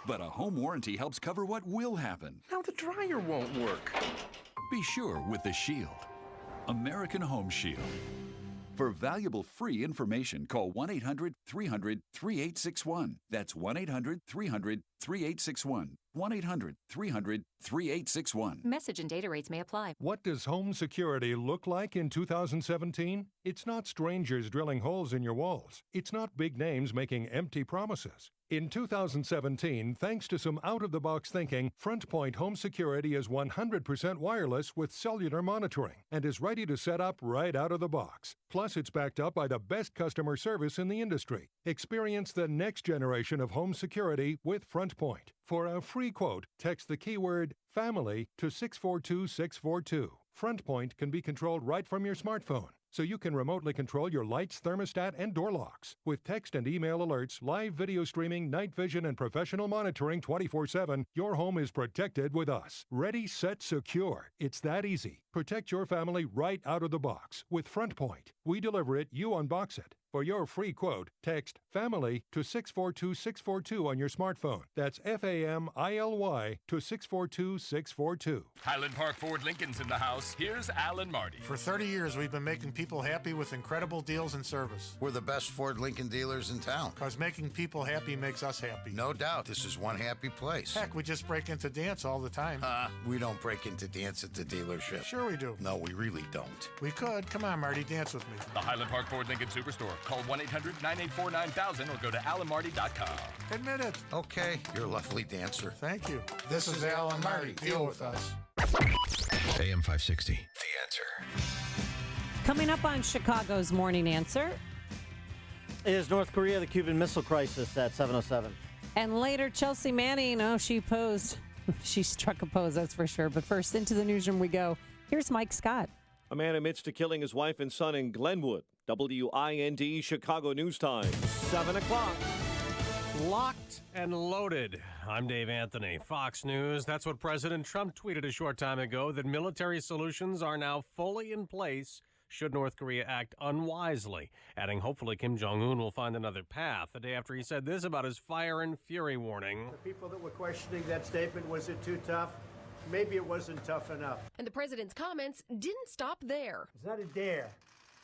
But a home warranty helps cover what will happen. Now the dryer won't work. Be sure with the Shield. American Home Shield. For valuable free information, call 1-800-300-3861. That's 1-800-300-3861. 1-800-300-3861. Message and data rates may apply. What does home security look like in 2017? It's not strangers drilling holes in your walls. It's not big names making empty promises. In 2017, thanks to some out-of-the-box thinking, FrontPoint Home Security is 100% wireless with cellular monitoring and is ready to set up right out of the box. Plus, it's backed up by the best customer service in the industry. Experience the next generation of home security with FrontPoint. For a free quote, text the keyword FAMILY to 642-642. FrontPoint can be controlled right from your smartphone, so you can remotely control your lights, thermostat, and door locks. With text and email alerts, live video streaming, night vision, and professional monitoring 24/7, your home is protected with us. Ready, set, secure. It's that easy. Protect your family right out of the box with FrontPoint. We deliver it, you unbox it. For your free quote, text FAMILY to 642-642 on your smartphone. That's FAMILY to 642-642. Highland Park Ford Lincoln's in the house. Here's Alan Marty. For 30 years, we've been making people happy with incredible deals and service. We're the best Ford Lincoln dealers in town. Because making people happy makes us happy. No doubt. This is one happy place. Heck, we just break into dance all the time. We don't break into dance at the dealership. Sure we do. No, we really don't. We could. Come on, Marty, dance with me. The Highland Park Ford Lincoln Superstore. Call 1-800-984-9000 or go to alanmarty.com. Admit it. Okay, you're a lovely dancer. Thank you. This is Alan Marty. Deal with us. AM 560, The Answer. Coming up on Chicago's Morning Answer. Is North Korea the Cuban Missile Crisis at 7:07? And later, Chelsea Manning. She posed. She struck a pose, that's for sure. But first, into the newsroom we go. Here's Mike Scott. A man admits to killing his wife and son in Glenwood. WIND Chicago News Time, 7 o'clock. Locked and loaded. I'm Dave Anthony, Fox News. That's what President Trump tweeted a short time ago, that military solutions are now fully in place should North Korea act unwisely, adding hopefully Kim Jong-un will find another path. The day after he said this about his fire and fury warning. The people that were questioning that statement, was it too tough? Maybe it wasn't tough enough. And the president's comments didn't stop there. It's not a dare.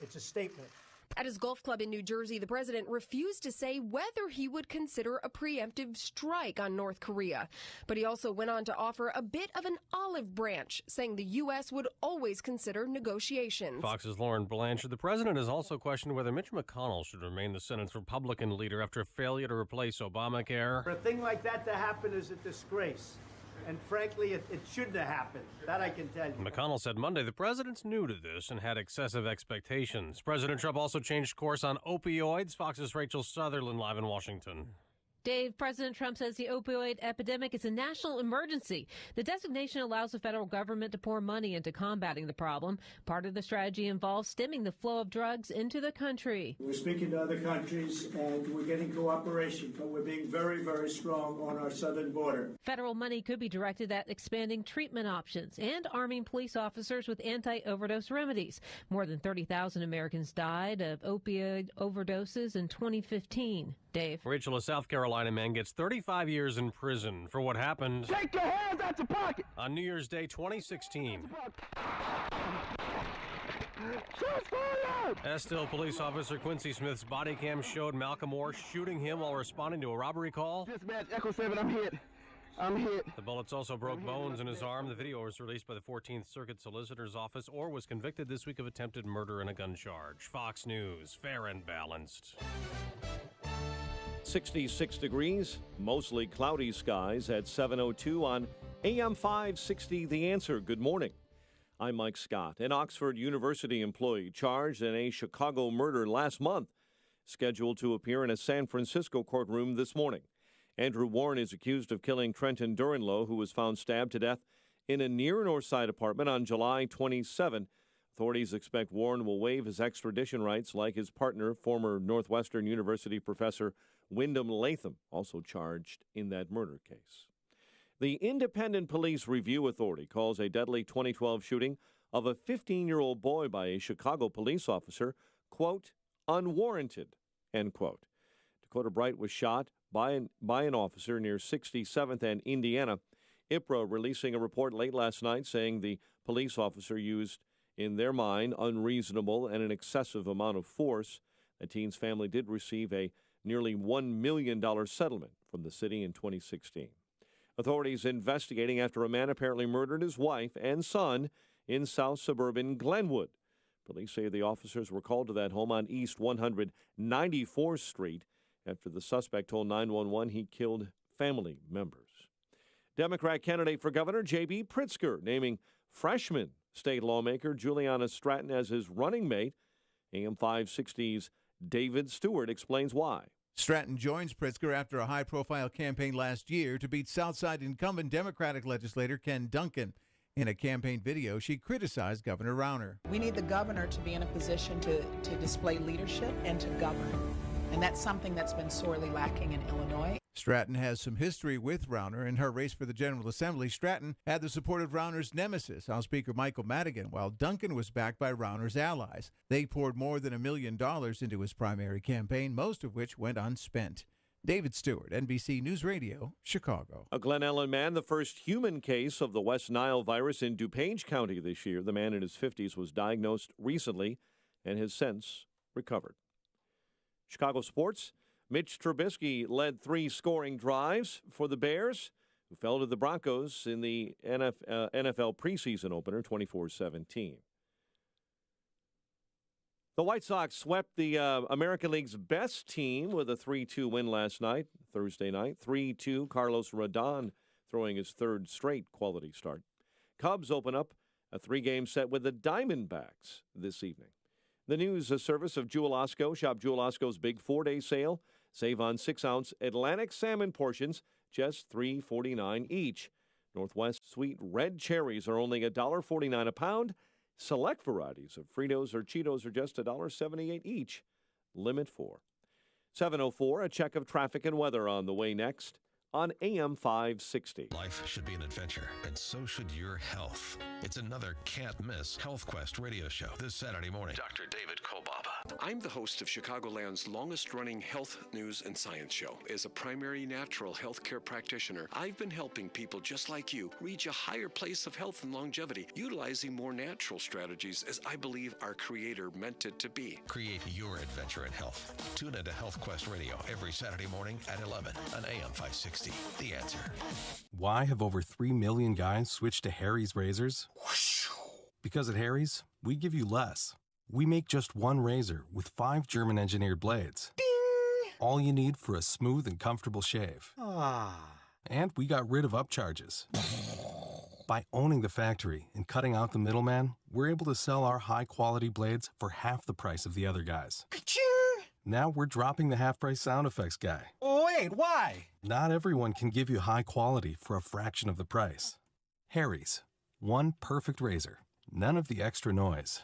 It's a statement. At his golf club in New Jersey, the president refused to say whether he would consider a preemptive strike on North Korea. But he also went on to offer a bit of an olive branch, saying the U.S. would always consider negotiations. Fox's Lauren Blanchard. The president has also questioned whether Mitch McConnell should remain the Senate's Republican leader after failure to replace Obamacare. For a thing like that to happen is a disgrace. And frankly, it shouldn't have happened. That I can tell you. McConnell said Monday the president's new to this and had excessive expectations. President Trump also changed course on opioids. Fox's Rachel Sutherland live in Washington. Dave, President Trump says the opioid epidemic is a national emergency. The designation allows the federal government to pour money into combating the problem. Part of the strategy involves stemming the flow of drugs into the country. We're speaking to other countries and we're getting cooperation, but we're being very, very strong on our southern border. Federal money could be directed at expanding treatment options and arming police officers with anti-overdose remedies. More than 30,000 Americans died of opioid overdoses in 2015. Dave. Rachel, a South Carolina man gets 35 years in prison for what happened. Take your hands out your pocket! On New Year's Day 2016. Estill police officer Quincy Smith's body cam showed Malcolm Moore shooting him while responding to a robbery call. Dispatch, Echo 7, I'm hit. The bullets also broke bones in his arm. The video was released by the 14th Circuit Solicitor's Office. Orr was convicted this week of attempted murder and a gun charge. Fox News, fair and balanced. 66 degrees, mostly cloudy skies at 7:02 on AM 560 The Answer. Good morning. I'm Mike Scott. An Oxford University employee charged in a Chicago murder last month, scheduled to appear in a San Francisco courtroom this morning. Andrew Warren is accused of killing Trenton Duranlow, who was found stabbed to death in a near Northside apartment on July 27. Authorities expect Warren will waive his extradition rights like his partner, former Northwestern University professor Wyndham Latham, also charged in that murder case. The Independent Police Review Authority calls a deadly 2012 shooting of a 15-year-old boy by a Chicago police officer, quote, unwarranted, end quote. Dakota Bright was shot by an officer near 67th and Indiana. IPRA releasing a report late last night saying the police officer used, in their mind, unreasonable and an excessive amount of force. The teen's family did receive a nearly $1 million settlement from the city in 2016. Authorities investigating after a man apparently murdered his wife and son in south suburban Glenwood. Police say the officers were called to that home on East 194th Street after the suspect told 911 he killed family members. Democrat candidate for governor J.B. Pritzker naming freshman state lawmaker Juliana Stratton as his running mate. AM 560's David Stewart explains why. Stratton joins Pritzker after a high-profile campaign last year to beat Southside incumbent Democratic legislator Ken Duncan. In a campaign video, she criticized Governor Rauner. We need the governor to be in a position to display leadership and to govern. And that's something that's been sorely lacking in Illinois. Stratton has some history with Rauner. In her race for the General Assembly, Stratton had the support of Rauner's nemesis, House Speaker Michael Madigan, while Duncan was backed by Rauner's allies. They poured more than $1 million into his primary campaign, most of which went unspent. David Stewart, NBC News Radio, Chicago. A Glen Ellen man, the first human case of the West Nile virus in DuPage County this year. The man in his 50s was diagnosed recently and has since recovered. Chicago sports. Mitch Trubisky led 3 scoring drives for the Bears, who fell to the Broncos in the NFL preseason opener, 24-17. The White Sox swept the American League's best team with a 3-2 win last night, Thursday night. 3-2, Carlos Rodon throwing his 3rd straight quality start. Cubs open up a 3-game set with the Diamondbacks this evening. The news service of Jewel Osco. Shop Jewel Osco's big 4-day sale. Save on 6-ounce Atlantic salmon portions, just $3.49 each. Northwest sweet red cherries are only $1.49 a pound. Select varieties of Fritos or Cheetos are just $1.78 each. Limit 4. 7:04, a check of traffic and weather on the way next. on AM 560. Life should be an adventure, and so should your health. It's another can't-miss Health Quest radio show this Saturday morning. Dr. David Kolbaba. I'm the host of Chicagoland's longest-running health news and science show. As a primary natural healthcare practitioner, I've been helping people just like you reach a higher place of health and longevity, utilizing more natural strategies as I believe our Creator meant it to be. Create your adventure in health. Tune into Health Quest Radio every Saturday morning at 11 on AM 560. The Answer. Why have over 3 million guys switched to Harry's razors? Because at Harry's, we give you less. We make just one razor with 5 German-engineered blades. Ding! All you need for a smooth and comfortable shave. And we got rid of upcharges. By owning the factory and cutting out the middleman, we're able to sell our high-quality blades for half the price of the other guys. Now we're dropping the half-price sound effects guy. Wait, why? Not everyone can give you high quality for a fraction of the price. Harry's. One perfect razor. None of the extra noise.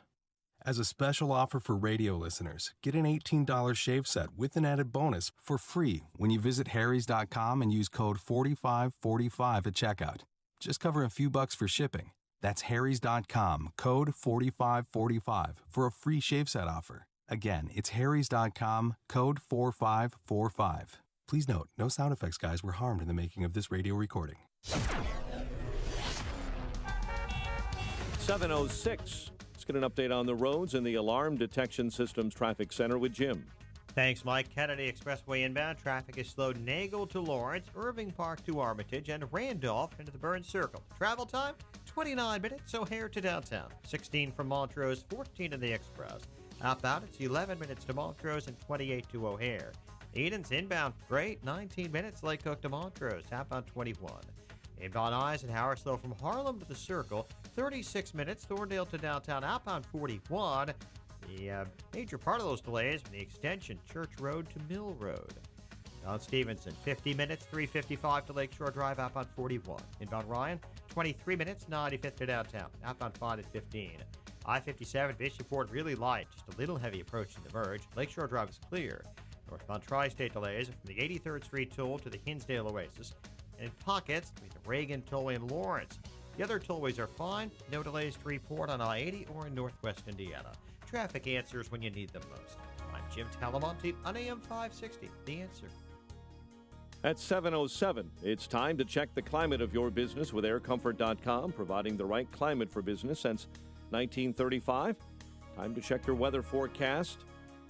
As a special offer for radio listeners, get an $18 shave set with an added bonus for free when you visit harrys.com and use code 4545 at checkout. Just cover a few bucks for shipping. That's harrys.com, code 4545 for a free shave set offer. Again, it's harrys.com, code 4545. Please note, no sound effects guys were harmed in the making of this radio recording. 7:06. Let's get an update on the roads and the Alarm Detection Systems Traffic Center with Jim. Thanks, Mike. Kennedy Expressway inbound traffic is slowed Nagle to Lawrence, Irving Park to Armitage, and Randolph into the Burns Circle. Travel time, 29 minutes, O'Hare to downtown. 16 from Montrose, 14 in the Express. Outbound, it's 11 minutes to Montrose and 28 to O'Hare. Eden's inbound, great, 19 minutes. Lake Cook to Montrose, outbound 21. Inbound Eisenhower, slow from Harlem to the Circle, 36 minutes. Thorndale to downtown, outbound 41. The major part of those delays from the extension, Church Road to Mill Road. Inbound Stevenson, 50 minutes, 355 to Lakeshore Drive, outbound 41. Inbound Ryan, 23 minutes, 95th to downtown, outbound 5 at 15. I-57, Bishopford, really light, just a little heavy approaching the merge. Lakeshore Drive is clear. Northbound Tri-State delays from the 83rd Street toll to the Hinsdale Oasis. And in pockets, between the Reagan Tollway and Lawrence. The other tollways are fine. No delays to report on I-80 or in Northwest Indiana. Traffic answers when you need them most. I'm Jim Talamonte on AM 560. The Answer. At 7:07, it's time to check the climate of your business with aircomfort.com, providing the right climate for business since 1935. Time to check your weather forecast.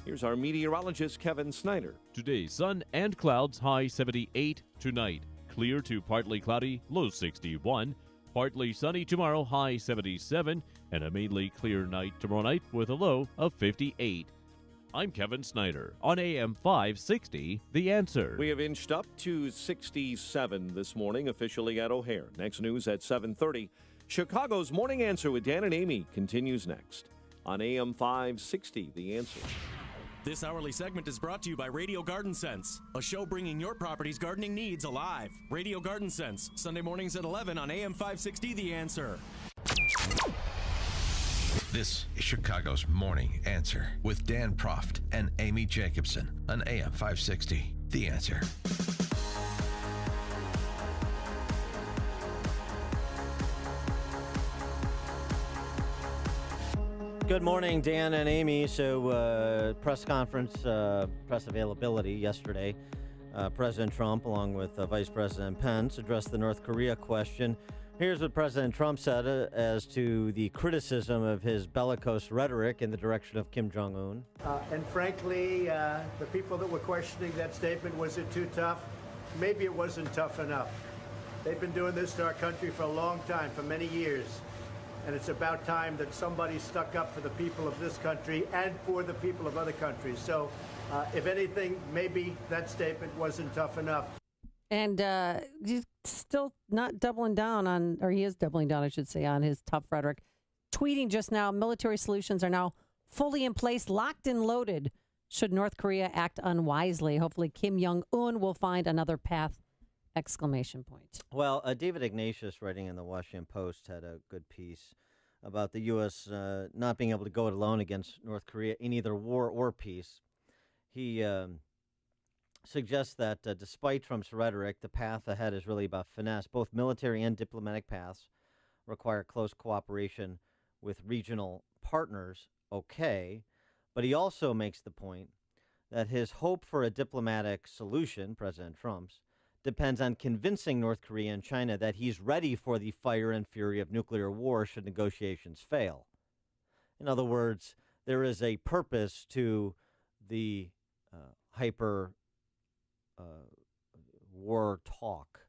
Here's our meteorologist, Kevin Snyder. Today, sun and clouds, high 78 tonight. Clear to partly cloudy, low 61. Partly sunny tomorrow, high 77. And a mainly clear night tomorrow night with a low of 58. I'm Kevin Snyder on AM 560, The Answer. We have inched up to 67 this morning, officially at O'Hare. Next news at 7:30. Chicago's Morning Answer with Dan and Amy continues next on AM 560, The Answer. This hourly segment is brought to you by Radio Garden Sense, a show bringing your property's gardening needs alive. Radio Garden Sense, Sunday mornings at 11 on AM 560, The Answer. This is Chicago's Morning Answer with Dan Proft and Amy Jacobson on AM 560, The Answer. Good morning, Dan and Amy. So, press conference, press availability yesterday. President Trump, along with Vice President Pence, addressed the North Korea question. Here's what President Trump said as to the criticism of his bellicose rhetoric in the direction of Kim Jong-un. And frankly, the people that were questioning that statement, was it too tough? Maybe it wasn't tough enough. They've been doing this to our country for a long time, for many years. And it's about time that somebody stuck up for the people of this country and for the people of other countries. So, if anything, maybe that statement wasn't tough enough. And he's still not doubling down on, or he is doubling down, I should say, on his tough rhetoric. Tweeting just now, military solutions are now fully in place, locked and loaded, should North Korea act unwisely. Hopefully Kim Jong-un will find another path, exclamation point. Well, David Ignatius, writing in the Washington Post, had a good piece about the U.S. Not being able to go it alone against North Korea in either war or peace. He suggests that despite Trump's rhetoric, the path ahead is really about finesse. Both military and diplomatic paths require close cooperation with regional partners, okay, but he also makes the point that his hope for a diplomatic solution, President Trump's, depends on convincing North Korea and China that he's ready for the fire and fury of nuclear war should negotiations fail. In other words, there is a purpose to the hyper war talk,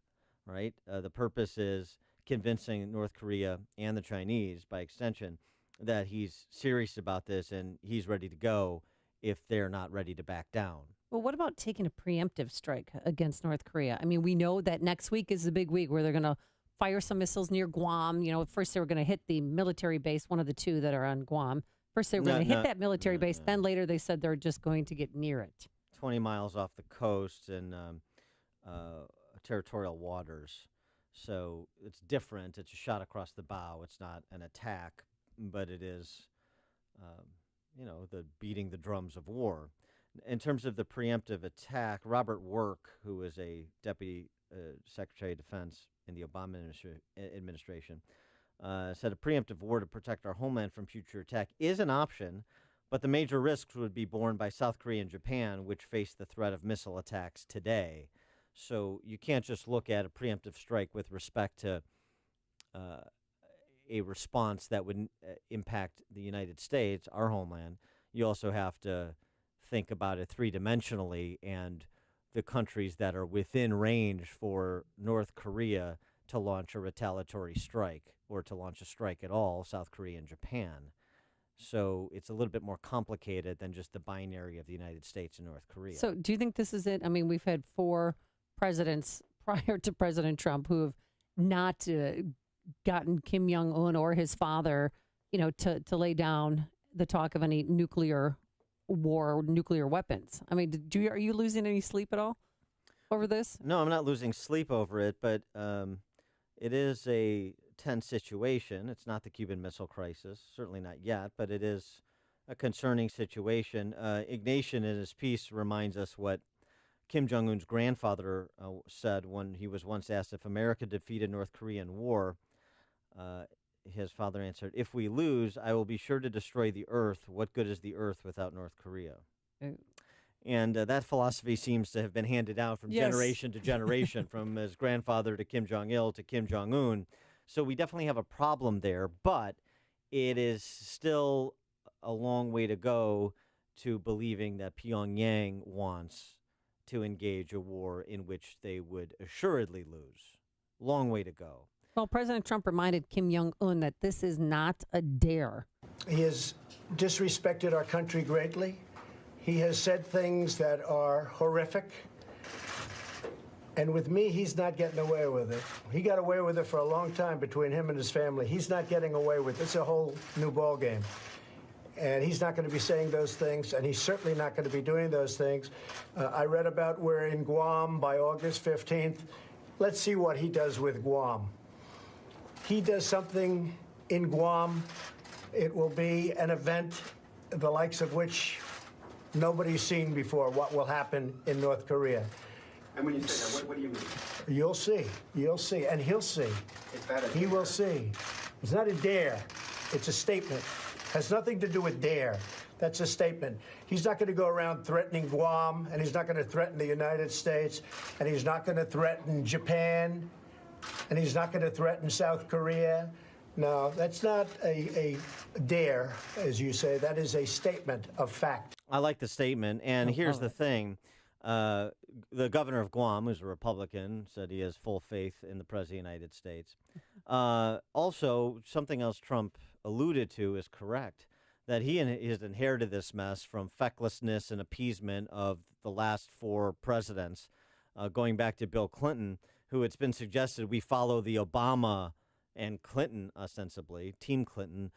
right? The purpose is convincing North Korea and the Chinese, by extension, that he's serious about this and he's ready to go if they're not ready to back down. Well, what about taking a preemptive strike against North Korea? I mean, we know that next week is the big week where they're going to fire some missiles near Guam. You know, first they were going to hit the military base, one of the two that are on Guam. First they were going to hit that military base. Then later they said they're just going to get near it. 20 miles off the coast and territorial waters. So it's different. It's a shot across the bow. It's not an attack, but it is, the beating the drums of war. In terms of the preemptive attack, Robert Work, who is a deputy Secretary of Defense in the Obama administration, said a preemptive war to protect our homeland from future attack is an option, but the major risks would be borne by South Korea and Japan, which face the threat of missile attacks today. So you can't just look at a preemptive strike with respect to a response that would impact the United States, our homeland. You also have to think about it three-dimensionally and the countries that are within range for North Korea to launch a retaliatory strike or to launch a strike at all, South Korea and Japan. So it's a little bit more complicated than just the binary of the United States and North Korea. So do you think this is it? I mean, we've had 4 presidents prior to President Trump who have not gotten Kim Jong-un or his father, to lay down the talk of any nuclear war, nuclear weapons. I mean, are you losing any sleep at all over this? No, I'm not losing sleep over it, but it is a tense situation. It's not the Cuban Missile Crisis, certainly not yet, but it is a concerning situation. Ignatian in his piece reminds us what Kim Jong-un's grandfather said when he was once asked if America defeated North Korean war. His father answered, "If we lose, I will be sure to destroy the earth. What good is the earth without North Korea?" And that philosophy seems to have been handed down from generation to generation, from his grandfather to Kim Jong-il to Kim Jong-un. So we definitely have a problem there, but it is still a long way to go to believing that Pyongyang wants to engage a war in which they would assuredly lose. Long way to go. Well, President Trump reminded Kim Jong-un that this is not a dare. He has disrespected our country greatly. He has said things that are horrific. And with me, he's not getting away with it. He got away with it for a long time between him and his family. He's not getting away with it. It's a whole new ballgame. And he's not going to be saying those things, and he's certainly not going to be doing those things. I read about we're in Guam by August 15th. Let's see what he does with Guam. He does something in Guam, it will be an event the likes of which nobody's seen before, what will happen in North Korea. And when you say that, what do you mean? You'll see. You'll see. And he'll see. He will see. It's not a dare. It's a statement. Has nothing to do with dare. That's a statement. He's not going to go around threatening Guam, and he's not going to threaten the United States, and he's not going to threaten Japan, and he's not going to threaten South Korea. No, that's not a dare, as you say. That is a statement of fact. I like the statement, and here's the thing. The governor of Guam, who's a Republican, said he has full faith in the President of the United States. Also, something else Trump alluded to is correct, that he has inherited this mess from fecklessness and appeasement of the last 4 presidents, going back to Bill Clinton, who it's been suggested we follow the Obama and Clinton, ostensibly, Team Clinton,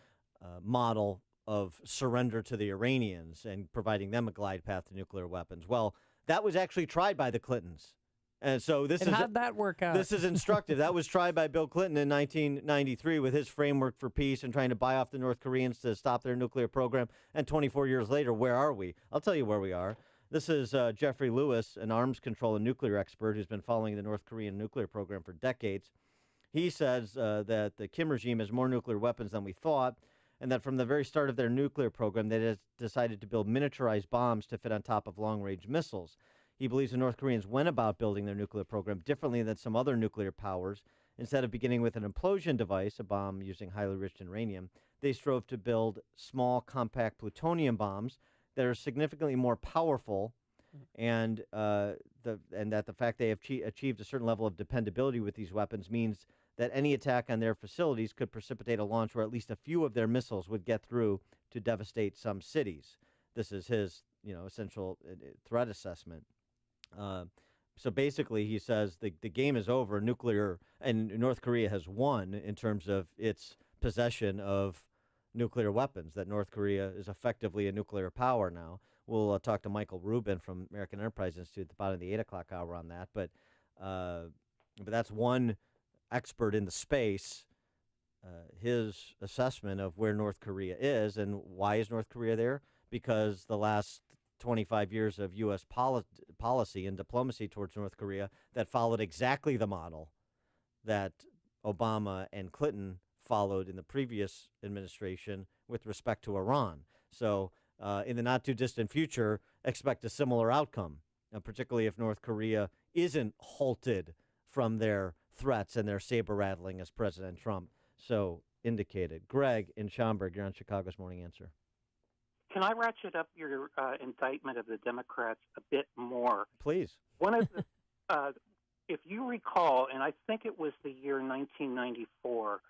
model of surrender to the Iranians and providing them a glide path to nuclear weapons. Well, that was actually tried by the Clintons. And so how'd that work out? This is instructive. That was tried by Bill Clinton in 1993 with his framework for peace and trying to buy off the North Koreans to stop their nuclear program. And 24 years later, where are we? I'll tell you where we are. This is Jeffrey Lewis, an arms control and nuclear expert who's been following the North Korean nuclear program for decades. He says that the Kim regime has more nuclear weapons than we thought, and that from the very start of their nuclear program, they has decided to build miniaturized bombs to fit on top of long-range missiles. He believes the North Koreans went about building their nuclear program differently than some other nuclear powers. Instead of beginning with an implosion device, a bomb using highly enriched uranium, they strove to build small, compact plutonium bombs that are significantly more powerful, and that the fact they have achieved a certain level of dependability with these weapons means that any attack on their facilities could precipitate a launch where at least a few of their missiles would get through to devastate some cities. This is his, essential threat assessment. So basically, he says the game is over. And North Korea has won in terms of its possession of nuclear weapons, that North Korea is effectively a nuclear power now. We'll talk to Michael Rubin from American Enterprise Institute at the bottom of the 8 o'clock hour on that. But that's one expert in the space, his assessment of where North Korea is. And why is North Korea there? Because the last 25 years of U.S. policy and diplomacy towards North Korea that followed exactly the model that Obama and Clinton followed in the previous administration with respect to Iran. So in the not-too-distant future, expect a similar outcome, particularly if North Korea isn't halted from their threats and their saber-rattling, as President Trump so indicated. Greg in Schaumburg, you're on Chicago's Morning Answer. Can I ratchet up your indictment of the Democrats a bit more? Please. One of the, if you recall, and I think it was the year 1994,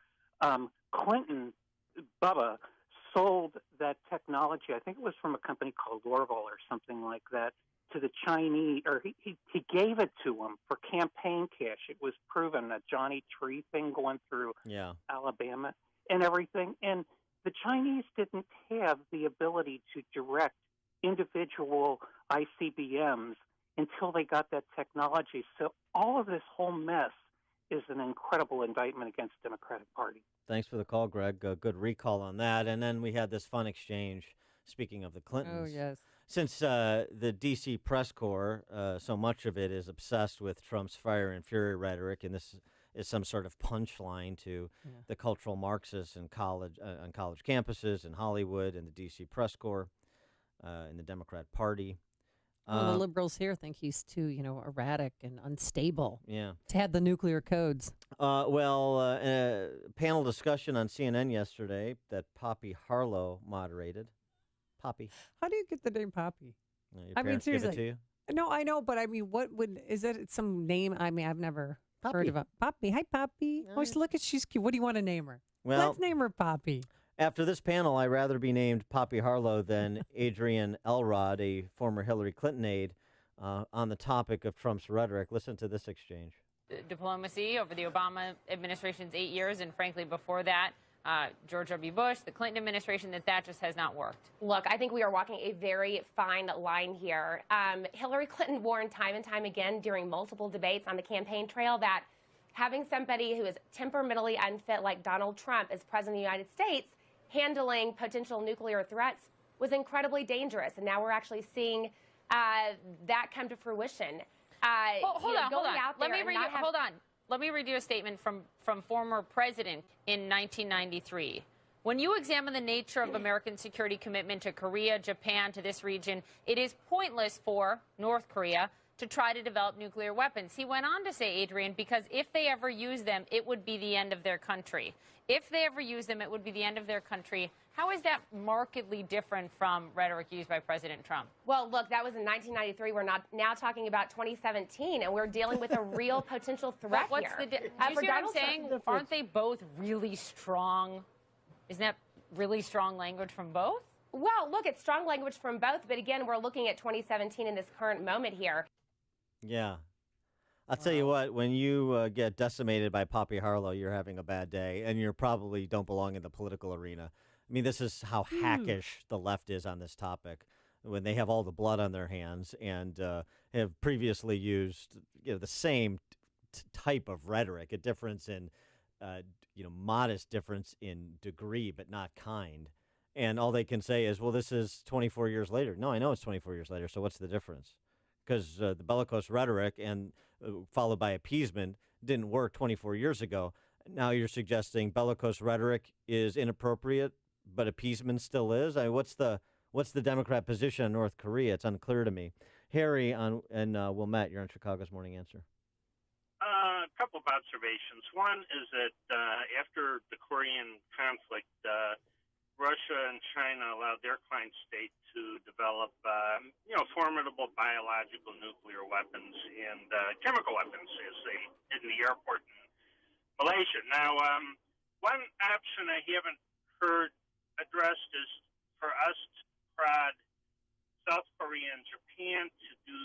Clinton, Bubba, sold that technology, I think it was from a company called Orville or something like that, to the Chinese, or he gave it to them for campaign cash. It was proven, that Johnny Tree thing going through Alabama and everything. And the Chinese didn't have the ability to direct individual ICBMs until they got that technology. So all of this whole mess is an incredible indictment against the Democratic Party. Thanks for the call, Greg. Good recall on that. And then we had this fun exchange, speaking of the Clintons. Oh, yes. Since the D.C. press corps, so much of it is obsessed with Trump's fire and fury rhetoric, and this is some sort of punchline to the cultural Marxists in college, on college campuses in Hollywood and the D.C. press corps, in the Democrat Party. Well, the liberals here think he's too, erratic and unstable. Yeah. To have the nuclear codes. A panel discussion on CNN yesterday that Poppy Harlow moderated. Poppy. How do you get the name Poppy? Your parents give it to you? No, I know, but is that some name? I've never heard of it. Poppy. Hi, Poppy. Oh, look at, she's cute. What do you want to name her? Well, let's name her Poppy. After this panel, I'd rather be named Poppy Harlow than Adrienne Elrod, a former Hillary Clinton aide, on the topic of Trump's rhetoric. Listen to this exchange. Diplomacy over the Obama administration's 8 years, and frankly, before that, George W. Bush, the Clinton administration, that just has not worked. Look, I think we are walking a very fine line here. Hillary Clinton warned time and time again during multiple debates on the campaign trail that having somebody who is temperamentally unfit like Donald Trump as president of the United States handling potential nuclear threats was incredibly dangerous. And now we're actually seeing that come to fruition. Hold on. Let me read you a statement from former president in 1993. When you examine the nature of American security commitment to Korea, Japan, to this region, it is pointless for North Korea to try to develop nuclear weapons. He went on to say, Adrian, because if they ever use them, it would be the end of their country. If they ever use them, it would be the end of their country. How is that markedly different from rhetoric used by President Trump? Well, look, that was in 1993. We're now talking about 2017, and we're dealing with a real potential threat What's here. Do you see what I'm saying? Aren't they both really strong? Isn't that really strong language from both? Well, look, it's strong language from both, but again, we're looking at 2017 in this current moment here. Yeah. I'll tell you what, when you get decimated by Poppy Harlow, you're having a bad day, and you probably don't belong in the political arena. I mean, this is how hackish the left is on this topic, when they have all the blood on their hands and have previously used the same type of rhetoric, a difference in, modest difference in degree, but not kind. And all they can say is, well, this is 24 years later. No, I know it's 24 years later, so what's the difference? Because the bellicose rhetoric and followed by appeasement didn't work 24 years ago. Now you're suggesting bellicose rhetoric is inappropriate, but appeasement still is? I mean, what's the Democrat position on North Korea? It's unclear to me. Harry and Wilmette, you're on Chicago's Morning Answer. A couple of observations. One is that after the Korean conflict, Russia and China allowed their client state to develop, formidable biological nuclear weapons and chemical weapons, as they did in the airport in Malaysia. Now, one option I haven't heard addressed is for us to prod South Korea and Japan to do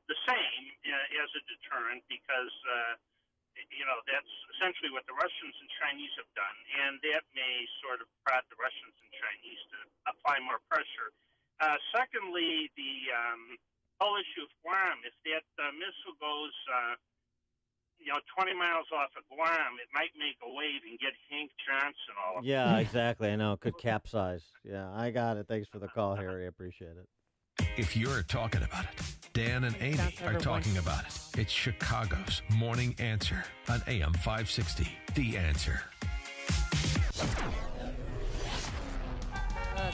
the same as a deterrent, because that's essentially what the Russians and Chinese have done, and that may sort of prod the Russians and Chinese to apply more pressure. Secondly, the whole issue of Guam, if that missile goes 20 miles off of Guam, it might make a wave and get Hank Johnson all of Yeah, exactly. I know. It could capsize. Yeah, I got it. Thanks for the call, Harry. I appreciate it. If you're talking about it, Dan and Amy are talking about it. It's Chicago's Morning Answer on AM 560. The Answer.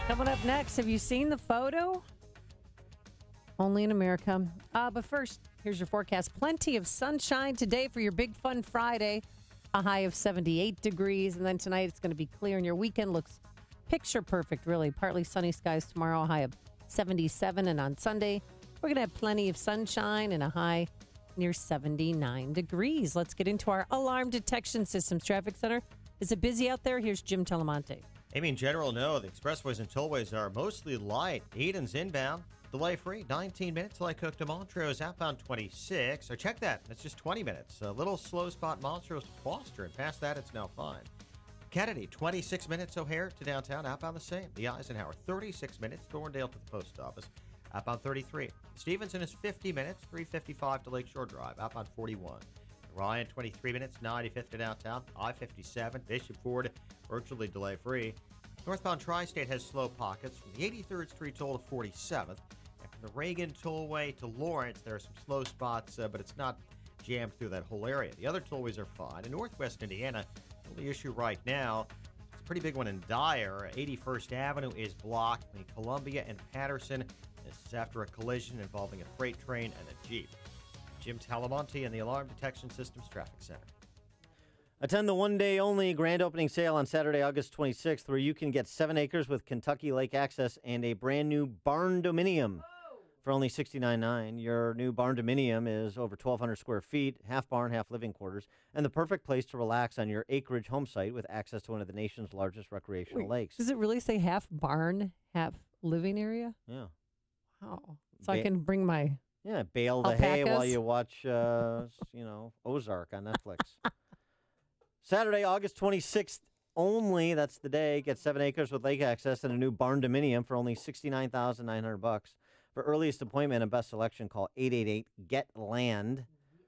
Coming up next, have you seen the photo? Only in America. But first, here's your forecast. Plenty of sunshine today for your Big Fun Friday. A high of 78 degrees. And then tonight it's going to be clear. And your weekend looks picture perfect, really. Partly sunny skies tomorrow, a high of 77. And on Sunday, we're going to have plenty of sunshine and a high near 79 degrees. Let's get into our alarm detection systems. Traffic Center. Is it busy out there? Here's Jim Telemonte. Amy, in general, no. The expressways and tollways are mostly light. Eden's inbound, delay-free, 19 minutes. Lycook to Montrose, outbound 26. Or check that. That's just 20 minutes. A little slow spot, Montrose to Foster. And past that, it's now fine. Kennedy, 26 minutes. O'Hare to downtown, outbound the same. The Eisenhower, 36 minutes. Thorndale to the post office, outbound 33. Stevenson is 50 minutes. 355 to Lakeshore Drive, outbound 41. Ryan, 23 minutes, 95th to downtown, I-57, Bishop Ford, virtually delay-free. Northbound Tri-State has slow pockets from the 83rd Street toll to 47th. And from the Reagan Tollway to Lawrence, there are some slow spots, but it's not jammed through that whole area. The other tollways are fine. In Northwest Indiana, the only issue right now, it's a pretty big one in Dyer. 81st Avenue is blocked between Columbia and Patterson. This is after a collision involving a freight train and a Jeep. Jim Talamonte and the Alarm Detection Systems Traffic Center. Attend the one-day only grand opening sale on Saturday, August 26th, where you can get 7 acres with Kentucky Lake access and a brand-new barn dominium for only $69.9. Your new barn dominium is over 1,200 square feet, half barn, half living quarters, and the perfect place to relax on your acreage home site with access to one of the nation's largest recreational lakes. Does it really say half barn, half living area? Yeah. Wow. So I can bring my... Yeah, bale the hay while you watch, Ozark on Netflix. Saturday, August 26th only. That's the day. Get 7 acres with lake access and a new barn dominium for only $69,900. For earliest appointment and best selection, call 888-GET-LAND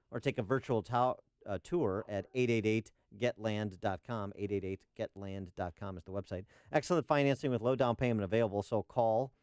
or take a virtual tour at 888-GetLand.com. 888-GetLand.com is the website. Excellent financing with low down payment available, so call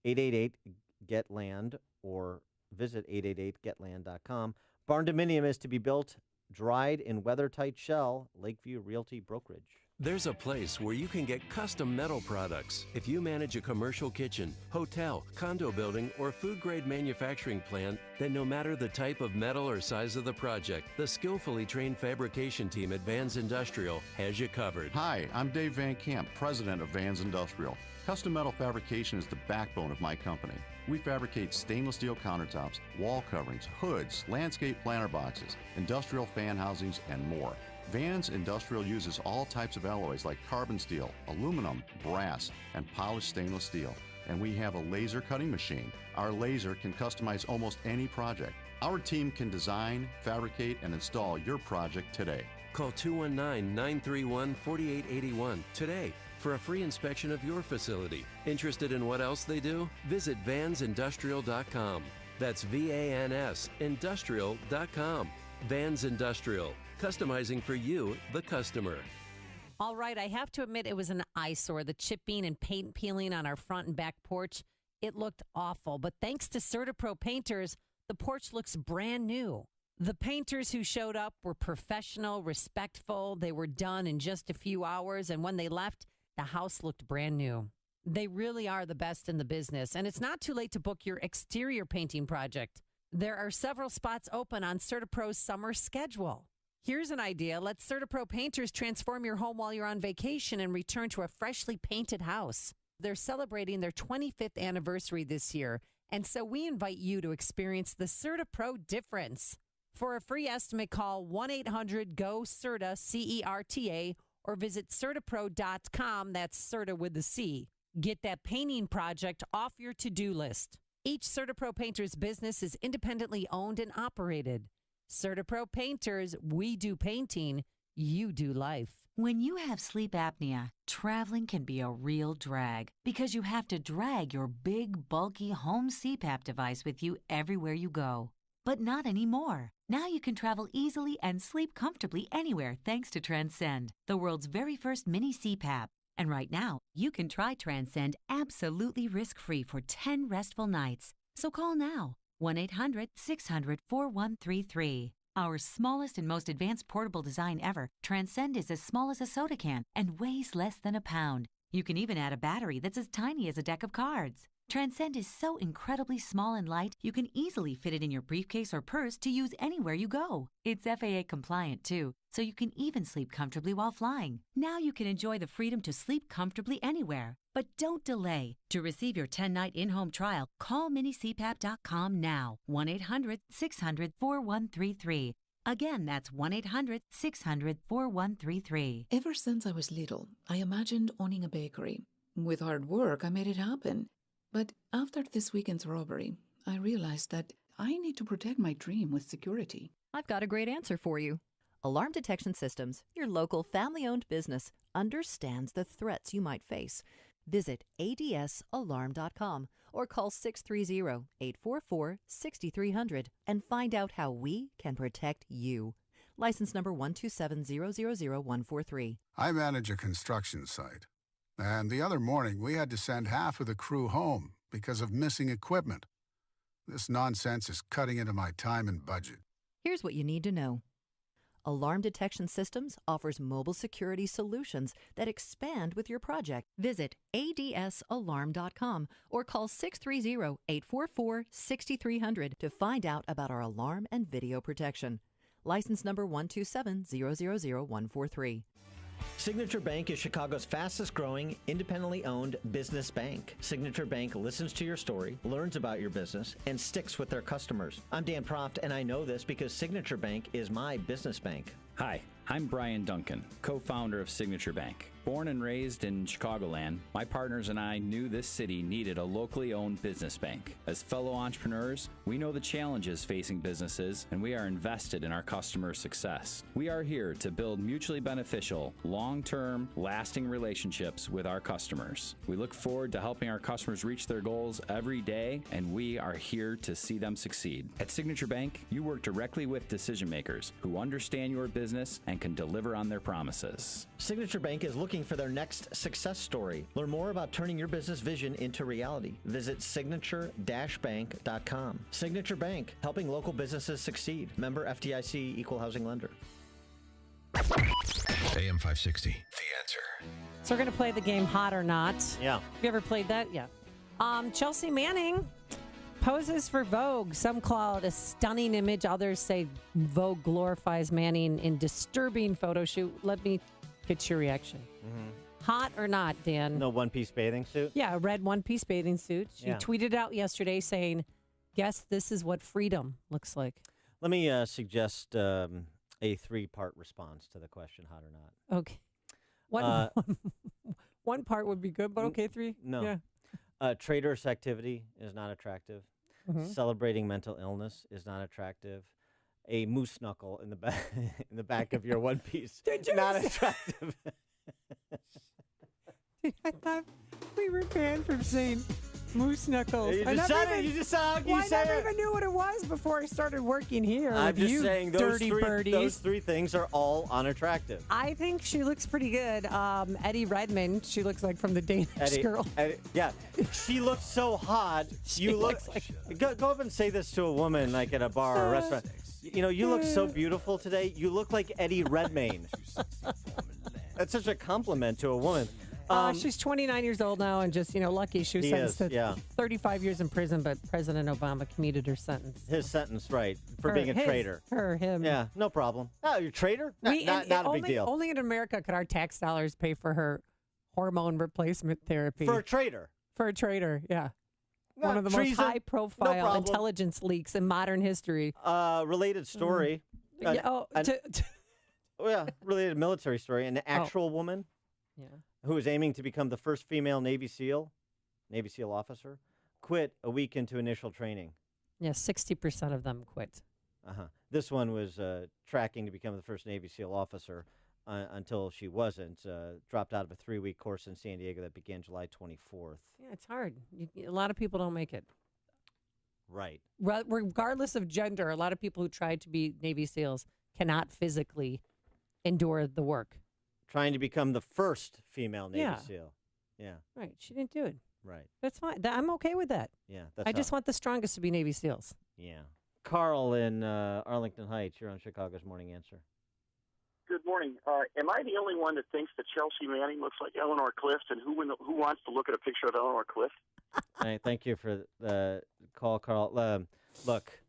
888-GET-LAND or visit 888-GetLand.com. Barn dominium is to be built, dried in weather-tight shell. Lakeview Realty Brokerage. There's a place where you can get custom metal products. If you manage a commercial kitchen, hotel, condo building, or food-grade manufacturing plant, then no matter the type of metal or size of the project, the skillfully trained fabrication team at Vans Industrial has you covered. Hi, I'm Dave Van Camp, president of Vans Industrial. Custom metal fabrication is the backbone of my company. We fabricate stainless steel countertops, wall coverings, hoods, landscape planter boxes, industrial fan housings, and more. Vans Industrial uses all types of alloys like carbon steel, aluminum, brass, and polished stainless steel. And we have a laser cutting machine. Our laser can customize almost any project. Our team can design, fabricate, and install your project today. Call 219-931-4881 today for a free inspection of your facility. Interested in what else they do? Visit vansindustrial.com. That's V-A-N-S, industrial.com. Vans Industrial, customizing for you, the customer. All right, I have to admit it was an eyesore. The chipping and paint peeling on our front and back porch, it looked awful. But thanks to CertaPro painters, the porch looks brand new. The painters who showed up were professional, respectful. They were done in just a few hours. And when they left, the house looked brand new. They really are the best in the business. And it's not too late to book your exterior painting project. There are several spots open on CertaPro's summer schedule. Here's an idea. Let CertaPro painters transform your home while you're on vacation and return to a freshly painted house. They're celebrating their 25th anniversary this year. And so we invite you to experience the CertaPro difference. For a free estimate, call 1-800-GO-CERTA, CERTA, or visit CertaPro.com. That's Certa with the C. Get that painting project off your to-do list. Each CertaPro painter's business is independently owned and operated. CertaPro painters, we do painting, you do life. When you have sleep apnea, traveling can be a real drag because you have to drag your big, bulky home CPAP device with you everywhere you go. But not anymore. Now you can travel easily and sleep comfortably anywhere thanks to Transcend, the world's very first mini CPAP. And right now, you can try Transcend absolutely risk-free for 10 restful nights. So call now, 1-800-600-4133. Our smallest and most advanced portable design ever, Transcend is as small as a soda can and weighs less than a pound. You can even add a battery that's as tiny as a deck of cards. Transcend is so incredibly small and light, you can easily fit it in your briefcase or purse to use anywhere you go. It's FAA compliant too, so you can even sleep comfortably while flying. Now you can enjoy the freedom to sleep comfortably anywhere. But don't delay. To receive your 10-night in-home trial, call minicpap.com now. 1-800-600-4133. Again, that's 1-800-600-4133. Ever since I was little, I imagined owning a bakery. With hard work, I made it happen. But after this weekend's robbery, I realized that I need to protect my dream with security. I've got a great answer for you. Alarm Detection Systems, your local family-owned business, understands the threats you might face. Visit adsalarm.com or call 630-844-6300 and find out how we can protect you. License number 127000143. I manage a construction site. And the other morning, we had to send half of the crew home because of missing equipment. This nonsense is cutting into my time and budget. Here's what you need to know. Alarm Detection Systems offers mobile security solutions that expand with your project. Visit adsalarm.com or call 630-844-6300 to find out about our alarm and video protection. License number 127000143. Signature Bank is Chicago's fastest growing, independently owned business bank. Signature Bank listens to your story, learns about your business, and sticks with their customers. I'm Dan Proft, and I know this because Signature Bank is my business bank. Hi, I'm Brian Duncan, co-founder of Signature Bank. Born and raised in Chicagoland, my partners and I knew this city needed a locally owned business bank. As fellow entrepreneurs, we know the challenges facing businesses, and we are invested in our customers' success. We are here to build mutually beneficial, long-term, lasting relationships with our customers. We look forward to helping our customers reach their goals every day, and we are here to see them succeed. At Signature Bank, you work directly with decision makers who understand your business and can deliver on their promises. Signature Bank is looking for their next success story. Learn more about turning your business vision into reality. Visit signature-bank.com. Signature Bank, helping local businesses succeed. Member FDIC, Equal Housing Lender. AM 560, The Answer. So we're going to play the game Hot or Not. Yeah. Have you ever played that? Yeah. Chelsea Manning poses for Vogue. Some call it a stunning image. Others say Vogue glorifies Manning in disturbing photo shoot. Let me get your reaction. Mm-hmm. Hot or not, Dan? No one-piece bathing suit? Yeah, a red one-piece bathing suit. She tweeted out yesterday saying, guess this is what freedom looks like. Let me suggest a three-part response to the question, hot or not. Okay. One part would be good, but okay, three? No. Yeah. Traitorous activity is not attractive. Mhm. Celebrating mental illness is not attractive. A moose knuckle in the back in the back of your one piece not attractive. I thought we were banned from saying Moose knuckles. You just said it. You just said it. I never even knew what it was before I started working here. I'm with just you, saying dirty birdies. those three things are all unattractive. I think she looks pretty good. Eddie Redmayne, she looks like from the Danish Girl. Yeah, she looks so hot. You look like. Go up and say this to a woman like at a bar or a restaurant. You know, you look so beautiful today. You look like Eddie Redmayne. That's such a compliment to a woman. She's 29 years old now and just, lucky she was sentenced to 35 years in prison, but President Obama commuted her sentence. His sentence, right, for being a traitor. Him. Yeah, no problem. Oh, you're a traitor? Not a big deal. Only in America could our tax dollars pay for her hormone replacement therapy. For a traitor? For a traitor, yeah. One of the most high-profile intelligence leaks in modern history. Related story. Related military story. An actual woman who was aiming to become the first female Navy SEAL officer, quit a week into initial training. Yeah, 60% of them quit. This one was tracking to become the first Navy SEAL officer until she wasn't. Dropped out of a 3-week course in San Diego that began July 24th. Yeah, it's hard. A lot of people don't make it. Right. Regardless of gender, a lot of people who tried to be Navy SEALs cannot physically endure the work. Trying to become the first female Navy SEAL. Yeah. Right. She didn't do it. Right. That's fine. I'm okay with that. Yeah. I just want the strongest to be Navy SEALs. Yeah. Carl in Arlington Heights, you're on Chicago's Morning Answer. Good morning. Am I the only one that thinks that Chelsea Manning looks like Eleanor Clift? And who wants to look at a picture of Eleanor Clift? Thank you for the call, Carl. Look,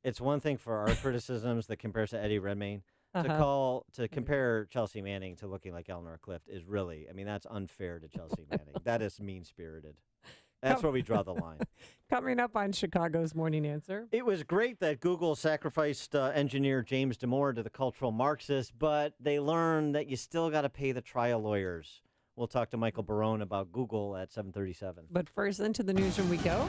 it's one thing for our criticisms that compares to Eddie Redmayne. To compare Chelsea Manning to looking like Eleanor Clift is really, that's unfair to Chelsea Manning. That is mean-spirited. That's where we draw the line. Coming up on Chicago's Morning Answer. It was great that Google sacrificed engineer James Damore to the cultural Marxists, but they learned that you still got to pay the trial lawyers. We'll talk to Michael Barone about Google at 7:37. But first, into the newsroom we go.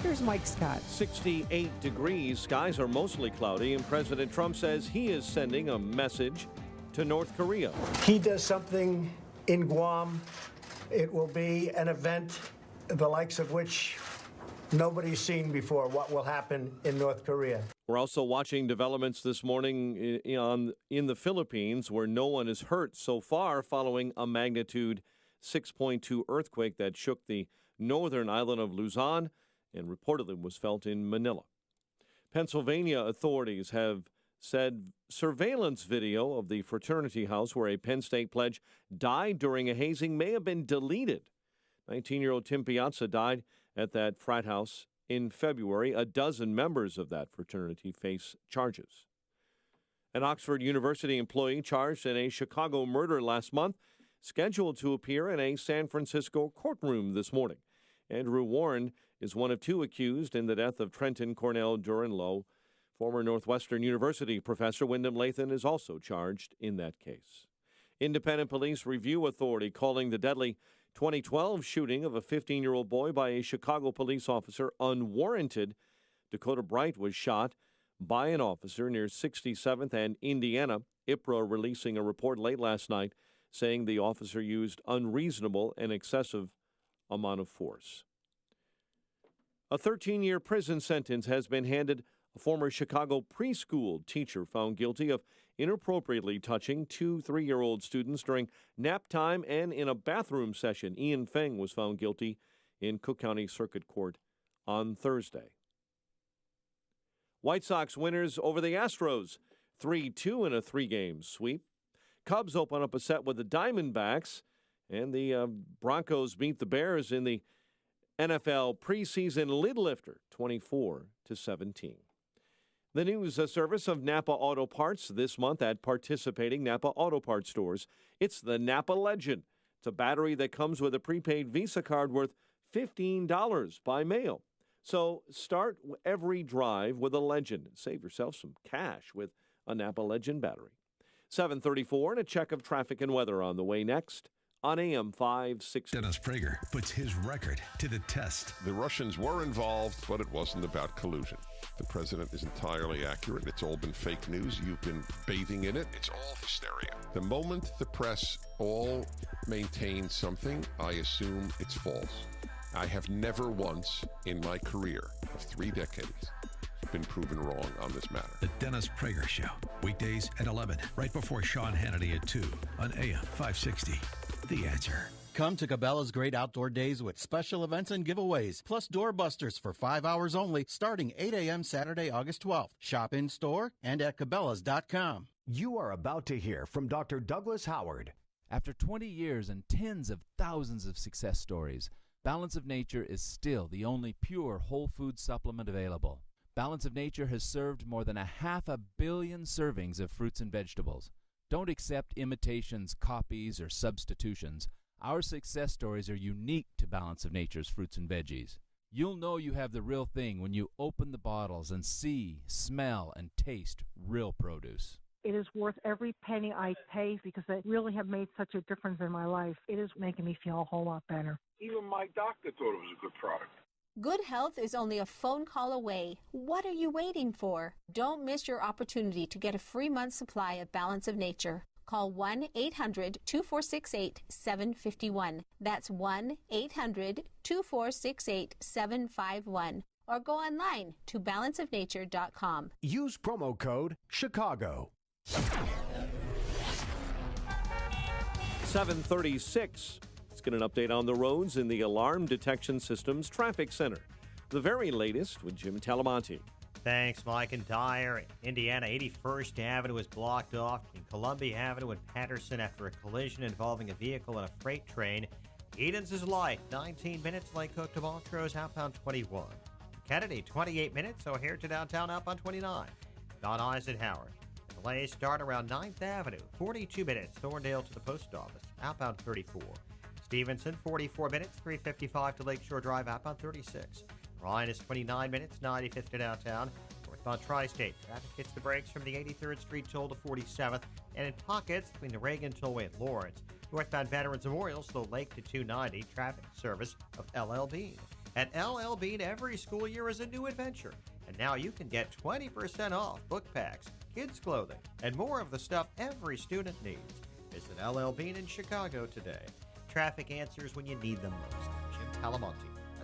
Here's Mike Scott. 68 degrees. Skies are mostly cloudy, and President Trump says he is sending a message to North Korea. He does something in Guam. It will be an event the likes of which nobody's seen before, what will happen in North Korea. We're also watching developments this morning in the Philippines, where no one is hurt so far following a magnitude 6.2 earthquake that shook the northern island of Luzon and reportedly was felt in Manila. Pennsylvania authorities have said surveillance video of the fraternity house where a Penn State pledge died during a hazing may have been deleted. 19-year-old Tim Piazza died at that frat house in February. A dozen members of that fraternity face charges. An Oxford University employee charged in a Chicago murder last month, scheduled to appear in a San Francisco courtroom this morning. Andrew Warren is one of two accused in the death of Trenton Cornell Duran Lowe. Former Northwestern University professor Wyndham Lathan is also charged in that case. Independent Police Review Authority calling the deadly 2012 shooting of a 15-year-old boy by a Chicago police officer unwarranted. Dakota Bright was shot by an officer near 67th and Indiana. IPRA releasing a report late last night saying the officer used unreasonable and excessive amount of force. A 13-year prison sentence has been handed a former Chicago preschool teacher found guilty of inappropriately touching two 3-year-old students during nap time and in a bathroom session. Ian Feng was found guilty in Cook County Circuit Court on Thursday. White Sox winners over the Astros, 3-2 in a 3-game sweep. Cubs open up a set with the Diamondbacks, and the Broncos beat the Bears in the NFL preseason lid lifter, 24-17. The news service of Napa Auto Parts this month at participating Napa Auto Parts stores. It's the Napa Legend. It's a battery that comes with a prepaid Visa card worth $15 by mail. So start every drive with a Legend. Save yourself some cash with a Napa Legend battery. 7:34 and a check of traffic and weather on the way next on AM 560. Dennis Prager puts his record to the test. The Russians were involved, but it wasn't about collusion. The president is entirely accurate. It's all been fake news. You've been bathing in it. It's all hysteria. The moment the press all maintain something, I assume it's false. I have never once in my career of 3 decades been proven wrong on this matter. The Dennis Prager Show, weekdays at 11, right before Sean Hannity at 2 on AM 560. The Answer. Come to Cabela's Great Outdoor Days with special events and giveaways, plus doorbusters for 5 hours only, starting 8 a.m. Saturday, August 12th. Shop in store and at Cabela's.com. You are about to hear from Dr. Douglas Howard. After 20 years and tens of thousands of success stories, Balance of Nature is still the only pure whole food supplement available. Balance of Nature has served more than 500 million servings of fruits and vegetables. Don't accept imitations, copies, or substitutions. Our success stories are unique to Balance of Nature's fruits and veggies. You'll know you have the real thing when you open the bottles and see, smell, and taste real produce. It is worth every penny I pay because they really have made such a difference in my life. It is making me feel a whole lot better. Even my doctor thought it was a good product. Good health is only a phone call away. What are you waiting for? Don't miss your opportunity to get a free month's supply of Balance of Nature. Call 1-800-2468-751. That's 1-800-2468-751. Or go online to balanceofnature.com. Use promo code Chicago. 7:36. Let's get an update on the roads in the Alarm Detection Systems Traffic Center. The very latest with Jim Talamonte. Thanks, Mike and Dyer. Indiana 81st Avenue is blocked off in Columbia Avenue and Patterson after a collision involving a vehicle and a freight train. Edens is light, 19 minutes. Lake Cook to Montrose, outbound 21. Kennedy, 28 minutes. O'Hare to downtown, outbound 29. Don Eisenhower. Delays start around 9th Avenue, 42 minutes. Thorndale to the post office, outbound 34. Stevenson, 44 minutes. 355 to Lakeshore Drive, outbound 36. Ryan is 29 minutes, 95th to downtown. Northbound Tri-State. Traffic hits the brakes from the 83rd Street toll to 47th, and in pockets between the Reagan Tollway and Lawrence. Northbound Veterans Memorial, slow Lake to 290. Traffic service of LL Bean. At LL Bean, every school year is a new adventure, and now you can get 20% off book packs, kids' clothing, and more of the stuff every student needs. Visit LL Bean in Chicago today. Traffic answers when you need them most. Jim Talamonte.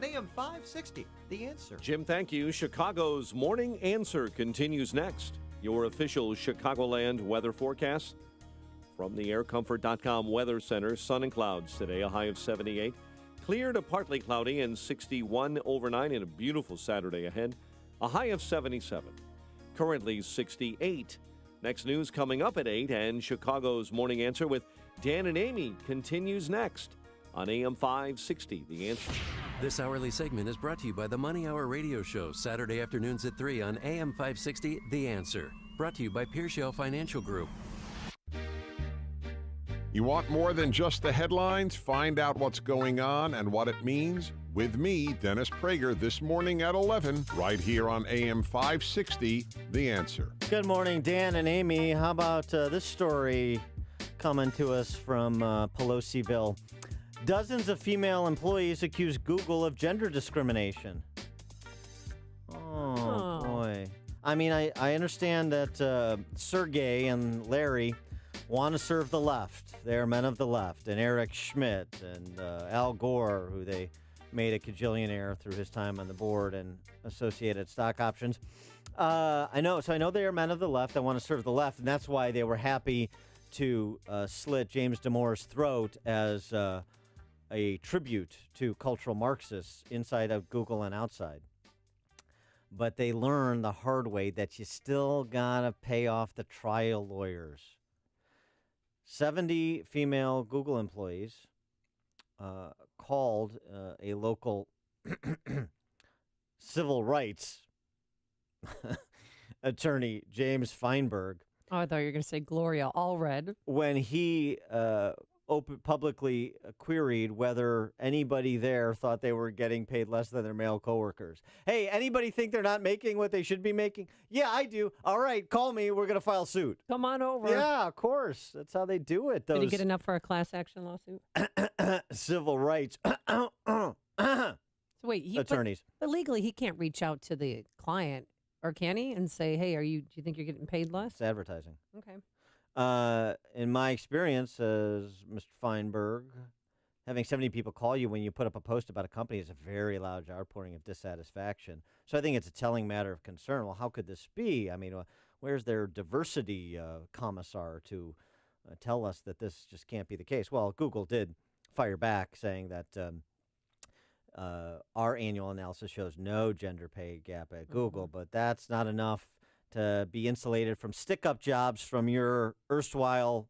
AM 560, The Answer. Jim, thank you. Chicago's Morning Answer continues next. Your official Chicagoland weather forecast from the AirComfort.com Weather Center. Sun and clouds today, a high of 78. Clear to partly cloudy and 61 overnight, and a beautiful Saturday ahead, a high of 77. Currently 68. Next news coming up at 8, and Chicago's Morning Answer with Dan and Amy continues next on AM 560, The Answer. This hourly segment is brought to you by the Money Hour radio show, Saturday afternoons at 3 on AM 560, The Answer. Brought to you by Pearshell Financial Group. You want more than just the headlines? Find out what's going on and what it means with me, Dennis Prager, this morning at 11, right here on AM 560, The Answer. Good morning, Dan and Amy. How about this story coming to us from Pelosiville? Dozens of female employees accuse Google of gender discrimination. Oh, boy. I mean, I understand that Sergey and Larry want to serve the left. They're men of the left. And Eric Schmidt and Al Gore, who they made a cajillionaire through his time on the board and associated stock options. I know they are men of the left. They want to serve the left, and that's why they were happy to slit James Damore's throat as a tribute to cultural Marxists inside of Google and outside. But they learned the hard way that you still gotta pay off the trial lawyers. 70 female Google employees called a local civil rights attorney, James Feinberg. Oh, I thought you were going to say Gloria Allred. When he publicly queried whether anybody there thought they were getting paid less than their male coworkers. Hey, anybody think they're not making what they should be making? Yeah, I do. All right, call me. We're going to file suit. Come on over. Yeah, of course. That's how they do it. Did he get enough for a class action lawsuit? Civil rights. So wait, attorneys. But legally, he can't reach out to the client, or can he, and say, hey, do you think you're getting paid less? It's advertising. Okay. In my experience, as Mr. Feinberg having 70 people call you when you put up a post about a company is a very loud outpouring of dissatisfaction. So I think it's a telling matter of concern. Well, how could this be? I mean, where's their diversity commissar to tell us that this just can't be the case? Well, Google did fire back, saying that our annual analysis shows no gender pay gap at Google, but that's not enough to be insulated from stick-up jobs from your erstwhile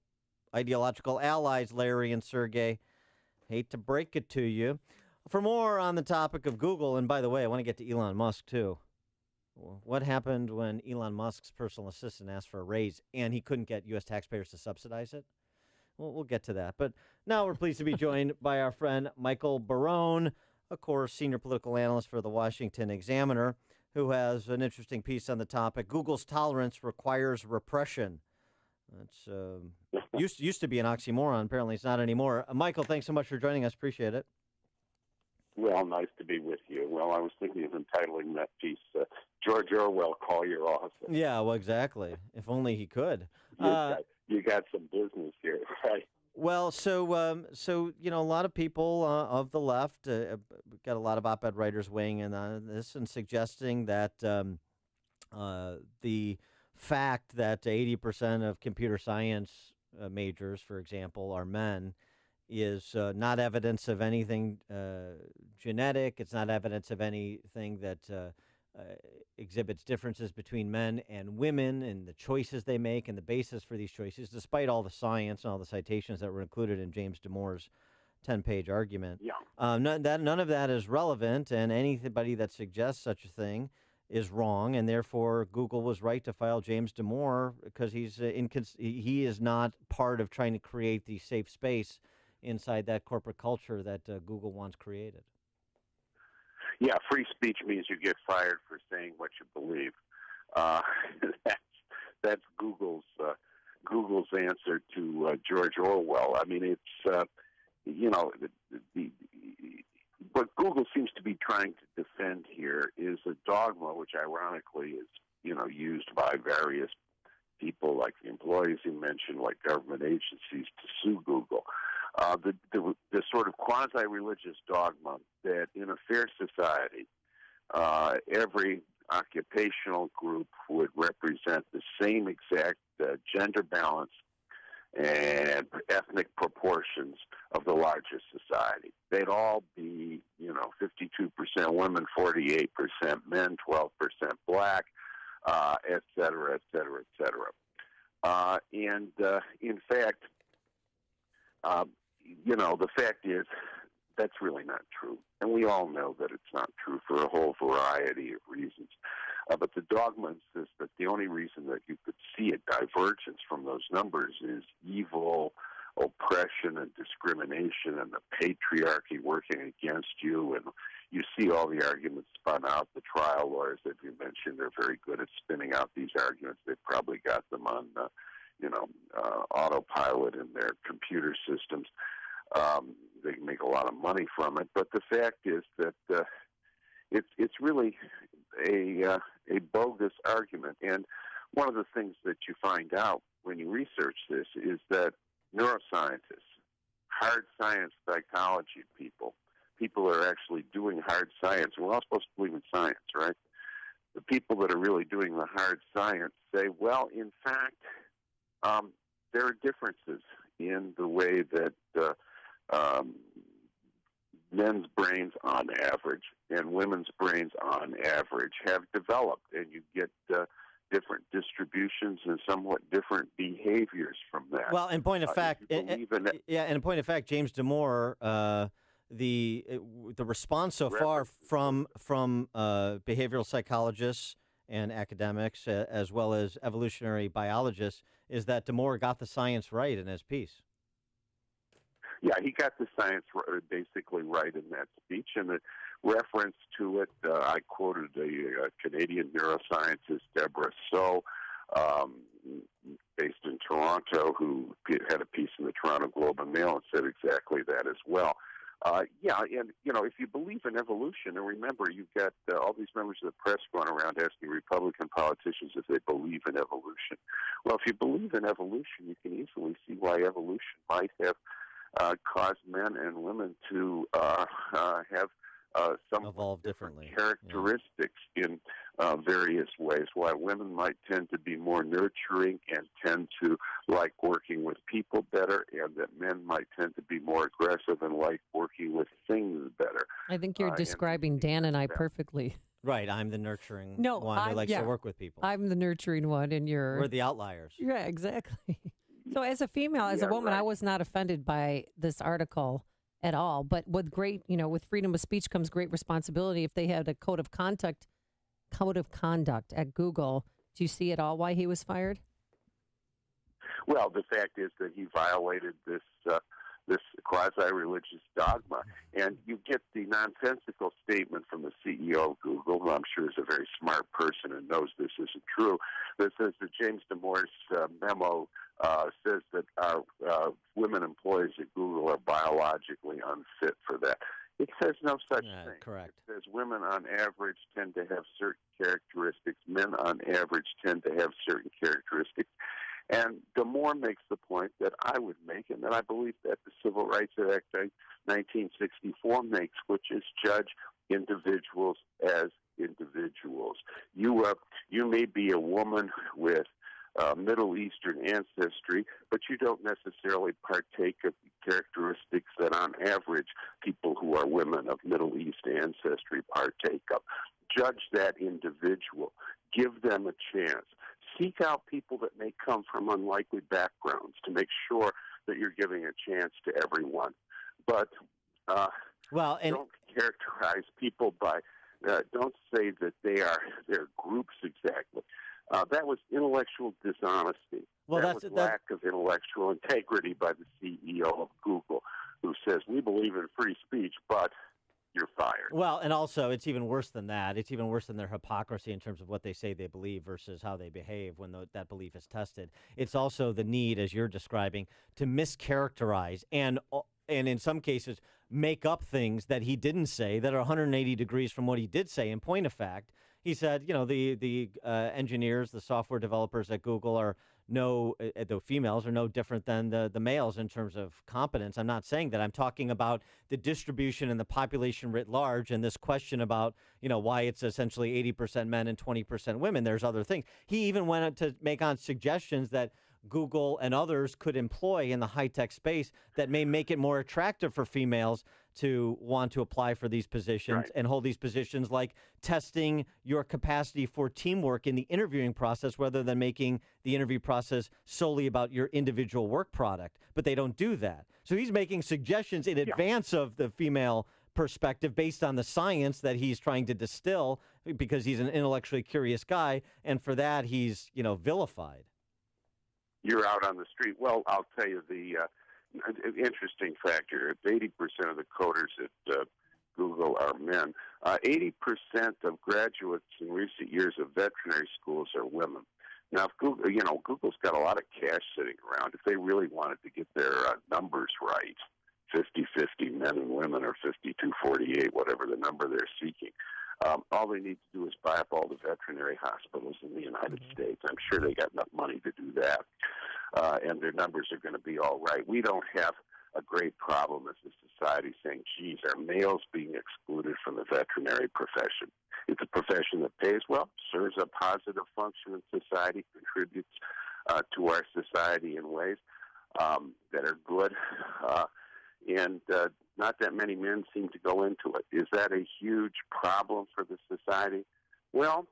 ideological allies, Larry and Sergey. Hate to break it to you. For more on the topic of Google, and by the way, I want to get to Elon Musk, too. What happened when Elon Musk's personal assistant asked for a raise and he couldn't get U.S. taxpayers to subsidize it? Well, we'll get to that. But now we're pleased to be joined by our friend Michael Barone, of course, senior political analyst for the Washington Examiner, who has an interesting piece on the topic. Google's tolerance requires repression. That's used to be an oxymoron. Apparently, it's not anymore. Michael, thanks so much for joining us. Appreciate it. Well, nice to be with you. Well, I was thinking of entitling that piece, George Orwell, Call Your Office. Yeah, well, exactly. If only he could. You got some business here, right? Well, so a lot of people of the left got a lot of op-ed writers weighing in on this and suggesting that the fact that 80% of computer science majors, for example, are men is not evidence of anything genetic. It's not evidence of anything that exhibits differences between men and women and the choices they make and the basis for these choices, despite all the science and all the citations that were included in James Damore's 10-page argument. Yeah. None of that is relevant, and anybody that suggests such a thing is wrong, and therefore Google was right to file James Damore because he is not part of trying to create the safe space inside that corporate culture that Google wants created. Yeah, free speech means you get fired for saying what you believe. That's Google's answer to George Orwell. I mean, it's what Google seems to be trying to defend here is a dogma, which ironically is used by various people, like the employees you mentioned, like government agencies, to sue Google. The sort of quasi-religious dogma that in a fair society, every occupational group would represent the same exact gender balance and ethnic proportions of the largest society. They'd all be, 52% women, 48% men, 12% black, et cetera, et cetera, et cetera. In fact, the fact is that's really not true. And we all know that it's not true for a whole variety of reasons. But the dogma insists that the only reason that you could see a divergence from those numbers is evil, oppression, and discrimination, and the patriarchy working against you. And you see all the arguments spun out. The trial lawyers that you mentioned, they're very good at spinning out these arguments. They've probably got them on autopilot in their computer systems. They can make a lot of money from it. But the fact is that it's really a bogus argument. And one of the things that you find out when you research this is that neuroscientists, hard science psychology people are actually doing hard science. We're all supposed to believe in science, right? The people that are really doing the hard science say, well, in fact, there are differences in the way that men's brains on average and women's brains on average have developed, and you get different distributions and somewhat different behaviors from that. Well, in point of fact, in point of fact, James Damore, the response so far from behavioral psychologists and academics, as well as evolutionary biologists, is that Damore got the science right in his piece. Yeah, he got the science basically right in that speech, and the reference to it, I quoted a Canadian neuroscientist, Deborah So, based in Toronto, who had a piece in the Toronto Globe and Mail and said exactly that as well. If you believe in evolution, and remember, you've got all these members of the press going around asking Republican politicians if they believe in evolution. Well, if you believe in evolution, you can easily see why evolution might have cause men and women to have some evolve differently characteristics in various ways. Why women might tend to be more nurturing and tend to like working with people better, and that men might tend to be more aggressive and like working with things better. I think you're describing Dan and I perfectly. Right, I'm the nurturing No, one who likes to work with people. I'm the nurturing one, and We're the outliers. Yeah, exactly. So as a female, as a woman, I was not offended by this article at all. But with with freedom of speech comes great responsibility. If they had a code of conduct at Google, do you see at all why he was fired? Well, the fact is that he violated this quasi-religious dogma, and you get the nonsensical statement from the CEO of Google, who I'm sure is a very smart person and knows this isn't true, that says that James Damore's memo says that our women employees at Google are biologically unfit for that. It says no such thing. Correct. It says women on average tend to have certain characteristics. Men on average tend to have certain characteristics. And Damore makes the point that I would make, and that I believe that the Civil Rights Act of 1964 makes, which is judge individuals as individuals. You may be a woman with Middle Eastern ancestry, but you don't necessarily partake of characteristics that, on average, people who are women of Middle East ancestry partake of. Judge that individual. Give them a chance. Seek out people that may come from unlikely backgrounds to make sure that you're giving a chance to everyone. But don't characterize people by, don't say that they're groups exactly. That was intellectual dishonesty. That was lack of intellectual integrity by the CEO of Google, who says, we believe in free speech, but you're fired. Well, and also, it's even worse than that. It's even worse than their hypocrisy in terms of what they say they believe versus how they behave when that belief is tested. It's also the need, as you're describing, to mischaracterize and in some cases make up things that he didn't say that are 180 degrees from what he did say. In point of fact, he said, the engineers, the software developers at Google the females are no different than the males in terms of competence. I'm not saying that. I'm talking about the distribution and the population writ large, and this question about, why it's essentially 80% men and 20% women. There's other things. He even went on to make suggestions that Google and others could employ in the high-tech space that may make it more attractive for females to want to apply for these positions and hold these positions, like testing your capacity for teamwork in the interviewing process rather than making the interview process solely about your individual work product. But they don't do that. So he's making suggestions in advance of the female perspective based on the science that he's trying to distill because he's an intellectually curious guy. And for that, he's, vilified. You're out on the street. Well, I'll tell you the interesting factor. 80% of the coders at Google are men. 80% of graduates in recent years of veterinary schools are women. Now, if Google, Google's got a lot of cash sitting around. If they really wanted to get their numbers right, 50-50 men and women, or 52-48, whatever the number they're seeking, all they need to do is buy up all the veterinary hospitals in the United States. I'm sure they got enough money to do that, and their numbers are going to be all right. We don't have a great problem as a society saying, geez, are males being excluded from the veterinary profession? It's a profession that pays well, serves a positive function in society, contributes to our society in ways that are good, and not that many men seem to go into it. Is that a huge problem for the society? Well,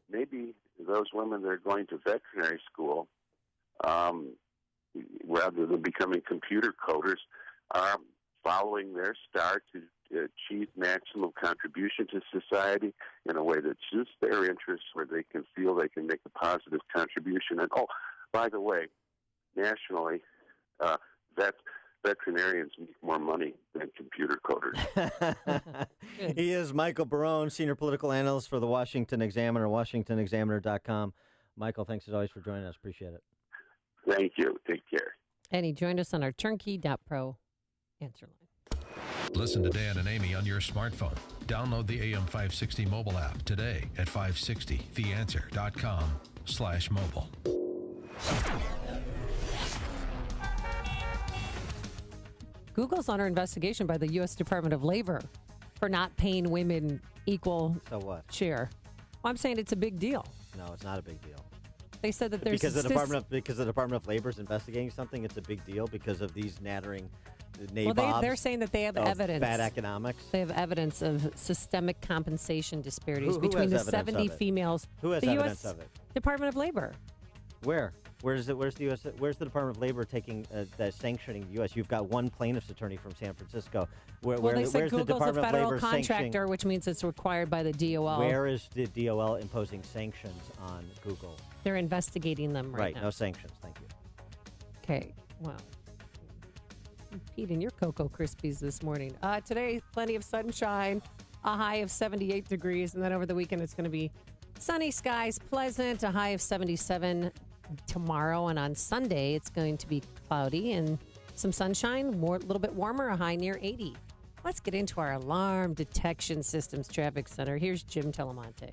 maybe those women that are going to veterinary school, rather than becoming computer coders, are following their star to achieve maximum contribution to society in a way that suits their interests, where they can feel they can make a positive contribution. And, oh, by the way, nationally, veterinarians make more money than computer coders. He is Michael Barone, senior political analyst for the Washington Examiner, WashingtonExaminer.com. Michael, thanks as always for joining us. Appreciate it. Thank you. Take care. And he joined us on our Turnkey.pro answer line. Listen to Dan and Amy on your smartphone. Download the AM560 mobile app today at 560theanswer.com/mobile. Google's under investigation by the U.S. Department of Labor for not paying women equal So what? share. Well, I'm saying it's a big deal. No, it's not a big deal. They said that there's because the Department of Labor is investigating something. It's a big deal because of these nattering nabobs. Well, they're saying that they have of evidence. Bad economics. They have evidence of systemic compensation disparities Who between has the evidence 70 of it? females. Who has the evidence U.S. of it? Department of Labor. Where? Where's the U.S. Where's the Department of Labor taking sanctioning the U.S.? You've got one plaintiff's attorney from San Francisco. They said where's the Google's Department a federal of Labor contractor, sanctioning? which means it's required by the DOL. Where is the DOL imposing sanctions on Google? They're investigating them right now. No sanctions. Thank you. Okay, wow. Pete, and your Cocoa Krispies this morning. Today, plenty of sunshine, a high of 78 degrees, and then over the weekend it's going to be sunny skies, pleasant, a high of 77 tomorrow, and on Sunday it's going to be cloudy and some sunshine, a little bit warmer, a high near 80. Let's get into our alarm detection systems traffic center. Here's Jim Telemonte.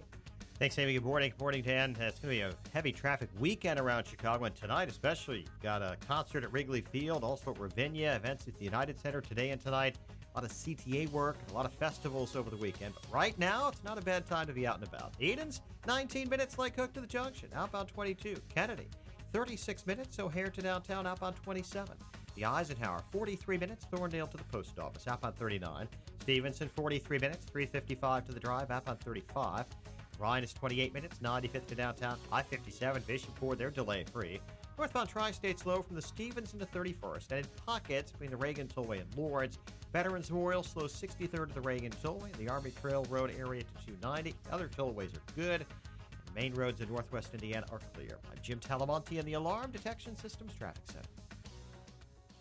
Thanks, Amy. Good morning. Good morning, Dan. It's going to be a heavy traffic weekend around Chicago, and tonight especially. You've got a concert at Wrigley Field, also at Ravinia, events at the United Center today and tonight. A lot of CTA work, a lot of festivals over the weekend. But right now, it's not a bad time to be out and about. Edens, 19 minutes Lake Hook to the junction, outbound 22. Kennedy, 36 minutes O'Hare to downtown, outbound 27. The Eisenhower, 43 minutes Thorndale to the post office, outbound 39. Stevenson, 43 minutes, 355 to the drive, outbound 35. Ryan is 28 minutes, 95th to downtown, I-57, Bishop Ford, they're delay-free. Northbound Tri-State slow from the Stevenson to 31st, and in pockets between the Reagan Tollway and Lawrence. Veterans Memorial slow 63rd to the Reagan Tollway, the Army Trail Road area to 290. Other tollways are good. And main roads in northwest Indiana are clear. I'm Jim Talamonte in the Alarm Detection Systems Traffic Center.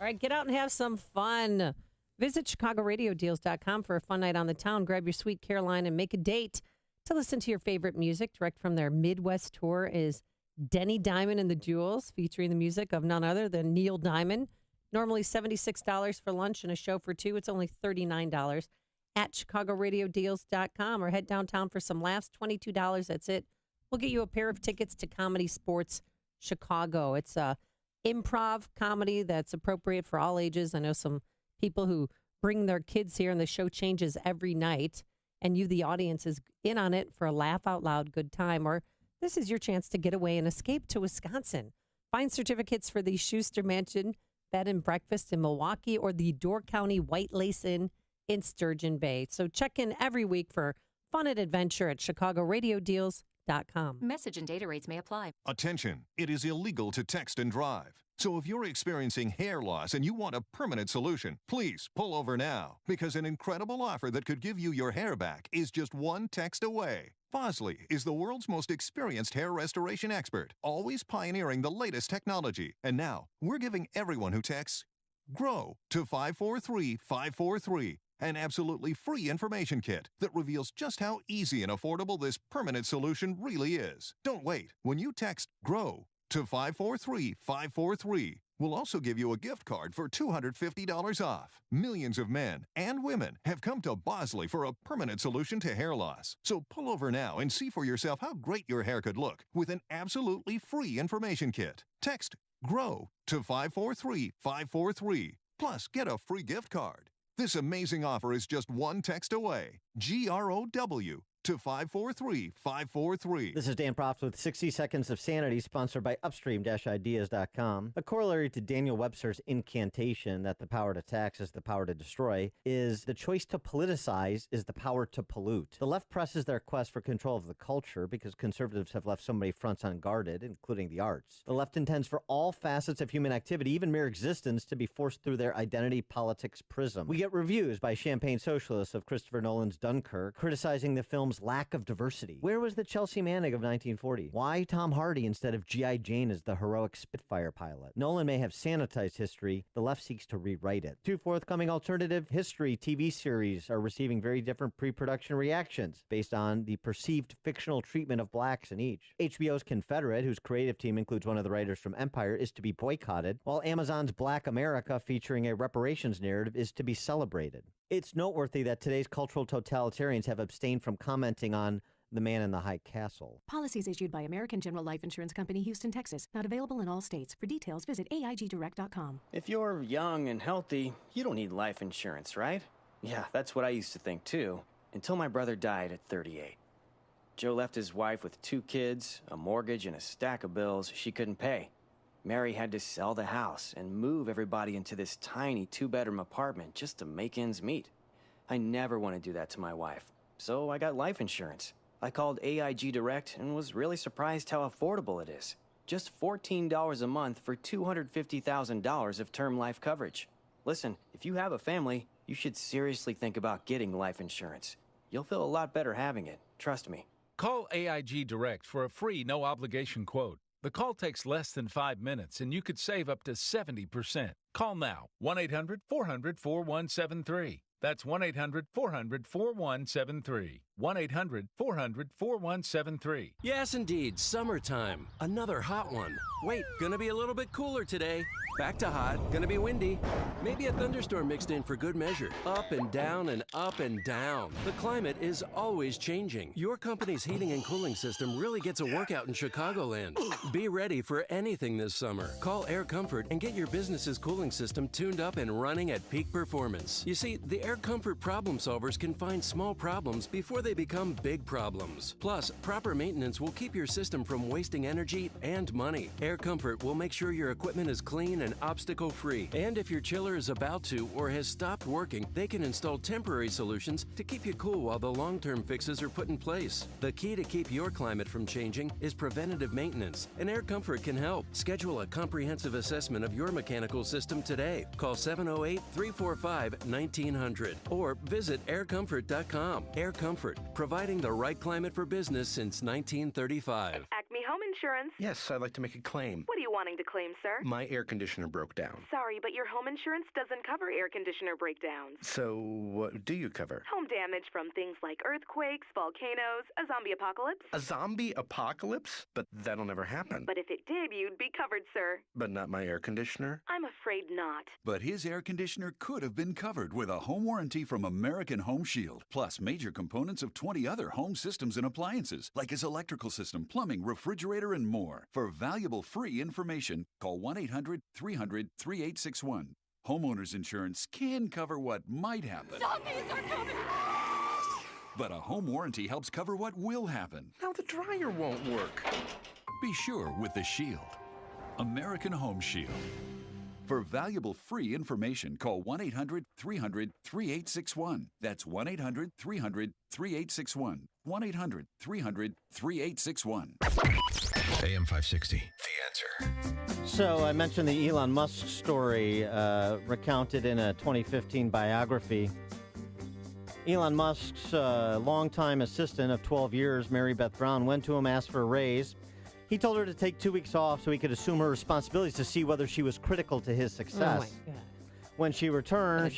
All right, get out and have some fun. Visit ChicagoRadioDeals.com for a fun night on the town. Grab your sweet Caroline and make a date to listen to your favorite music. Direct from their Midwest tour is Denny Diamond and the Jewels, featuring the music of none other than Neil Diamond. Normally $76 for lunch and a show for two. It's only $39 at ChicagoRadioDeals.com, or head downtown for some laughs. $22, that's it. We'll get you a pair of tickets to Comedy Sports Chicago. It's a improv comedy that's appropriate for all ages. I know some people who bring their kids here, and the show changes every night, and you, the audience, is in on it for a laugh out loud good time. Or this is your chance to get away and escape to Wisconsin. Find certificates for the Schuster Mansion Bed and Breakfast in Milwaukee or the Door County White Lace Inn in Sturgeon Bay. So check in every week for fun and adventure at ChicagoRadioDeals.com. Message and data rates may apply. Attention, it is illegal to text and drive. So if you're experiencing hair loss and you want a permanent solution, please pull over now, because an incredible offer that could give you your hair back is just one text away. Bosley is the world's most experienced hair restoration expert, always pioneering the latest technology. And now, we're giving everyone who texts GROW to 543-543, an absolutely free information kit that reveals just how easy and affordable this permanent solution really is. Don't wait. When you text GROW to 543-543, we'll also give you a gift card for $250 off. Millions of men and women have come to Bosley for a permanent solution to hair loss. So pull over now and see for yourself how great your hair could look with an absolutely free information kit. Text GROW to 543-543. Plus, get a free gift card. This amazing offer is just one text away. GROW to 543-543. This is Dan Proft with 60 Seconds of Sanity, sponsored by Upstream-Ideas.com. A corollary to Daniel Webster's incantation that the power to tax is the power to destroy is the choice to politicize is the power to pollute. The left presses their quest for control of the culture because conservatives have left so many fronts unguarded, including the arts. The left intends for all facets of human activity, even mere existence, to be forced through their identity politics prism. We get reviews by champagne socialists of Christopher Nolan's Dunkirk criticizing the film's lack of diversity. Where was the Chelsea Manning of 1940? Why Tom Hardy instead of G.I. Jane as the heroic Spitfire pilot? Nolan may have sanitized history. The left seeks to rewrite it. Two forthcoming alternative history TV series are receiving very different pre-production reactions based on the perceived fictional treatment of blacks in each. HBO's Confederate, whose creative team includes one of the writers from Empire, is to be boycotted, while Amazon's Black America, featuring a reparations narrative, is to be celebrated. It's noteworthy that today's cultural totalitarians have abstained from commenting on The Man in the High Castle. Policies issued by American General Life Insurance Company, Houston, Texas. Not available in all states. For details, visit AIGdirect.com. If you're young and healthy, you don't need life insurance, right? Yeah, that's what I used to think too, until my brother died at 38. Joe left his wife with 2 kids, a mortgage, and a stack of bills she couldn't pay. Mary had to sell the house and move everybody into this tiny 2-bedroom apartment just to make ends meet. I never want to do that to my wife, so I got life insurance. I called AIG Direct and was really surprised how affordable it is. Just $14 a month for $250,000 of term life coverage. Listen, if you have a family, you should seriously think about getting life insurance. You'll feel a lot better having it, trust me. Call AIG Direct for a free, no-obligation quote. The call takes less than 5 minutes, and you could save up to 70%. Call now, 1-800-400-4173. That's 1-800-400-4173. 1-800-400-4173. Yes, indeed, summertime. Another hot one. Wait, gonna be a little bit cooler today. Back to hot, gonna be windy. Maybe a thunderstorm mixed in for good measure. Up and down and up and down. The climate is always changing. Your company's heating and cooling system really gets a workout in Chicagoland. Be ready for anything this summer. Call Air Comfort and get your business's cooling system tuned up and running at peak performance. You see, the Air Comfort problem solvers can find small problems before they become big problems. Plus, proper maintenance will keep your system from wasting energy and money. Air Comfort will make sure your equipment is clean and obstacle-free. And if your chiller is about to or has stopped working, they can install temporary solutions to keep you cool while the long-term fixes are put in place. The key to keep your climate from changing is preventative maintenance, and Air Comfort can help. Schedule a comprehensive assessment of your mechanical system today. Call 708-345-1900 or visit aircomfort.com. Air Comfort, providing the right climate for business since 1935. Acme Home Insurance. Yes, I'd like to make a claim. What are you wanting to claim, sir? My air conditioner broke down. Sorry, but your home insurance doesn't cover air conditioner breakdowns. So, what do you cover? Home damage from things like earthquakes, volcanoes, a zombie apocalypse. A zombie apocalypse? But that'll never happen. But if it did, you'd be covered, sir. But not my air conditioner? I'm afraid not. But his air conditioner could have been covered with a home warranty from American Home Shield, plus major components of 20 other home systems and appliances, like his electrical system, plumbing, refrigerator, and more. For valuable free information, call 1-800-300-3861. Homeowners insurance can cover what might happen. Zombies are coming! But a home warranty helps cover what will happen. Now the dryer won't work. Be sure with the Shield. American Home Shield. For valuable free information, call 1-800-300-3861. That's 1-800-300-3861. 1-800-300-3861. AM 560, The Answer. So I mentioned the Elon Musk story recounted in a 2015 biography. Elon Musk's longtime assistant of 12 years, Mary Beth Brown, went to him, asked for a raise. He told her to take 2 weeks off so he could assume her responsibilities to see whether she was critical to his success. Oh, my God. When she returned,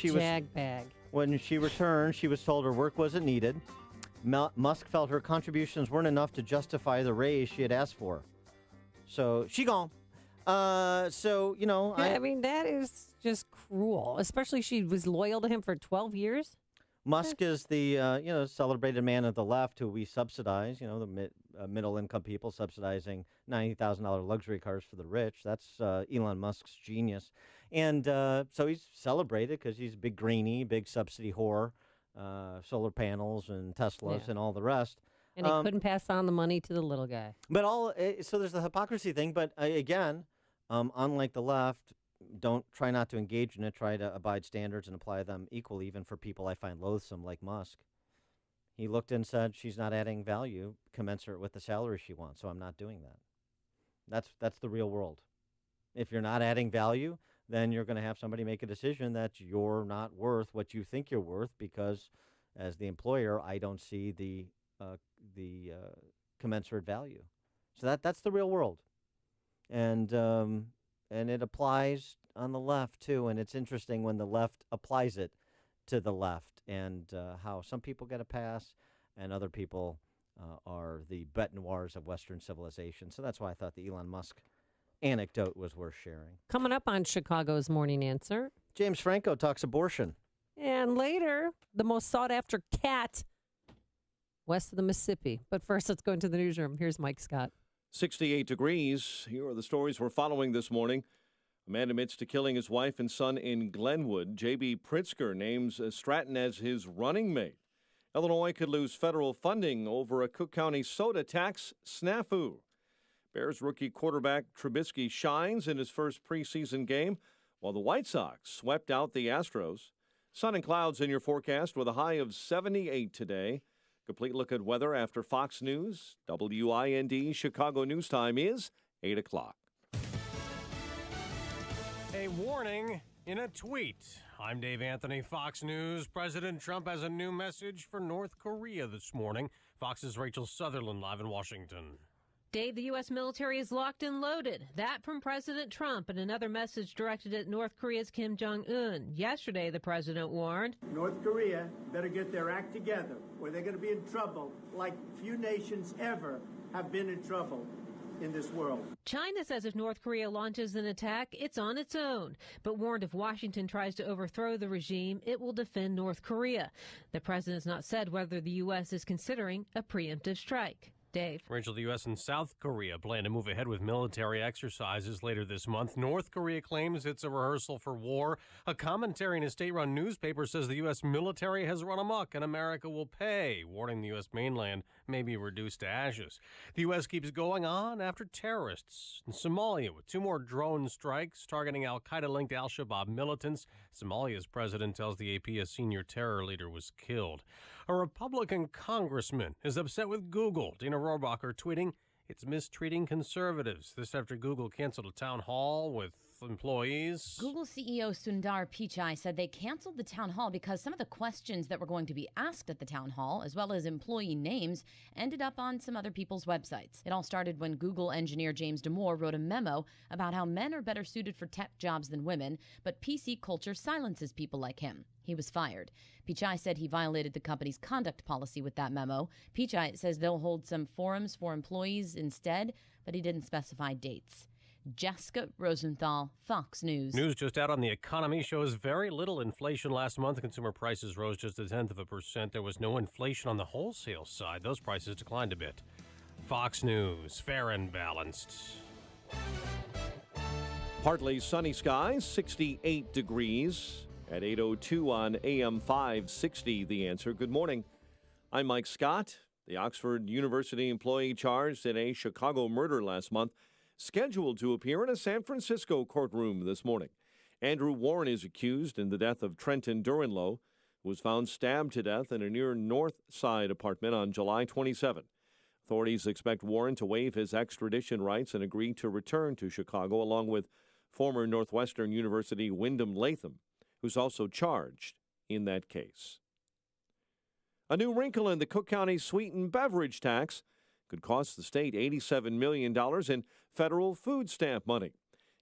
When she returned, she was told her work wasn't needed. Musk felt her contributions weren't enough to justify the raise she had asked for. So she gone. I mean, that is just cruel. Especially she was loyal to him for 12 years. Musk is the celebrated man of the left who we subsidize. The middle-income people subsidizing $90,000 luxury cars for the rich. That's Elon Musk's genius, and so he's celebrated because he's a big greenie, big subsidy whore, solar panels and Teslas and all the rest. And he couldn't pass on the money to the little guy. But so there's the hypocrisy thing. But again, unlike the left. Try not to engage in it. Try to abide standards and apply them equally, even for people I find loathsome, like Musk. He looked and said, she's not adding value commensurate with the salary she wants, so I'm not doing that. That's the real world. If you're not adding value, then you're going to have somebody make a decision that you're not worth what you think you're worth because, as the employer, I don't see the commensurate value. So that's the real world. And it applies on the left, too. And it's interesting when the left applies it to the left and how some people get a pass and other people are the bête noirs of Western civilization. So that's why I thought the Elon Musk anecdote was worth sharing. Coming up on Chicago's Morning Answer, James Franco talks abortion. And later, the most sought-after cat west of the Mississippi. But first, let's go into the newsroom. Here's Mike Scott. 68 degrees. Here are the stories we're following this morning. A man admits to killing his wife and son in Glenwood. J.B. Pritzker names Stratton as his running mate. Illinois could lose federal funding over a Cook County soda tax snafu. Bears rookie quarterback Trubisky shines in his first preseason game, while the White Sox swept out the Astros. Sun and clouds in your forecast with a high of 78 today. Complete look at weather after Fox News. WIND Chicago News Time is 8 o'clock. A warning in a tweet. I'm Dave Anthony, Fox News. President Trump has a new message for North Korea this morning. Fox's Rachel Sutherland live in Washington. Dave, the U.S. military is locked and loaded. That from President Trump and another message directed at North Korea's Kim Jong-un. Yesterday, the president warned North Korea better get their act together or they're going to be in trouble like few nations ever have been in trouble in this world. China says if North Korea launches an attack, it's on its own, but warned if Washington tries to overthrow the regime, it will defend North Korea. The president has not said whether the U.S. is considering a preemptive strike. Dave. Rachel, the U.S. and South Korea plan to move ahead with military exercises later this month. North Korea claims it's a rehearsal for war. A commentary in a state-run newspaper says the U.S. military has run amok and America will pay, warning the U.S. mainland may be reduced to ashes. The U.S. keeps going on after terrorists in Somalia with 2 more drone strikes targeting al-Qaeda-linked al-Shabaab militants. Somalia's president tells the AP a senior terror leader was killed. A Republican congressman is upset with Google. Dina Rohrabacher tweeting, it's mistreating conservatives. This after Google canceled a town hall with employees. Google CEO Sundar Pichai said they canceled the town hall because some of the questions that were going to be asked at the town hall, as well as employee names, ended up on some other people's websites. It all started when Google engineer James Damore wrote a memo about how men are better suited for tech jobs than women, but PC culture silences people like him. He was fired. Pichai said he violated the company's conduct policy with that memo. Pichai says they'll hold some forums for employees instead, but he didn't specify dates. Jessica Rosenthal, Fox News. News just out on the economy shows very little inflation last month. Consumer prices rose just 0.1%. There was no inflation on the wholesale side. Those prices declined a bit. Fox News, fair and balanced. Partly sunny skies, 68 degrees. At 8:02 on AM 560, The Answer. Good morning. I'm Mike Scott. The Oxford University employee charged in a Chicago murder last month, scheduled to appear in a San Francisco courtroom this morning. Andrew Warren is accused in the death of Trenton Duranlow, who was found stabbed to death in a near North Side apartment on July 27. Authorities expect Warren to waive his extradition rights and agree to return to Chicago along with former Northwestern University Wyndham Latham, who's also charged in that case. A new wrinkle in the Cook County sweetened beverage tax could cost the state $87 million in federal food stamp money.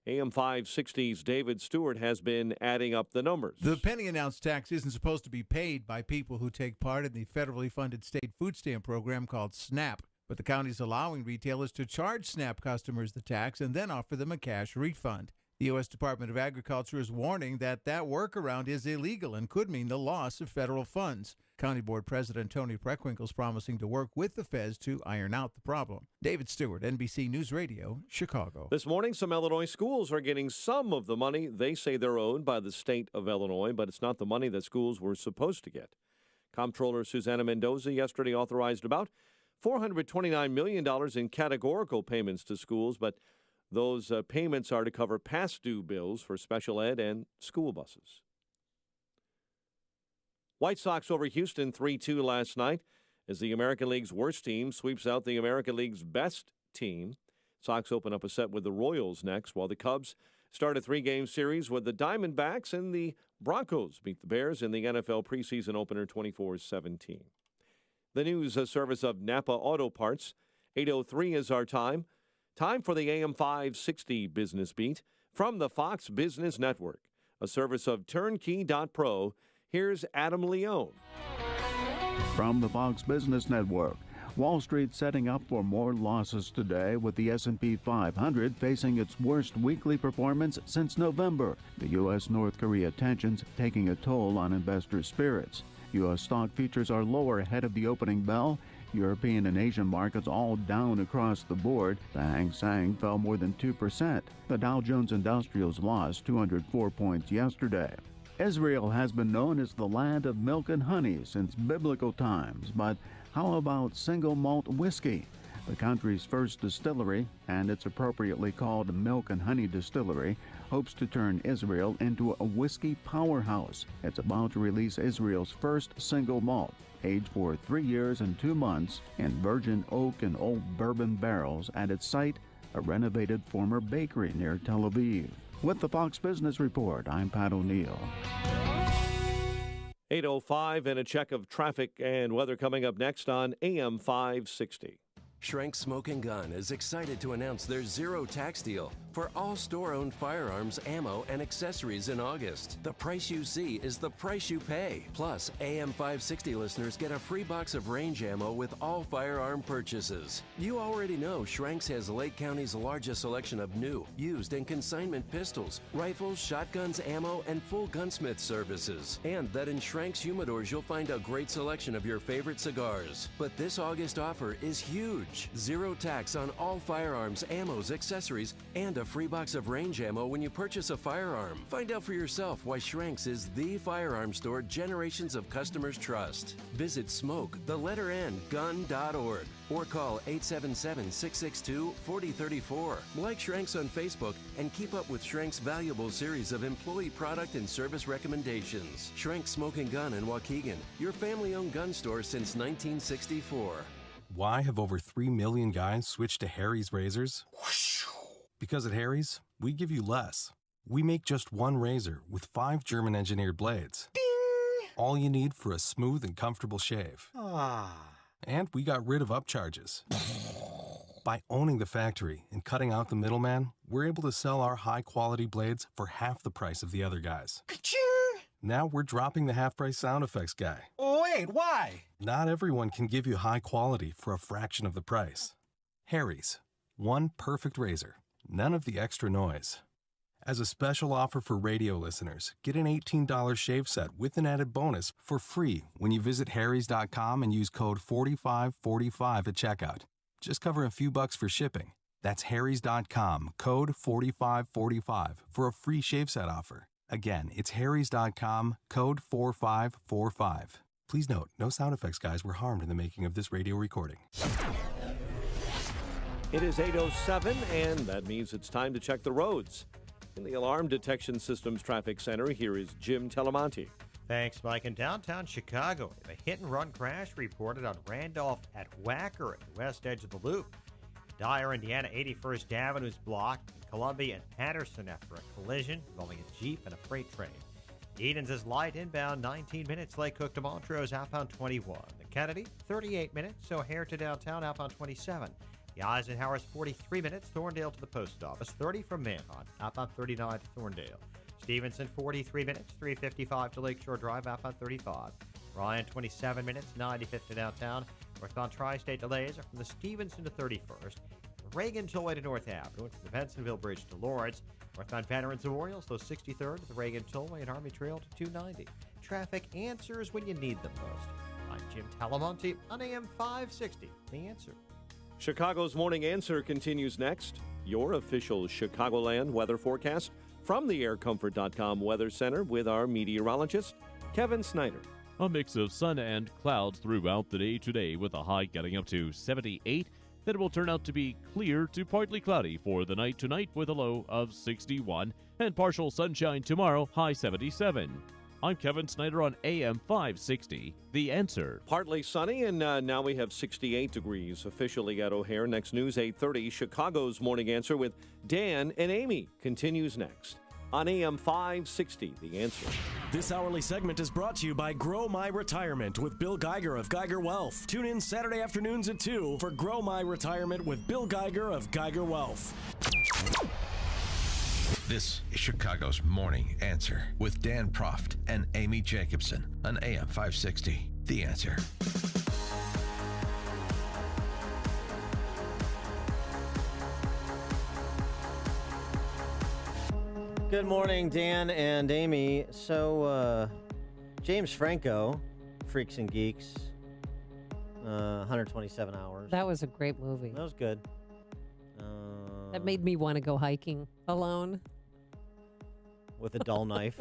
AM 560's David Stewart has been adding up the numbers. The penny-announced tax isn't supposed to be paid by people who take part in the federally funded state food stamp program called SNAP, but the county's allowing retailers to charge SNAP customers the tax and then offer them a cash refund. The U.S. Department of Agriculture is warning that workaround is illegal and could mean the loss of federal funds. County Board President Tony Preckwinkle is promising to work with the feds to iron out the problem. David Stewart, NBC News Radio, Chicago. This morning, some Illinois schools are getting some of the money they say they're owed by the state of Illinois, but it's not the money that schools were supposed to get. Comptroller Susana Mendoza yesterday authorized about $429 million in categorical payments to schools, but those payments are to cover past due bills for special ed and school buses. White Sox over Houston 3-2 last night as the American League's worst team sweeps out the American League's best team. Sox open up a set with the Royals next, while the Cubs start a 3-game series with the Diamondbacks, and the Broncos beat the Bears in the NFL preseason opener 24-17. The news service of Napa Auto Parts. 8:03 is our time. Time for the AM 560 Business Beat from the Fox Business Network, a service of Turnkey.pro. Here's Adam Leone. From the Fox Business Network, Wall Street setting up for more losses today with the S&P 500 facing its worst weekly performance since November. The U.S.-North Korea tensions taking a toll on investor spirits. U.S. stock futures are lower ahead of the opening bell. European and Asian markets all down across the board. The Hang Seng fell more than 2%. The Dow Jones Industrials lost 204 points yesterday. Israel has been known as the land of milk and honey since biblical times, but how about single malt whiskey? The country's first distillery, and it's appropriately called Milk and Honey Distillery, hopes to turn Israel into a whiskey powerhouse. It's about to release Israel's first single malt, aged for 3 years and 2 months in virgin oak and old bourbon barrels at its site, a renovated former bakery near Tel Aviv. With the Fox Business Report, I'm Pat O'Neill. 8:05 and a check of traffic and weather coming up next on AM 560. Schrank Smoke & Gun is excited to announce their zero tax deal for all store-owned firearms, ammo, and accessories in August. The price you see is the price you pay. Plus, AM 560 listeners get a free box of range ammo with all firearm purchases. You already know Schrank's has Lake County's largest selection of new, used, and consignment pistols, rifles, shotguns, ammo, and full gunsmith services. And that in Schrank's humidors you'll find a great selection of your favorite cigars. But this August offer is huge. Zero tax on all firearms, ammos, accessories, and a free box of range ammo when you purchase a firearm. Find out for yourself why Schrank's is the firearm store generations of customers trust. Visit gun.org or call 877-662-4034. Like Schrank's on Facebook and keep up with Schrank's valuable series of employee product and service recommendations. Schrank's Smoke & Gun in Waukegan, your family-owned gun store since 1964. Why have over 3 million guys switched to Harry's razors? Because at Harry's, we give you less. We make just one razor with 5 German-engineered blades. Ding! All you need for a smooth and comfortable shave. And we got rid of upcharges. By owning the factory and cutting out the middleman, we're able to sell our high-quality blades for half the price of the other guys. Now we're dropping the half-price sound effects guy. Wait, why? Not everyone can give you high quality for a fraction of the price. Harry's, one perfect razor, none of the extra noise. As a special offer for radio listeners, get an $18 shave set with an added bonus for free when you visit harrys.com and use code 4545 at checkout. Just cover a few bucks for shipping. That's harrys.com, code 4545 for a free shave set offer. Again, it's harrys.com, code 4545. Please note, no sound effects guys were harmed in the making of this radio recording. It is 8:07, and that means it's time to check the roads. In the Alarm Detection Systems Traffic Center, here is Jim Telemonti. Thanks, Mike. In downtown Chicago, a hit-and-run crash reported on Randolph at Wacker at the west edge of the loop. Dyer, Indiana, 81st Avenue is blocked. Columbia and Patterson after a collision involving a Jeep and a freight train. Edens is light inbound, 19 minutes. Lake Cook to Montrose, outbound 21. The Kennedy, 38 minutes. O'Hare to downtown, outbound 27. The Eisenhower's 43 minutes. Thorndale to the post office, 30 from Manhunt, outbound 39 to Thorndale. Stevenson, 43 minutes. 355 to Lakeshore Drive, outbound 35. Ryan, 27 minutes. 95th to downtown. Northbound Tri-State delays are from the Stevenson to 31st. Reagan Tollway to North Avenue, from the Bensonville Bridge to Lawrence. Northbound Veterans Memorial, so 63rd to the Reagan Tollway and Army Trail to 290. Traffic answers when you need them most. I'm Jim Talamonte on AM 560. The Answer. Chicago's Morning Answer continues next. Your official Chicagoland weather forecast from the AirComfort.com Weather Center with our meteorologist, Kevin Snyder. A mix of sun and clouds throughout the day today with a high getting up to 78. Then it will turn out to be clear to partly cloudy for the night tonight with a low of 61 and partial sunshine tomorrow, high 77. I'm Kevin Snyder on AM 560, The Answer. Partly sunny, and now we have 68 degrees officially at O'Hare. Next news, 8:30. Chicago's Morning Answer with Dan and Amy continues next on AM 560, The Answer. This hourly segment is brought to you by Grow My Retirement with Bill Geiger of Geiger Wealth. Tune in Saturday afternoons at 2 for Grow My Retirement with Bill Geiger of Geiger Wealth. This is Chicago's Morning Answer with Dan Proft and Amy Jacobson on AM 560, The Answer. Good morning, Dan and Amy. So, James Franco, Freaks and Geeks, 127 hours. That was a great movie. That was good. That made me want to go hiking alone. With a dull knife.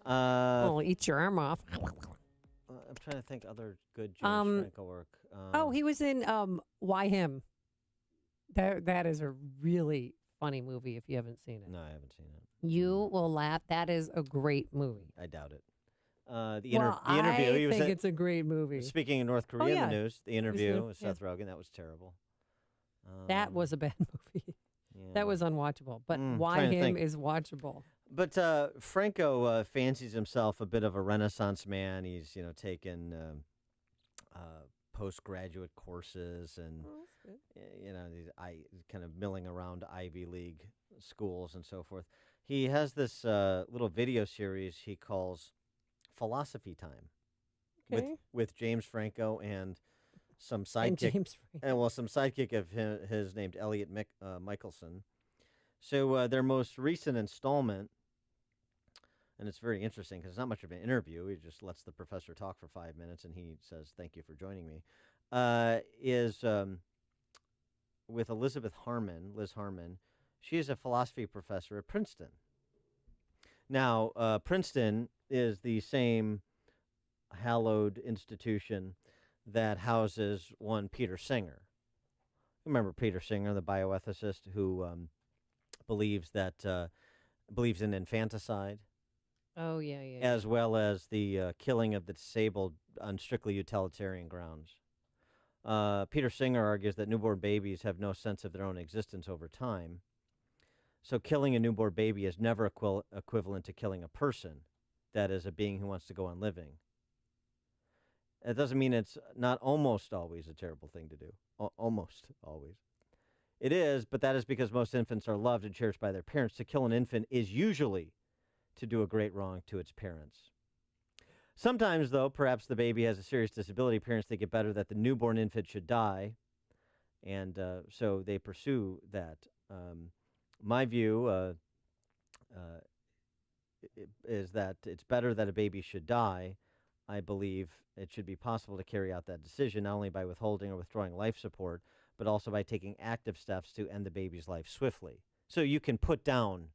Eat your arm off. I'm trying to think other good James Franco work. He was in Why Him? That is a really funny movie if you haven't seen it. No, I haven't seen it. You will laugh. That is a great movie. I doubt it. The I interview. think it's a great movie. Speaking of North Korea in the news, the interview with yeah. Seth Rogen, that was terrible. That was a bad movie. Yeah. That was unwatchable. But Why trying to Him think. is watchable. But Franco fancies himself a bit of a Renaissance man. He's taken postgraduate courses and he's kind of milling around Ivy League schools and so forth. He has this little video series he calls Philosophy Time, with James Franco and some sidekick, some sidekick of his named Elliot Michelson. So their most recent installment, and it's very interesting because it's not much of an interview. He just lets the professor talk for 5 minutes, and he says, "Thank you for joining me." Is with Elizabeth Harmon, Liz Harmon. She is a philosophy professor at Princeton. Now, Princeton is the same hallowed institution that houses one Peter Singer. Remember Peter Singer, the bioethicist who believes in infanticide? Oh, yeah. As well as the killing of the disabled on strictly utilitarian grounds. Peter Singer argues that newborn babies have no sense of their own existence over time. So killing a newborn baby is never equivalent to killing a person, that is, a being who wants to go on living. It doesn't mean it's not almost always a terrible thing to do. Almost always. It is, but that is because most infants are loved and cherished by their parents. To kill an infant is usually to do a great wrong to its parents. Sometimes, though, perhaps the baby has a serious disability. Parents think it better that the newborn infant should die, and so they pursue that. My view is that it's better that a baby should die. I believe it should be possible to carry out that decision, not only by withholding or withdrawing life support, but also by taking active steps to end the baby's life swiftly. So you can put down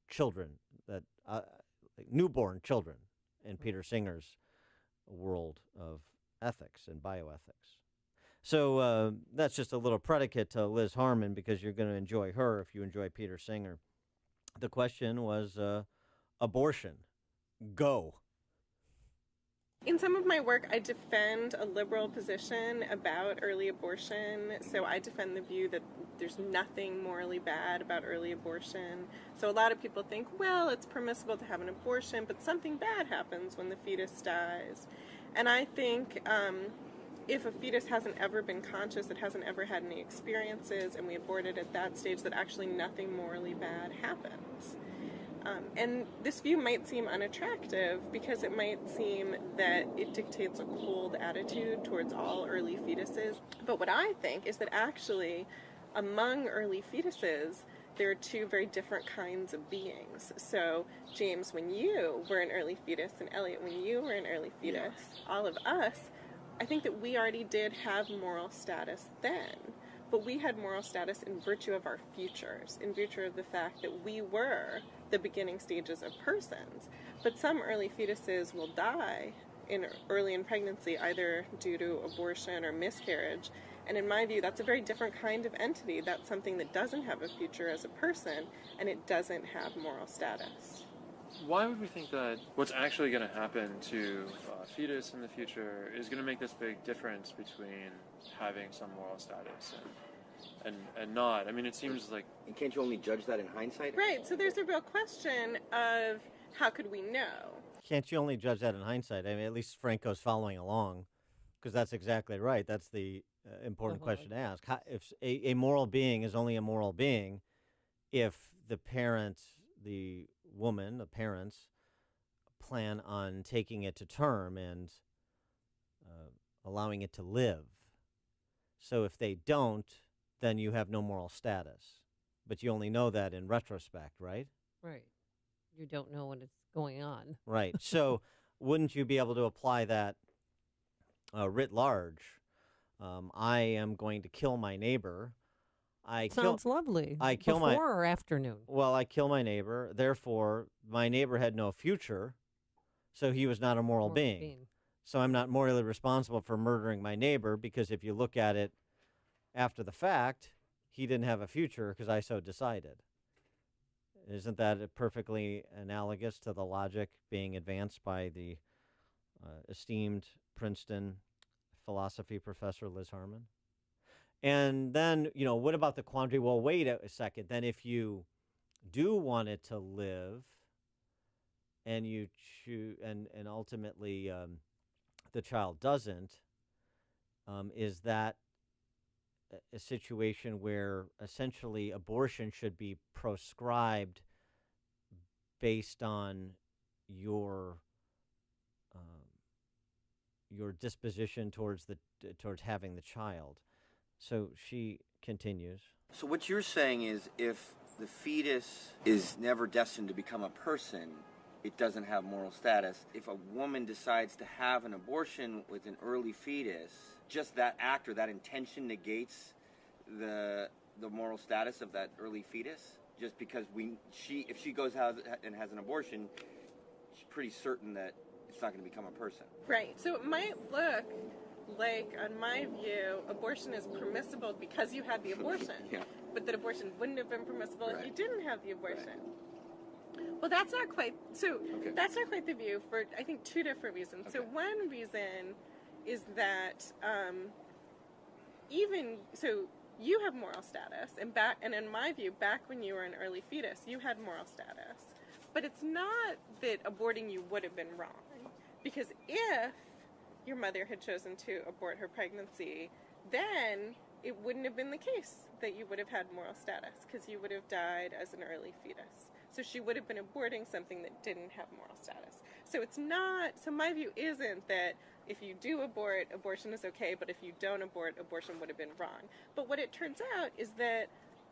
children, like newborn children, in Peter Singer's world of ethics and bioethics. So that's just a little predicate to Liz Harmon, because you're going to enjoy her if you enjoy Peter Singer. The question was abortion. Go. In some of my work, I defend a liberal position about early abortion. So I defend the view that there's nothing morally bad about early abortion. So a lot of people think, well, it's permissible to have an abortion, but something bad happens when the fetus dies. And I think if a fetus hasn't ever been conscious, it hasn't ever had any experiences, and we abort it at that stage, that actually nothing morally bad happens. And this view might seem unattractive because it might seem that it dictates a cold attitude towards all early fetuses. But what I think is that actually among early fetuses, there are two very different kinds of beings. So, James, when you were an early fetus, and Elliot, when you were an early fetus, all of us, I think that we already did have moral status then. But we had moral status in virtue of our futures, in virtue of the fact that we were the beginning stages of persons. But some early fetuses will die early in pregnancy, either due to abortion or miscarriage. And in my view, that's a very different kind of entity. That's something that doesn't have a future as a person, and it doesn't have moral status. Why would we think that what's actually going to happen to a fetus in the future is going to make this big difference between having some moral status and not? I mean, it seems like... And can't you only judge that in hindsight? Right, so there's a real question of how could we know? Can't you only judge that in hindsight? I mean, at least Franco's following along, because that's exactly right. That's the important question to ask. How, if a moral being is only a moral being if the parent, the woman, the parents, plan on taking it to term and allowing it to live. So if they don't, then you have no moral status. But you only know that in retrospect, right? Right. You don't know when it's going on. Right. So wouldn't you be able to apply that writ large I am going to kill my neighbor. Sounds lovely. I kill Before or afternoon? Well, I kill my neighbor. Therefore, my neighbor had no future, so he was not a moral being. So I'm not morally responsible for murdering my neighbor because if you look at it after the fact, he didn't have a future because I so decided. Isn't that perfectly analogous to the logic being advanced by the esteemed Princeton philosophy professor Liz Harman? And then, what about the quandary? Well, wait a second. Then if you do want it to live and you choose, and ultimately the child doesn't, is that a situation where essentially abortion should be proscribed based on your disposition towards having the child? So she continues. So what you're saying is if the fetus is never destined to become a person, it doesn't have moral status. If a woman decides to have an abortion with an early fetus, just that act or that intention negates the moral status of that early fetus? Just because if she goes out and has an abortion, she's pretty certain that it's not going to become a person. Right. So it might look like, on my view, abortion is permissible because you had the abortion, but that abortion wouldn't have been permissible if you didn't have the abortion. Well, that's not quite That's not quite the view for, I think, two different reasons. So one reason is that you have moral status, and in my view, back when you were an early fetus, you had moral status. But it's not that aborting you would have been wrong, because if your mother had chosen to abort her pregnancy, then it wouldn't have been the case that you would have had moral status, because you would have died as an early fetus. So she would have been aborting something that didn't have moral status. So it's not, so my view isn't that if you do abort, abortion is okay, but if you don't abort, abortion would have been wrong. But what it turns out is that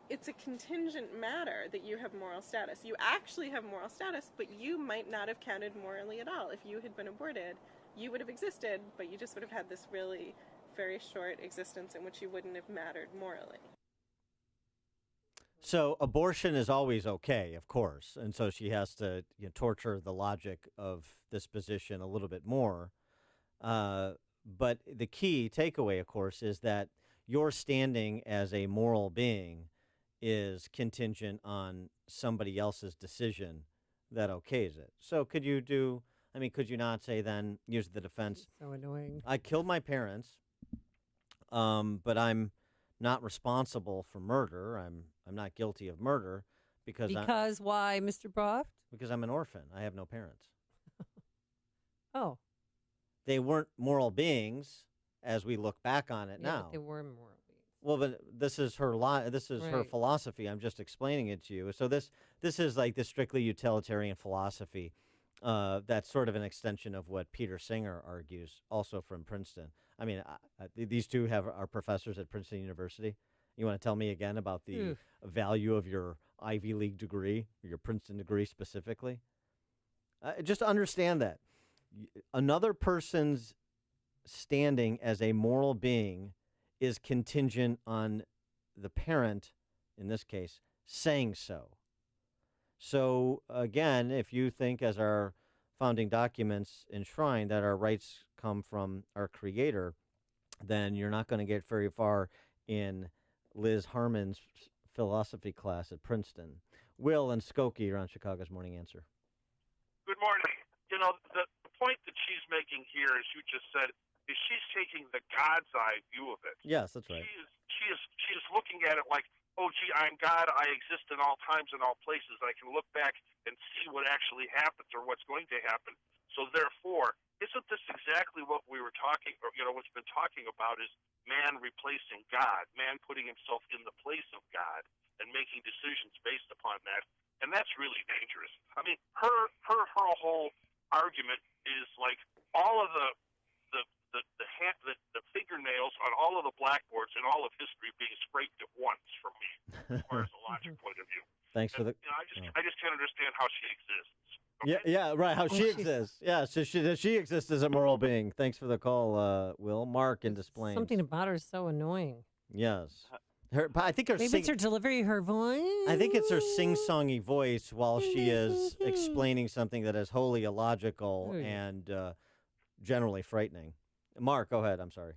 it's a contingent matter that you have moral status. You actually have moral status, but you might not have counted morally at all. If you had been aborted, you would have existed, but you just would have had this really very short existence in which you wouldn't have mattered morally. So abortion is always okay, of course, and so she has to torture the logic of this position a little bit more. But the key takeaway, of course, is that your standing as a moral being is contingent on somebody else's decision that okays it. So could you not say then, use the defense? So annoying. I killed my parents, but I'm not responsible for murder. I'm not guilty of murder because why, Mr. Broft? Because I'm an orphan. I have no parents. Oh. They weren't moral beings as we look back on it now. But they were moral beings. Well, but this is her her philosophy. I'm just explaining it to you. So this is like this strictly utilitarian philosophy. That's sort of an extension of what Peter Singer argues, also from Princeton. I mean, these two are professors at Princeton University. You want to tell me again about the value of your Ivy League degree, or your Princeton degree specifically? Just understand that another person's standing as a moral being is contingent on the parent, in this case, saying so. So, again, if you think, as our founding documents enshrine, that our rights come from our Creator, then you're not going to get very far in Liz Harman's philosophy class at Princeton. Will and Skokie are on Chicago's Morning Answer. Good morning. The point that she's making here, as you just said, is she's taking the God's eye view of it. Yes, that's right. She is looking at it like, oh, gee, I'm God. I exist in all times and all places. I can look back and see what actually happens or what's going to happen. So therefore, isn't this exactly what we were talking, or what's been talking about is man replacing God, man putting himself in the place of God and making decisions based upon that, and that's really dangerous. I mean, her whole argument is like all of the fingernails on all of the blackboards in all of history being scraped at once for me, as far as a logic point of view. Thanks for the. I just can't understand how she exists. Yeah, right. How she exists. Yeah, so she exists as a moral being. Thanks for the call, Will. Mark in Des Plaines. Something about her is so annoying. Yes. I think her Maybe it's her delivery, her voice. I think it's her sing-songy voice while she is explaining something that is wholly illogical and generally frightening. Mark, go ahead. I'm sorry.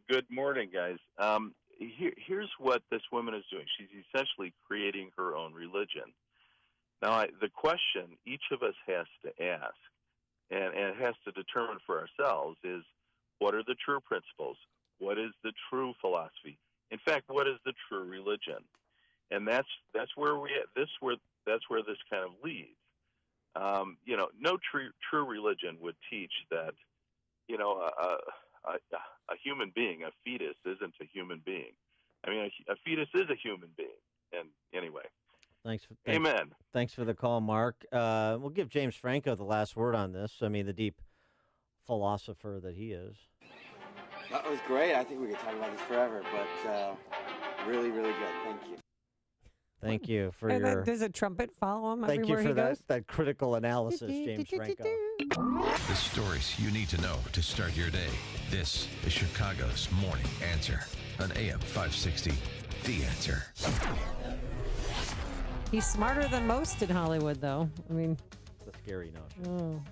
Good morning, guys. Here's what this woman is doing. She's essentially creating her own religion. Now, the question each of us has to ask and has to determine for ourselves is, what are the true principles? What is the true philosophy? In fact, what is the true religion? And that's where this kind of leads. No true religion would teach that, a human being, a fetus, isn't a human being. I mean, a fetus is a human being. And anyway. Amen. Thanks for the call, Mark. We'll give James Franco the last word on this. I mean, the deep philosopher that he is. That was great. I think we could talk about this forever, but really, really good. Thank you. Thank you for And your. does a trumpet follow him Thank you everywhere for he that, goes? that critical analysis, James Franco. The stories you need to know to start your day. This is Chicago's Morning Answer on AM 560. The Answer. He's smarter than most in Hollywood, though. I mean, it's a scary notion.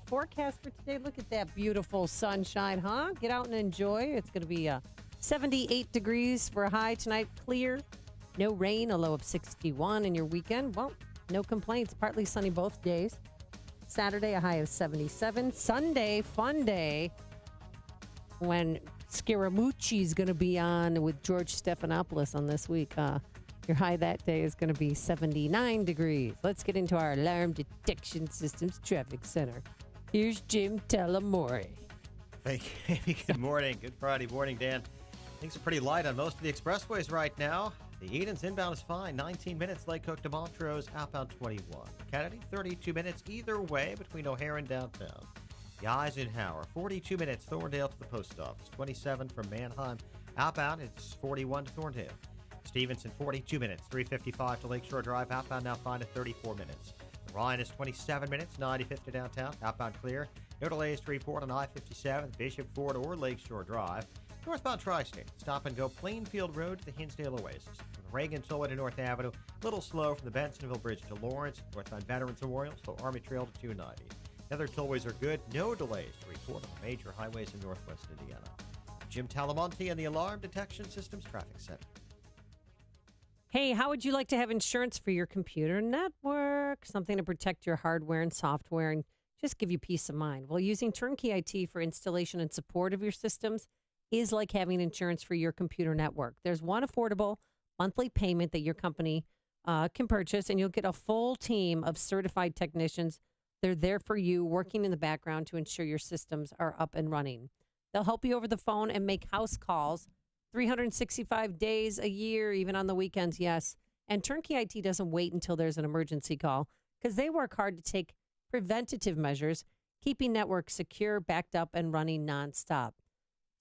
Forecast for today. Look at that beautiful sunshine, huh? Get out and enjoy. It's going to be 78 degrees for a high tonight. Clear. No rain, a low of 61. And your weekend, well, no complaints. Partly sunny both days. Saturday, a high of 77. Sunday, fun day, when Scaramucci's going to be on with George Stephanopoulos on This Week. Your high that day is going to be 79 degrees. Let's get into our Alarm Detection Systems Traffic Center. Here's Jim Talamore. Thank you. Good morning. Good Friday morning, Dan. Things are pretty light on most of the expressways right now. The Edens inbound is fine, 19 minutes. Lake Cook to Montrose, outbound 21. Kennedy, 32 minutes either way between O'Hare and downtown. The Eisenhower, 42 minutes. Thorndale to the post office, 27 from Mannheim. Outbound, it's 41 to Thorndale. Stevenson, 42 minutes, 355 to Lakeshore Drive. Outbound now fine at 34 minutes. Ryan is 27 minutes, 95th to downtown. Outbound clear. No delays to report on I-57, Bishop Ford, or Lakeshore Drive. Northbound Tri-State, stop and go Plainfield Road to the Hinsdale Oasis. From the Reagan Tollway to North Avenue, a little slow from the Bensonville Bridge to Lawrence. Northbound Veterans Memorial, slow Army Trail to 290. The other tollways are good. No delays to report on the major highways in northwest Indiana. Jim Talamonte and the Alarm Detection Systems Traffic Center. Hey, how would you like to have insurance for your computer network? Something to protect your hardware and software and just give you peace of mind. Well, using Turnkey IT for installation and support of your systems is like having insurance for your computer network. There's one affordable monthly payment that your company can purchase, and you'll get a full team of certified technicians. They're there for you, working in the background to ensure your systems are up and running. They'll help you over the phone and make house calls 365 days a year, even on the weekends, yes. And Turnkey IT doesn't wait until there's an emergency call because they work hard to take preventative measures, keeping networks secure, backed up, and running nonstop.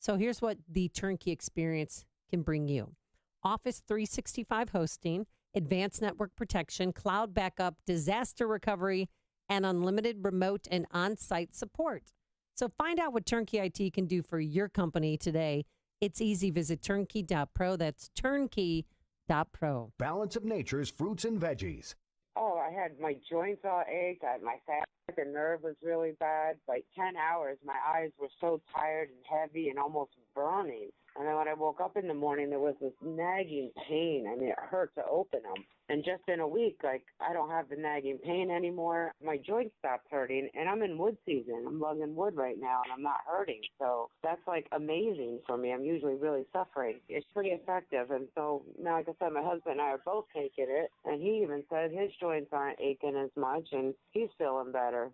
So here's what the Turnkey experience can bring you. Office 365 hosting, advanced network protection, cloud backup, disaster recovery, and unlimited remote and on-site support. So find out what Turnkey IT can do for your company today. It's easy. Visit turnkey.pro. That's turnkey.pro. Balance of Nature's fruits and veggies. Oh, I had my joints all ached. My sciatic nerve was really bad. Like 10 hours, my eyes were so tired and heavy and almost burning. And then when I woke up in the morning, there was this nagging pain. I mean, it hurt to open them. And just in a week, I don't have the nagging pain anymore. My joints stopped hurting, and I'm in wood season. I'm lugging wood right now, and I'm not hurting. So that's, amazing for me. I'm usually really suffering. It's pretty effective. And so now, like I said, my husband and I are both taking it, and he even said his joints aren't aching as much, and he's feeling better.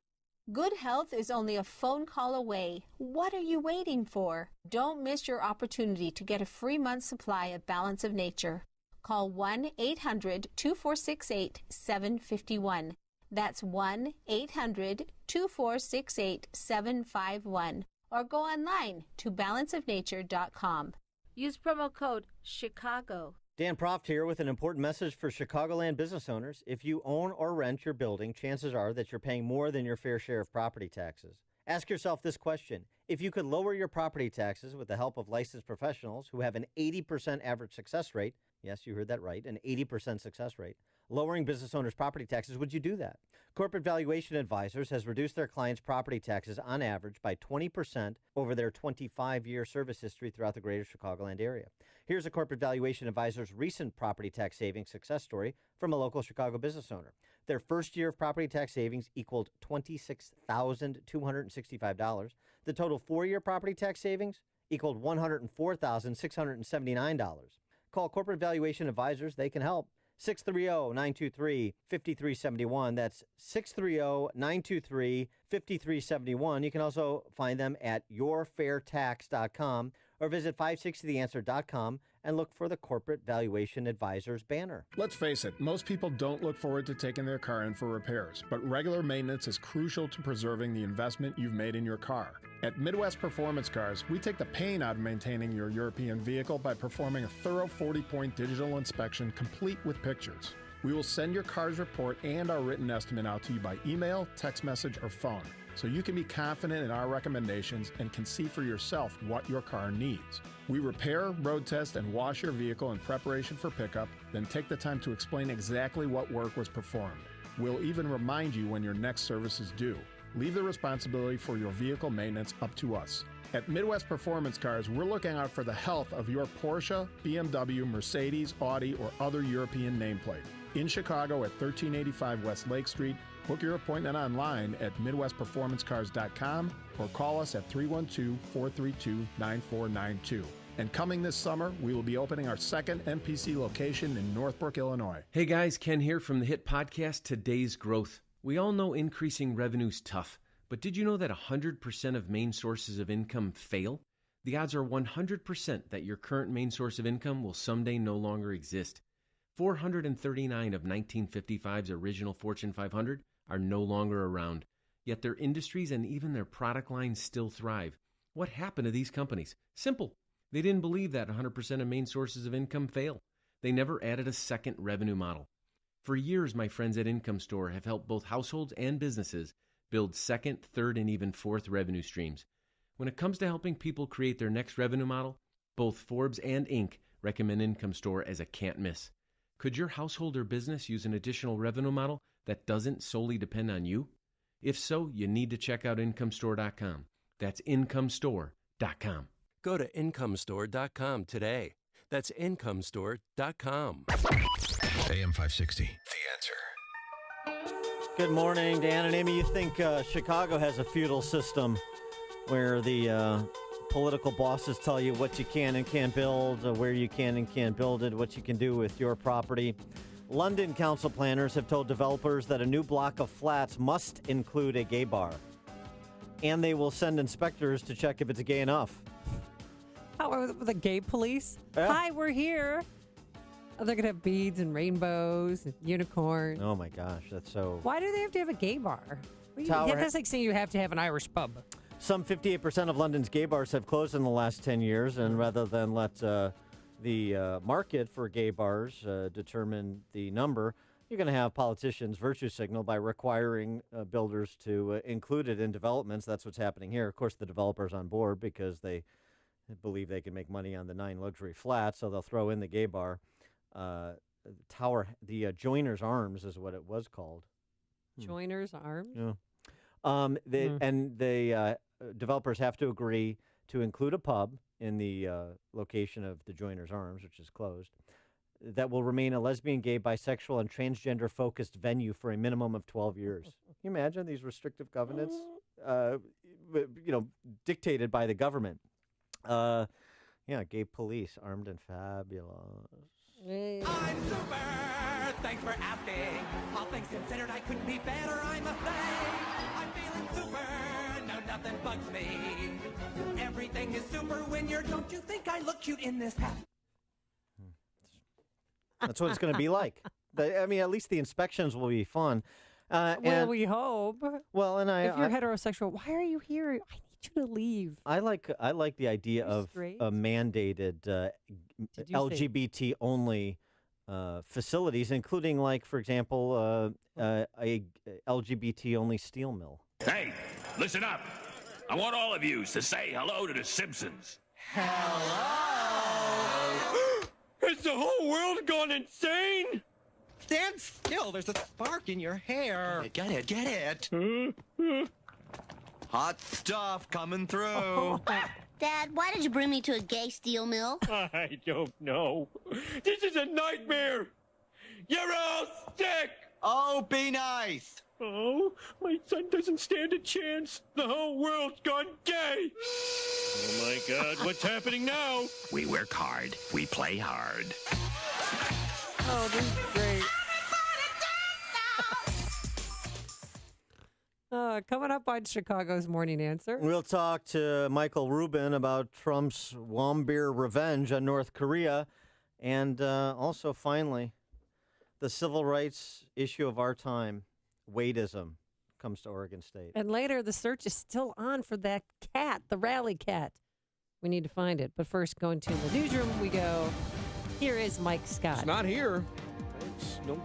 Good health is only a phone call away. What are you waiting for? Don't miss your opportunity to get a free month's supply of Balance of Nature. Call 1-800-2468-751. That's 1-800-2468-751. Or go online to balanceofnature.com. Use promo code CHICAGO. Dan Proft here with an important message for Chicagoland business owners. If you own or rent your building, chances are that you're paying more than your fair share of property taxes. Ask yourself this question. If you could lower your property taxes with the help of licensed professionals who have an 80% average success rate, yes, you heard that right, an 80% success rate, lowering business owners' property taxes, would you do that? Corporate Valuation Advisors has reduced their clients' property taxes on average by 20% over their 25-year service history throughout the greater Chicagoland area. Here's a Corporate Valuation Advisor's recent property tax savings success story from a local Chicago business owner. Their first year of property tax savings equaled $26,265. The total 4-year property tax savings equaled $104,679. Call Corporate Valuation Advisors. They can help. 630-923-5371. That's 630-923-5371. You can also find them at yourfairtax.com or visit 560theanswer.com and look for the Corporate Valuation Advisors banner. Let's face it, most people don't look forward to taking their car in for repairs, but regular maintenance is crucial to preserving the investment you've made in your car. At Midwest Performance Cars, we take the pain out of maintaining your European vehicle by performing a thorough 40-point digital inspection complete with pictures. We will send your car's report and our written estimate out to you by email, text message, or phone, so you can be confident in our recommendations and can see for yourself what your car needs. We repair, road test, and wash your vehicle in preparation for pickup, then take the time to explain exactly what work was performed. We'll even remind you when your next service is due. Leave the responsibility for your vehicle maintenance up to us. At Midwest Performance Cars, we're looking out for the health of your Porsche, BMW, Mercedes, Audi, or other European nameplate. In Chicago at 1385 West Lake Street, book your appointment online at MidwestPerformanceCars.com or call us at 312-432-9492. And coming this summer, we will be opening our second MPC location in Northbrook, Illinois. Hey guys, Ken here from the hit podcast Today's Growth. We all know increasing revenue's tough, but did you know that 100% of main sources of income fail? The odds are 100% that your current main source of income will someday no longer exist. 439 of 1955's original Fortune 500 are no longer around, yet their industries and even their product lines still thrive. What happened to these companies? Simple. They didn't believe that 100% of main sources of income fail. They never added a second revenue model. For years, my friends at Income Store have helped both households and businesses build second, third, and even fourth revenue streams. When it comes to helping people create their next revenue model, both Forbes and Inc. recommend Income Store as a can't miss. Could your household or business use an additional revenue model that doesn't solely depend on you? If so, you need to check out IncomeStore.com. That's IncomeStore.com. Go to IncomeStore.com today. That's IncomeStore.com. AM 560, The Answer. Good morning, Dan and Amy. You think Chicago has a feudal system where the political bosses tell you what you can and can't build, where you can and can't build it, what you can do with your property? London council planners have told developers that a new block of flats must include a gay bar, and they will send inspectors to check if it's gay enough. How are the gay police? Yeah. Hi, we're here. Oh, they're going to have beads and rainbows and unicorns. Oh, my gosh. That's so... Why do they have to have a gay bar? Tower- That's like saying you have to have an Irish pub. Some 58% of London's gay bars have closed in the last 10 years, and rather than let the market for gay bars determine the number, you're going to have politicians virtue signal by requiring builders to include it in developments. That's what's happening here. Of course, the developer's on board because they believe they can make money on the 9 luxury flats, so they'll throw in the gay bar. The Joiner's Arms is what it was called. Joiner's Arms? Yeah. And the developers have to agree to include a pub in the location of the Joiner's Arms, which is closed, that will remain a lesbian, gay, bisexual, and transgender-focused venue for a minimum of 12 years. Can you imagine these restrictive covenants, dictated by the government? Gay police, armed and fabulous. I'm super! Thanks for asking. All things considered, I couldn't be better. I'm a thing. I'm feeling super. No, nothing bugs me. Everything is super when you're. Don't you think I look cute in this hat? That's what it's going to be like. At least the inspections will be fun. Well, we hope. Well, and if you're heterosexual, why are you here? I need you to leave. I like the idea of a mandated LGBT only facilities, including, like, for example, a LGBT only steel mill. Hey, listen up. I want all of you to say hello to the Simpsons. Hello! Has the whole world gone insane? Stand still. There's a spark in your hair. Get it. Hot stuff coming through. Dad, why did you bring me to a gay steel mill? I don't know. This is a nightmare. You're all sick. Oh, be nice. Oh, my son doesn't stand a chance. The whole world's gone gay. Oh, my God. What's happening now? We work hard. We play hard. Oh, this is great. Coming up on Chicago's Morning Answer. We'll talk to Michael Rubin about Trump's Wombeer revenge on North Korea. And also, finally, the civil rights issue of our time, Wadeism, comes to Oregon State. And later, the search is still on for that cat, the rally cat. We need to find it. But first, going to the newsroom we go. Here is Mike Scott. It's not here. It's no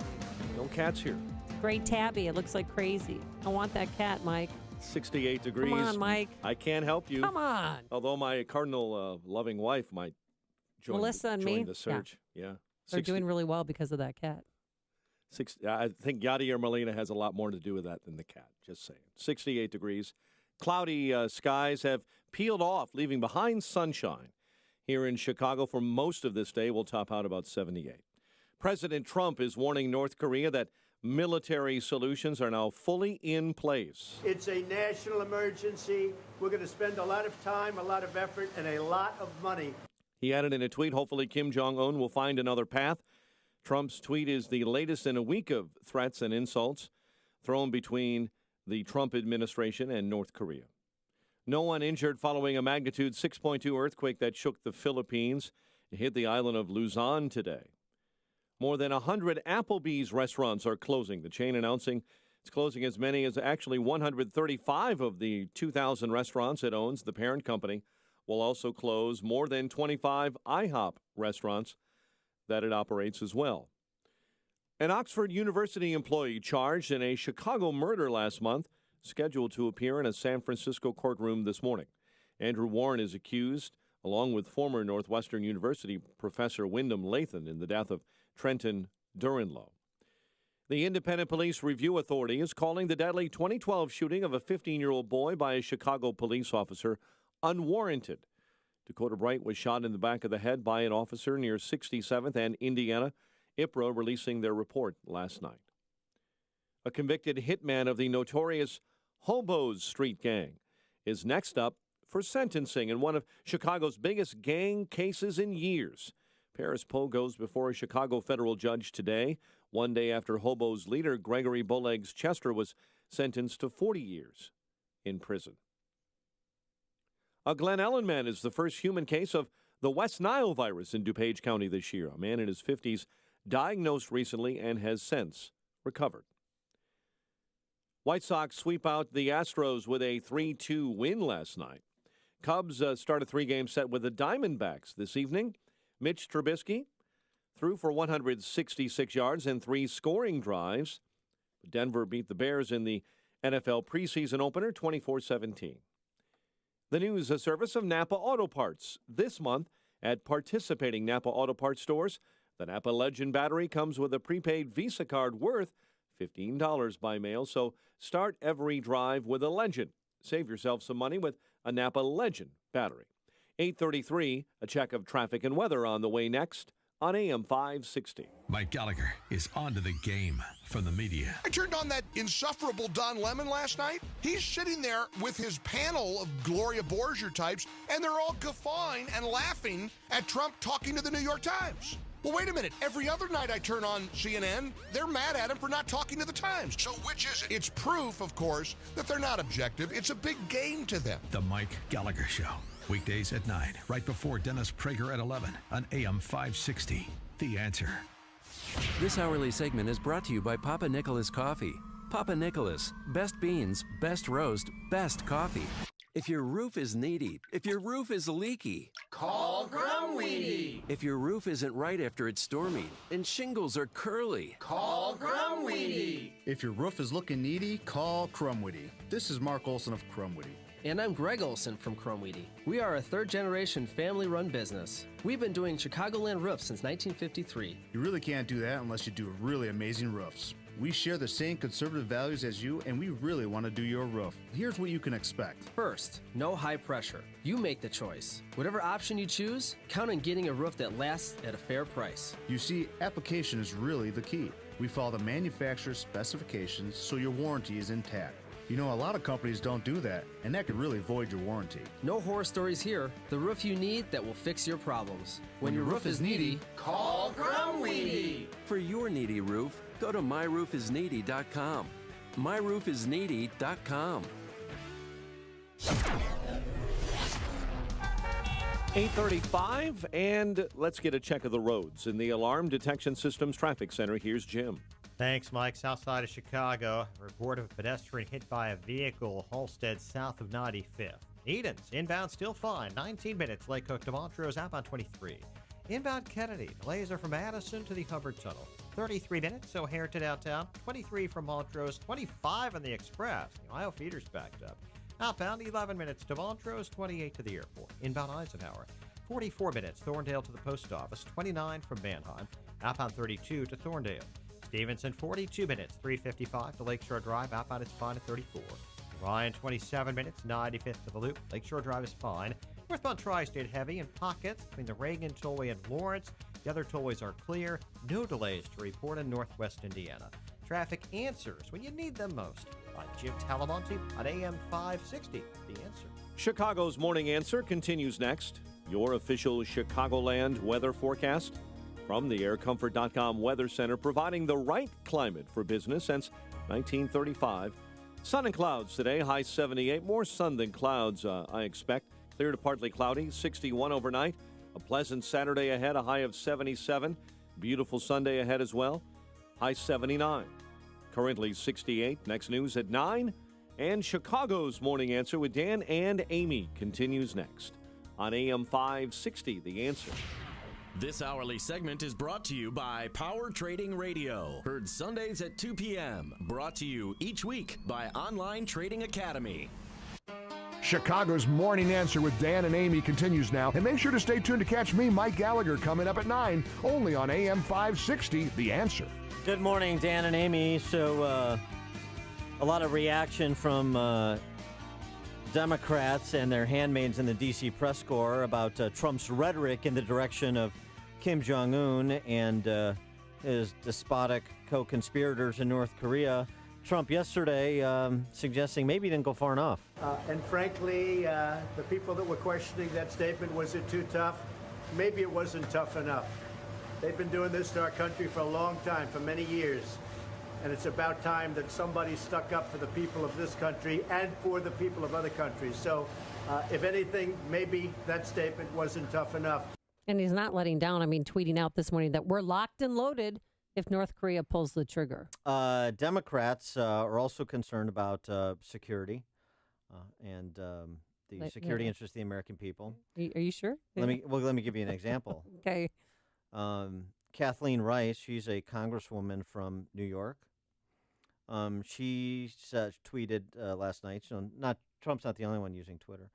cats here. Gray tabby. It looks like crazy. I want that cat, Mike. 68 degrees. Come on, Mike. I can't help you. Come on. Although my cardinal-loving wife might join, Melissa and join me? the search. Yeah. They're doing really well because of that cat. I think Yadier Molina has a lot more to do with that than the cat. Just saying. 68 degrees. Cloudy skies have peeled off, leaving behind sunshine. Here in Chicago for most of this day, we'll top out about 78. President Trump is warning North Korea that military solutions are now fully in place. It's a national emergency. We're going to spend a lot of time, a lot of effort, and a lot of money. He added in a tweet, hopefully Kim Jong-un will find another path. Trump's tweet is the latest in a week of threats and insults thrown between the Trump administration and North Korea. No one injured following a magnitude 6.2 earthquake that shook the Philippines. It hit the island of Luzon today. More than 100 Applebee's restaurants are closing, the chain announcing it's closing as many as actually 135 of the 2,000 restaurants it owns. The parent company will also close more than 25 IHOP restaurants that it operates as well. An Oxford University employee charged in a Chicago murder last month, scheduled to appear in a San Francisco courtroom this morning. Andrew Warren is accused, along with former Northwestern University professor Wyndham Lathan, in the death of Trenton Duranlow. The Independent Police Review Authority is calling the deadly 2012 shooting of a 15-year-old boy by a Chicago police officer unwarranted. Dakota Bright was shot in the back of the head by an officer near 67th and Indiana, IPRA releasing their report last night. A convicted hitman of the notorious Hobos Street Gang is next up for sentencing in one of Chicago's biggest gang cases in years. Paris Poe goes before a Chicago federal judge today, one day after Hobos leader Gregory Bowlegs Chester was sentenced to 40 years in prison. A Glen Ellen man is the first human case of the West Nile virus in DuPage County this year. A man in his 50s diagnosed recently and has since recovered. White Sox sweep out the Astros with a 3-2 win last night. Cubs start a three-game set with the Diamondbacks this evening. Mitch Trubisky threw for 166 yards and 3 scoring drives. Denver beat the Bears in the NFL preseason opener 24-17. The news, a service of Napa Auto Parts. This month at participating Napa Auto Parts stores, the Napa Legend battery comes with a prepaid Visa card worth $15 by mail, so start every drive with a Legend. Save yourself some money with a Napa Legend battery. 8:33, a check of traffic and weather on the way next on AM 560. Mike Gallagher is onto the game from the media. I turned on that insufferable Don Lemon last night. He's sitting there with his panel of Gloria Borger types, and they're all guffawing and laughing at Trump talking to the New York Times. Well, wait a minute. Every other night I turn on CNN, they're mad at him for not talking to the Times. So which is it? It's proof, of course, that they're not objective. It's a big game to them. The Mike Gallagher Show. Weekdays at 9, right before Dennis Prager at 11 on AM 560. The Answer. This hourly segment is brought to you by Papa Nicholas Coffee. Papa Nicholas, best beans, best roast, best coffee. If your roof is needy, if your roof is leaky, Call Grumweedy. if your roof isn't right after it's stormy and shingles are curly, Call Grumweedy. If your roof is looking needy, call Crumweedy. This is Mark Olson of Crumweedy. And I'm Greg Olson from Crumweedy. We are a third-generation family-run business. We've been doing Chicagoland roofs since 1953. You really can't do that unless you do really amazing roofs. We share the same conservative values as you, and we really want to do your roof. Here's what you can expect. First, no high pressure. You make the choice. Whatever option you choose, count on getting a roof that lasts at a fair price. You see, application is really the key. We follow the manufacturer's specifications so your warranty is intact. You know, a lot of companies don't do that, and that could really void your warranty. No horror stories here. The roof you need that will fix your problems. When your roof is needy, Call Grumweedy. for your needy roof, go to myroofisneedy.com. myroofisneedy.com. 8:35, and let's get a check of the roads. In the Alarm Detection Systems Traffic Center, here's Jim. Thanks, Mike. South side of Chicago. Report of a pedestrian hit by a vehicle, Halstead, south of 95th. Edens, inbound still fine. 19 minutes. Lake Cook to Montrose, outbound 23. Inbound Kennedy. Delays are from Addison to the Hubbard Tunnel. 33 minutes. O'Hare to downtown. 23 from Montrose. 25 on the Express. The Ohio feeder's backed up. Outbound 11 minutes to Montrose. 28 to the airport. Inbound Eisenhower. 44 minutes. Thorndale to the post office. 29 from Manheim. Outbound 32 to Thorndale. Stevenson, 42 minutes, 3:55 to Lakeshore Drive. Outbound is fine at 34. Ryan, 27 minutes, 95th to the Loop. Lakeshore Drive is fine. Northbound Tri-State heavy in pockets between the Reagan Tollway and Lawrence. The other tollways are clear. No delays to report in Northwest Indiana. Traffic answers when you need them most. By Jim Talamonte on AM 560. The Answer. Chicago's Morning Answer continues next. Your official Chicagoland weather forecast from the AirComfort.com Weather Center, providing the right climate for business since 1935. Sun and clouds today, high 78. More sun than clouds, I expect. Clear to partly cloudy, 61 overnight. A pleasant Saturday ahead, a high of 77. Beautiful Sunday ahead as well, high 79. Currently 68. Next news at 9. And Chicago's Morning Answer with Dan and Amy continues next on AM 560, The Answer. This hourly segment is brought to you by Power Trading Radio. Heard Sundays at 2 p.m. Brought to you each week by Online Trading Academy. Chicago's Morning Answer with Dan and Amy continues now. And make sure to stay tuned to catch me, Mike Gallagher, coming up at 9, only on AM 560, The Answer. Good morning, Dan and Amy. So, a lot of reaction from Democrats and their handmaids in the D.C. press corps about Trump's rhetoric in the direction of Kim Jong-un and his despotic co-conspirators in North Korea. Trump yesterday suggesting maybe he didn't go far enough. And frankly, the people that were questioning that statement, was it too tough? Maybe it wasn't tough enough. They've been doing this to our country for a long time, for many years. And it's about time that somebody stuck up for the people of this country and for the people of other countries. So, if anything, maybe that statement wasn't tough enough. And he's not letting down. I mean, tweeting out this morning that we're locked and loaded if North Korea pulls the trigger. Democrats are also concerned about security and the security interests of the American people. Are you sure? Let me give you an example. Okay. Kathleen Rice, she's a congresswoman from New York. She tweeted last night. Trump's not the only one using Twitter.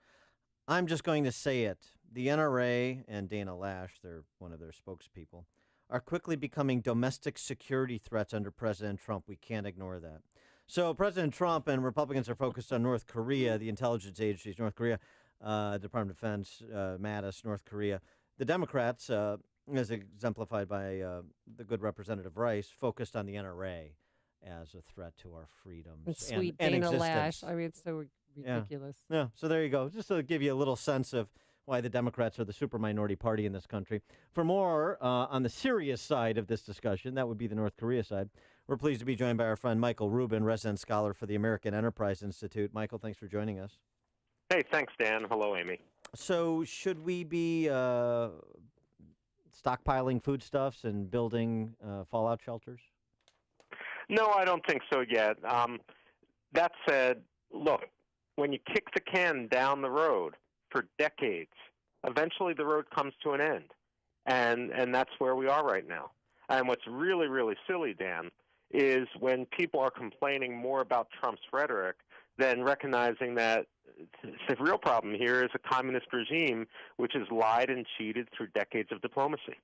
I'm just going to say it. The NRA and Dana Lash, they're one of their spokespeople, are quickly becoming domestic security threats under President Trump. We can't ignore that. So President Trump and Republicans are focused on North Korea, the intelligence agencies, North Korea, Department of Defense, Mattis, North Korea. The Democrats, as exemplified by the good Representative Rice, focused on the NRA as a threat to our freedoms And sweet and Dana existence. Lash. I mean, it's so ridiculous. Yeah, so there you go. Just to give you a little sense of why the Democrats are the super minority party in this country. For more on the serious side of this discussion, that would be the North Korea side, we're pleased to be joined by our friend Michael Rubin, resident scholar for the American Enterprise Institute. Michael, thanks for joining us. Hey, thanks, Dan. Hello, Amy. So should we be stockpiling foodstuffs and building fallout shelters? No, I don't think so yet. That said, look, when you kick the can down the road for decades, eventually the road comes to an end. And that's where we are right now. And what's really, really silly, Dan, is when people are complaining more about Trump's rhetoric than recognizing that the real problem here is a communist regime which has lied and cheated through decades of diplomacy.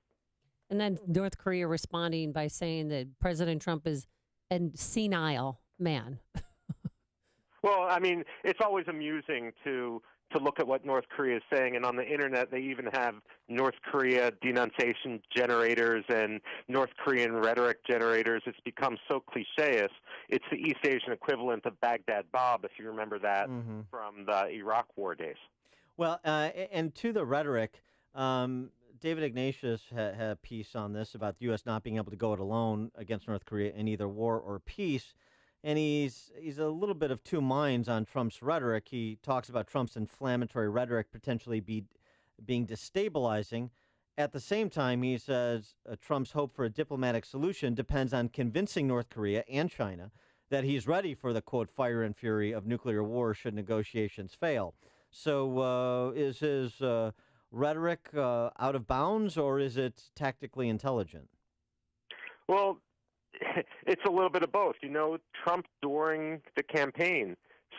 And then North Korea responding by saying that President Trump is a senile man. Well, I mean, it's always amusing to look at what North Korea is saying, and on the internet they even have North Korea denunciation generators and North Korean rhetoric generators. It's become so cliché. It's the East Asian equivalent of Baghdad Bob, if you remember that from the Iraq War days. Well, and to the rhetoric, David Ignatius had a piece on this about the U.S. not being able to go it alone against North Korea in either war or peace. And he's a little bit of two minds on Trump's rhetoric. He talks about Trump's inflammatory rhetoric potentially being destabilizing. At the same time, he says Trump's hope for a diplomatic solution depends on convincing North Korea and China that he's ready for the, quote, fire and fury of nuclear war should negotiations fail. So is his rhetoric out of bounds, or is it tactically intelligent? Well, it's a little bit of both. You know, Trump during the campaign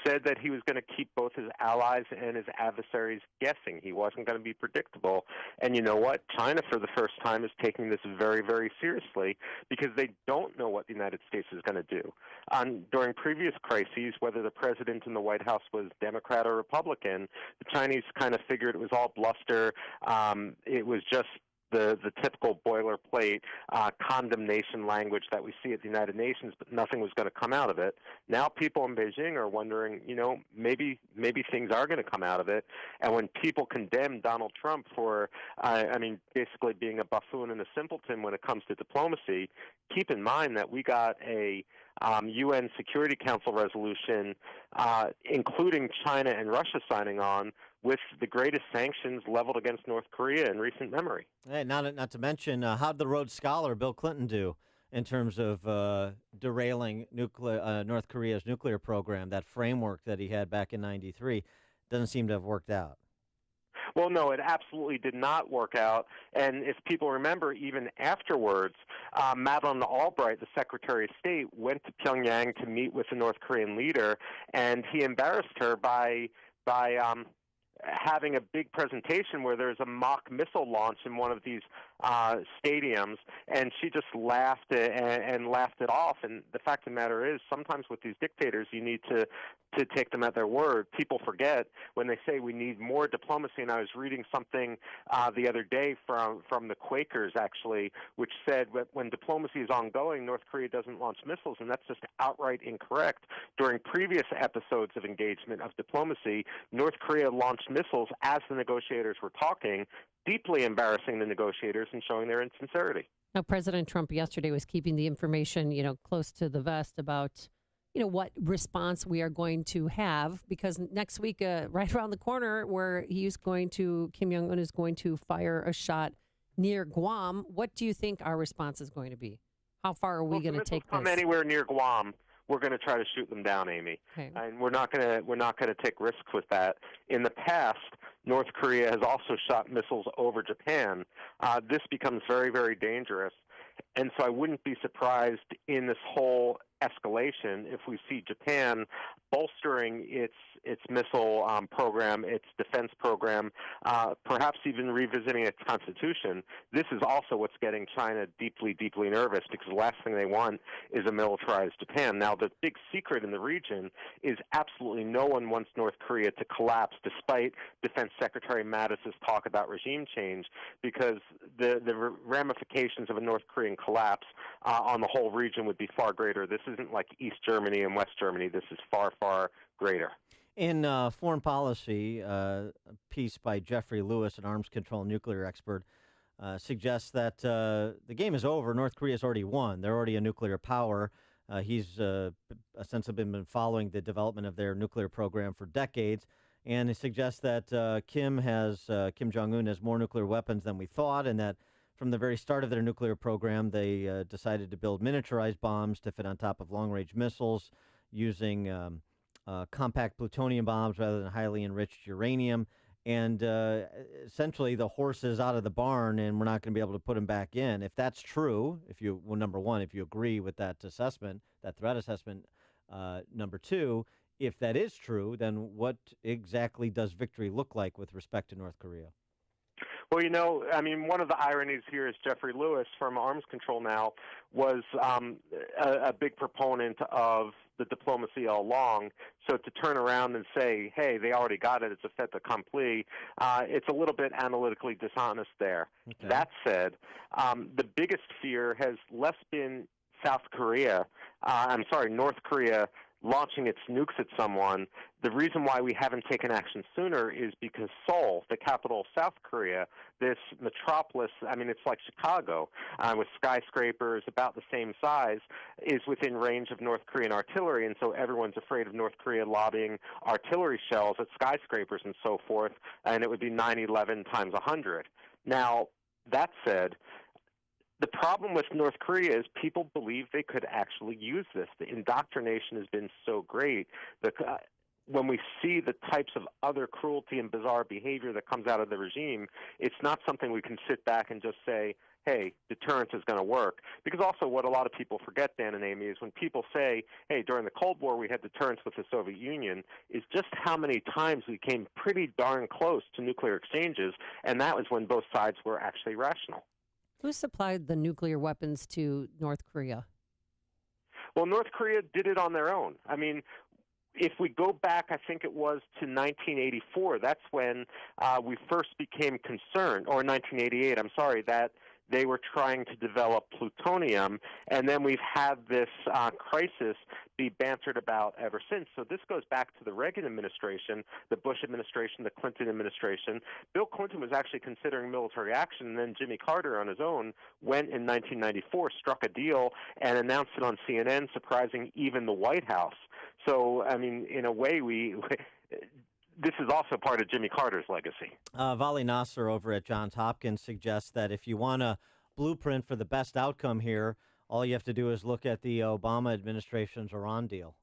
said that he was going to keep both his allies and his adversaries guessing. He wasn't going to be predictable. And you know what? China, for the first time, is taking this very, very seriously because they don't know what the United States is going to do. During previous crises, whether the president in the White House was Democrat or Republican, the Chinese kind of figured it was all bluster. It was just the typical boilerplate condemnation language that we see at the United Nations, but nothing was going to come out of it. Now people in Beijing are wondering, you know, maybe things are going to come out of it. And when people condemn Donald Trump for, basically being a buffoon and a simpleton when it comes to diplomacy, keep in mind that we got a UN Security Council resolution, including China and Russia signing on, with the greatest sanctions leveled against North Korea in recent memory. Hey, not to mention, how'd the Rhodes Scholar Bill Clinton do in terms of derailing North Korea's nuclear program? That framework that he had back in '93 doesn't seem to have worked out. Well, no, it absolutely did not work out. And if people remember, even afterwards, Madeleine Albright, the Secretary of State, went to Pyongyang to meet with the North Korean leader, and he embarrassed her by having a big presentation where there's a mock missile launch in one of these stadiums, and she just laughed and laughed it off. And the fact of the matter is, sometimes with these dictators, you need to take them at their word. People forget when they say we need more diplomacy. And I was reading something the other day from the Quakers, actually, which said that when diplomacy is ongoing, North Korea doesn't launch missiles, and that's just outright incorrect. During previous episodes of engagement of diplomacy, North Korea launched missiles as the negotiators were talking, deeply embarrassing the negotiators and showing their insincerity. Now, President Trump yesterday was keeping the information, close to the vest about, what response we are going to have, because next week, right around the corner, where Kim Jong-un is going to fire a shot near Guam. What do you think our response is going to be? How far are we going to take this? Come anywhere near Guam, we're going to try to shoot them down, Amy. Okay. And we're not going to take risks with that. In the past, North Korea has also shot missiles over Japan. This becomes very, very dangerous. And so I wouldn't be surprised in this whole escalation if we see Japan bolstering its missile program, its defense program, perhaps even revisiting its constitution. This is also what's getting China deeply, deeply nervous, because the last thing they want is a militarized Japan. Now, the big secret in the region is absolutely no one wants North Korea to collapse, despite Defense Secretary Mattis's talk about regime change, because the ramifications of a North Korean collapse on the whole region would be far greater. This isn't like East Germany and West Germany. This is far, far greater. In Foreign Policy, a piece by Jeffrey Lewis, an arms control nuclear expert, suggests that the game is over. North Korea's already won. They're already a nuclear power. He's ostensibly been following the development of their nuclear program for decades, and he suggests that Kim Jong-un has more nuclear weapons than we thought, and that from the very start of their nuclear program, they decided to build miniaturized bombs to fit on top of long-range missiles using compact plutonium bombs rather than highly enriched uranium. And essentially, the horse is out of the barn, and we're not going to be able to put him back in. If that's true, number one, if you agree with that assessment, that threat assessment, number two, if that is true, then what exactly does victory look like with respect to North Korea? Well, one of the ironies here is Jeffrey Lewis from Arms Control Now was a big proponent of the diplomacy all along. So to turn around and say, hey, they already got it, it's a fait accompli, it's a little bit analytically dishonest there. Okay. That said, the biggest fear has less been North Korea launching its nukes at someone. The reason why we haven't taken action sooner is because Seoul, the capital of South Korea, this metropolis, it's like Chicago, with skyscrapers about the same size, is within range of North Korean artillery, and so everyone's afraid of North Korea lobbing artillery shells at skyscrapers and so forth, and it would be 9/11 times 100. Now, that said, the problem with North Korea is people believe they could actually use this. The indoctrination has been so great that when we see the types of other cruelty and bizarre behavior that comes out of the regime, it's not something we can sit back and just say, hey, deterrence is going to work. Because also what a lot of people forget, Dan and Amy, is when people say, hey, during the Cold War we had deterrence with the Soviet Union, is just how many times we came pretty darn close to nuclear exchanges, and that was when both sides were actually rational. Who supplied the nuclear weapons to North Korea? Well, North Korea did it on their own. If we go back, I think it was to 1984, that's when we first became concerned, or 1988, I'm sorry, that they were trying to develop plutonium, and then we've had this crisis be bantered about ever since. So this goes back to the Reagan administration, the Bush administration, the Clinton administration. Bill Clinton was actually considering military action, and then Jimmy Carter on his own went in 1994, struck a deal, and announced it on CNN, surprising even the White House. So, in a way, this is also part of Jimmy Carter's legacy. Vali Nasser over at Johns Hopkins suggests that if you want a blueprint for the best outcome here, all you have to do is look at the Obama administration's Iran deal.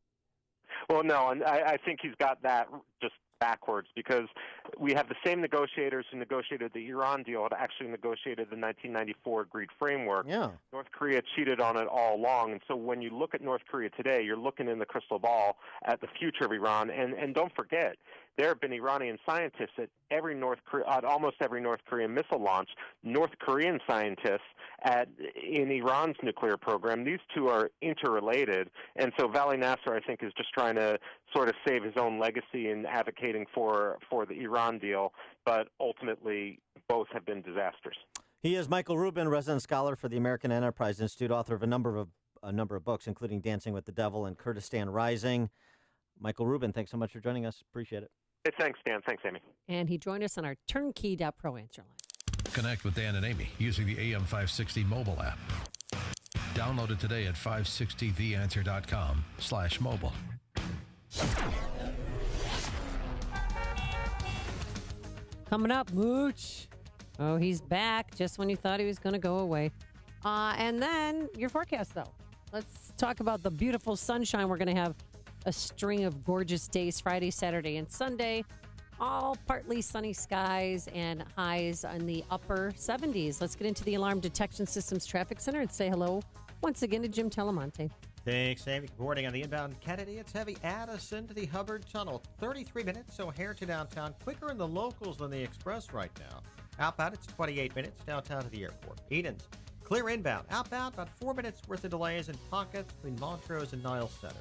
Well, no, and I think he's got that just backwards, because we have the same negotiators who negotiated the Iran deal that actually negotiated the 1994 agreed framework. Yeah. North Korea cheated on it all along, and so when you look at North Korea today, you're looking in the crystal ball at the future of Iran, and don't forget, there have been Iranian scientists at almost every North Korean missile launch, North Korean scientists in Iran's nuclear program. These two are interrelated, and so Vali Nasser, I think, is just trying to sort of save his own legacy in advocating for the Iran deal, but ultimately both have been disasters. He is Michael Rubin, resident scholar for the American Enterprise Institute, author of a number of books, including Dancing with the Devil and Kurdistan Rising. Michael Rubin, thanks so much for joining us. Appreciate it. Hey, thanks, Dan. Thanks, Amy. And he joined us on our turnkey.pro answer line. Connect with Dan and Amy using the AM560 mobile app. Download it today at 560theanswer.com/mobile. Coming up, Mooch. Oh, he's back just when you thought he was going to go away. And then your forecast, though. Let's talk about the beautiful sunshine. We're going to have a string of gorgeous days, Friday, Saturday, and Sunday. All partly sunny skies and highs in the upper 70s. Let's get into the Alarm Detection Systems Traffic Center and say hello once again to Jim Telemonte. Thanks, Amy. Good morning on the inbound Kennedy. It's heavy Addison to the Hubbard Tunnel. 33 minutes, O'Hare to downtown. Quicker in the locals than the express right now. Outbound, it's 28 minutes downtown to the airport. Edens, clear inbound. Outbound, about 4 minutes worth of delays in pockets between Montrose and Niles Center.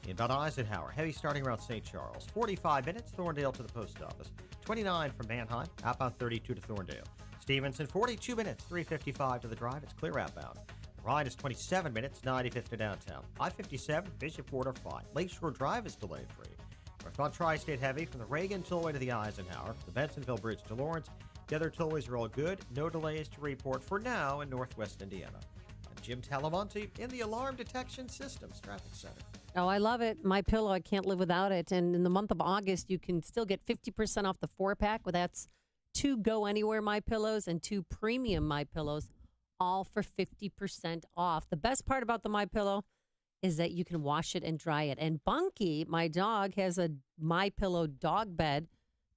Inbound Eisenhower, heavy starting around St. Charles. 45 minutes, Thorndale to the post office. 29 from Manheim, outbound 32 to Thorndale. Stevenson, 42 minutes, 355 to the drive. It's clear outbound. Ride is 27 minutes, 95th to downtown. I-57, Bishop Water, fine. Lakeshore Drive is delayed free. Northbound Tri-State heavy from the Reagan Tollway to the Eisenhower, the Bensonville Bridge to Lawrence. The other tollways are all good. No delays to report for now in Northwest Indiana. I'm Jim Talamonte in the Alarm Detection Systems Traffic Center. Oh, I love it. My Pillow, I can't live without it. And in the month of August, you can still get 50% off the 4-pack. That's 2 Go Anywhere My Pillows and 2 Premium My Pillows, all for 50% off. The best part about the My Pillow is that you can wash it and dry it. And Bunky, my dog, has a MyPillow dog bed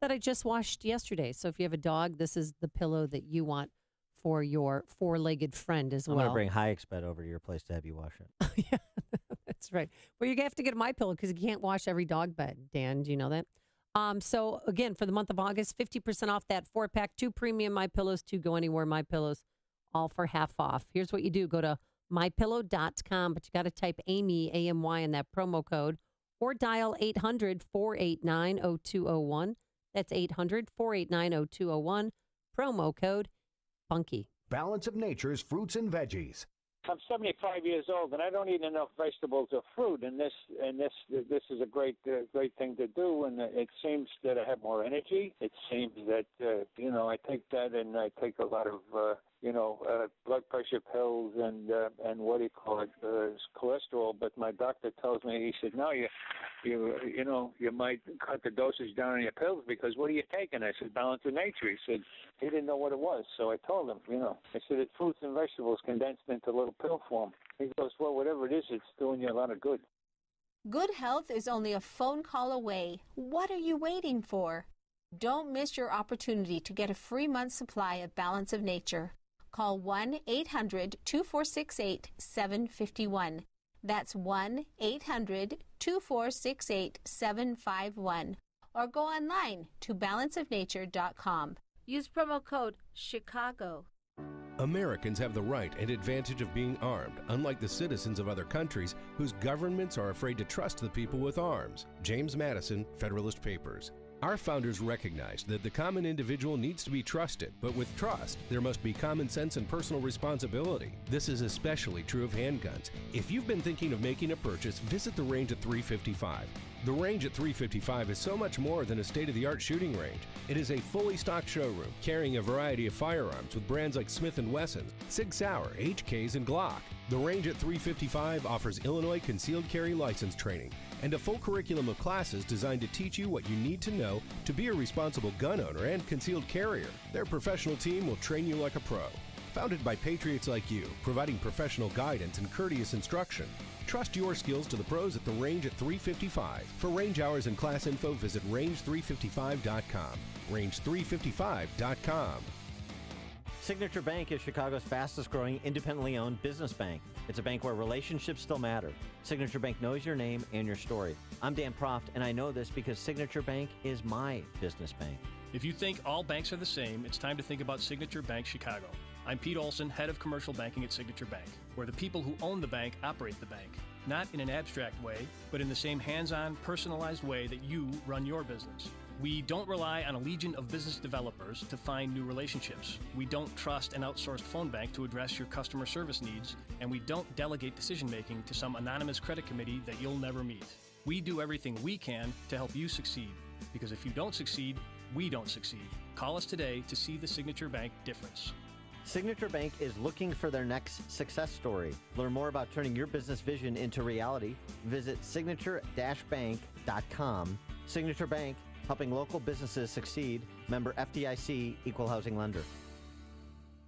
that I just washed yesterday. So if you have a dog, this is the pillow that you want for your four-legged friend as well. I'm going to bring Hayek's bed over to your place to have you wash it. Yeah, that's right. Well, you have to get a MyPillow because you can't wash every dog bed. Dan, do you know that? So again, for the month of August, 50% off that 4-pack, 2 premium MyPillows, 2 Go Anywhere MyPillows, all for half off. Here's what you do. Go to MyPillow.com, but you got to type Amy, A-M-Y, in that promo code, or dial 800-489-0201. That's 800-489-0201, promo code Bunky. Balance of Nature's fruits and veggies. I'm 75 years old, and I don't eat enough vegetables or fruit. And this is a great thing to do. And it seems that I have more energy. It seems that I take that, and I take a lot of blood pressure pills and what do you call it, cholesterol. But my doctor tells me, he said, no, you might cut the dosage down on your pills because what are you taking? I said, Balance of Nature. He said he didn't know what it was. So I told him, I said it's fruits and vegetables condensed into little pill form. He goes, well, whatever it is, it's doing you a lot of good. Good health is only a phone call away. What are you waiting for? Don't miss your opportunity to get a free month's supply of Balance of Nature. Call 1-800-2468-751. That's 1-800-2468-751. Or go online to balanceofnature.com. Use promo code CHICAGO. Americans have the right and advantage of being armed, unlike the citizens of other countries whose governments are afraid to trust the people with arms. James Madison, Federalist Papers. Our founders recognized that the common individual needs to be trusted, but with trust, there must be common sense and personal responsibility. This is especially true of handguns. If you've been thinking of making a purchase, visit the Range at 355. The Range at 355 is so much more than a state-of-the-art shooting range. It is a fully stocked showroom carrying a variety of firearms with brands like Smith & Wesson, Sig Sauer, HKs, and Glock. The Range at 355 offers Illinois concealed carry license training and a full curriculum of classes designed to teach you what you need to know to be a responsible gun owner and concealed carrier. Their professional team will train you like a pro. Founded by patriots like you, providing professional guidance and courteous instruction. Trust your skills to the pros at the Range at 355. For range hours and class info, visit range355.com. Range355.com. Signature Bank is Chicago's fastest growing independently owned business bank. It's a bank where relationships still matter. Signature Bank knows your name and your story. I'm Dan Proft, and I know this because Signature Bank is my business bank. If you think all banks are the same, it's time to think about Signature Bank Chicago. I'm Pete Olson, head of commercial banking at Signature Bank, where the people who own the bank operate the bank. Not in an abstract way, but in the same hands-on, personalized way that you run your business. We don't rely on a legion of business developers to find new relationships. We don't trust an outsourced phone bank to address your customer service needs, and we don't delegate decision-making to some anonymous credit committee that you'll never meet. We do everything we can to help you succeed, because if you don't succeed, we don't succeed. Call us today to see the Signature Bank difference. Signature Bank is looking for their next success story. Learn more about turning your business vision into reality. Visit signature-bank.com. Signature Bank, helping local businesses succeed. Member FDIC, Equal Housing Lender.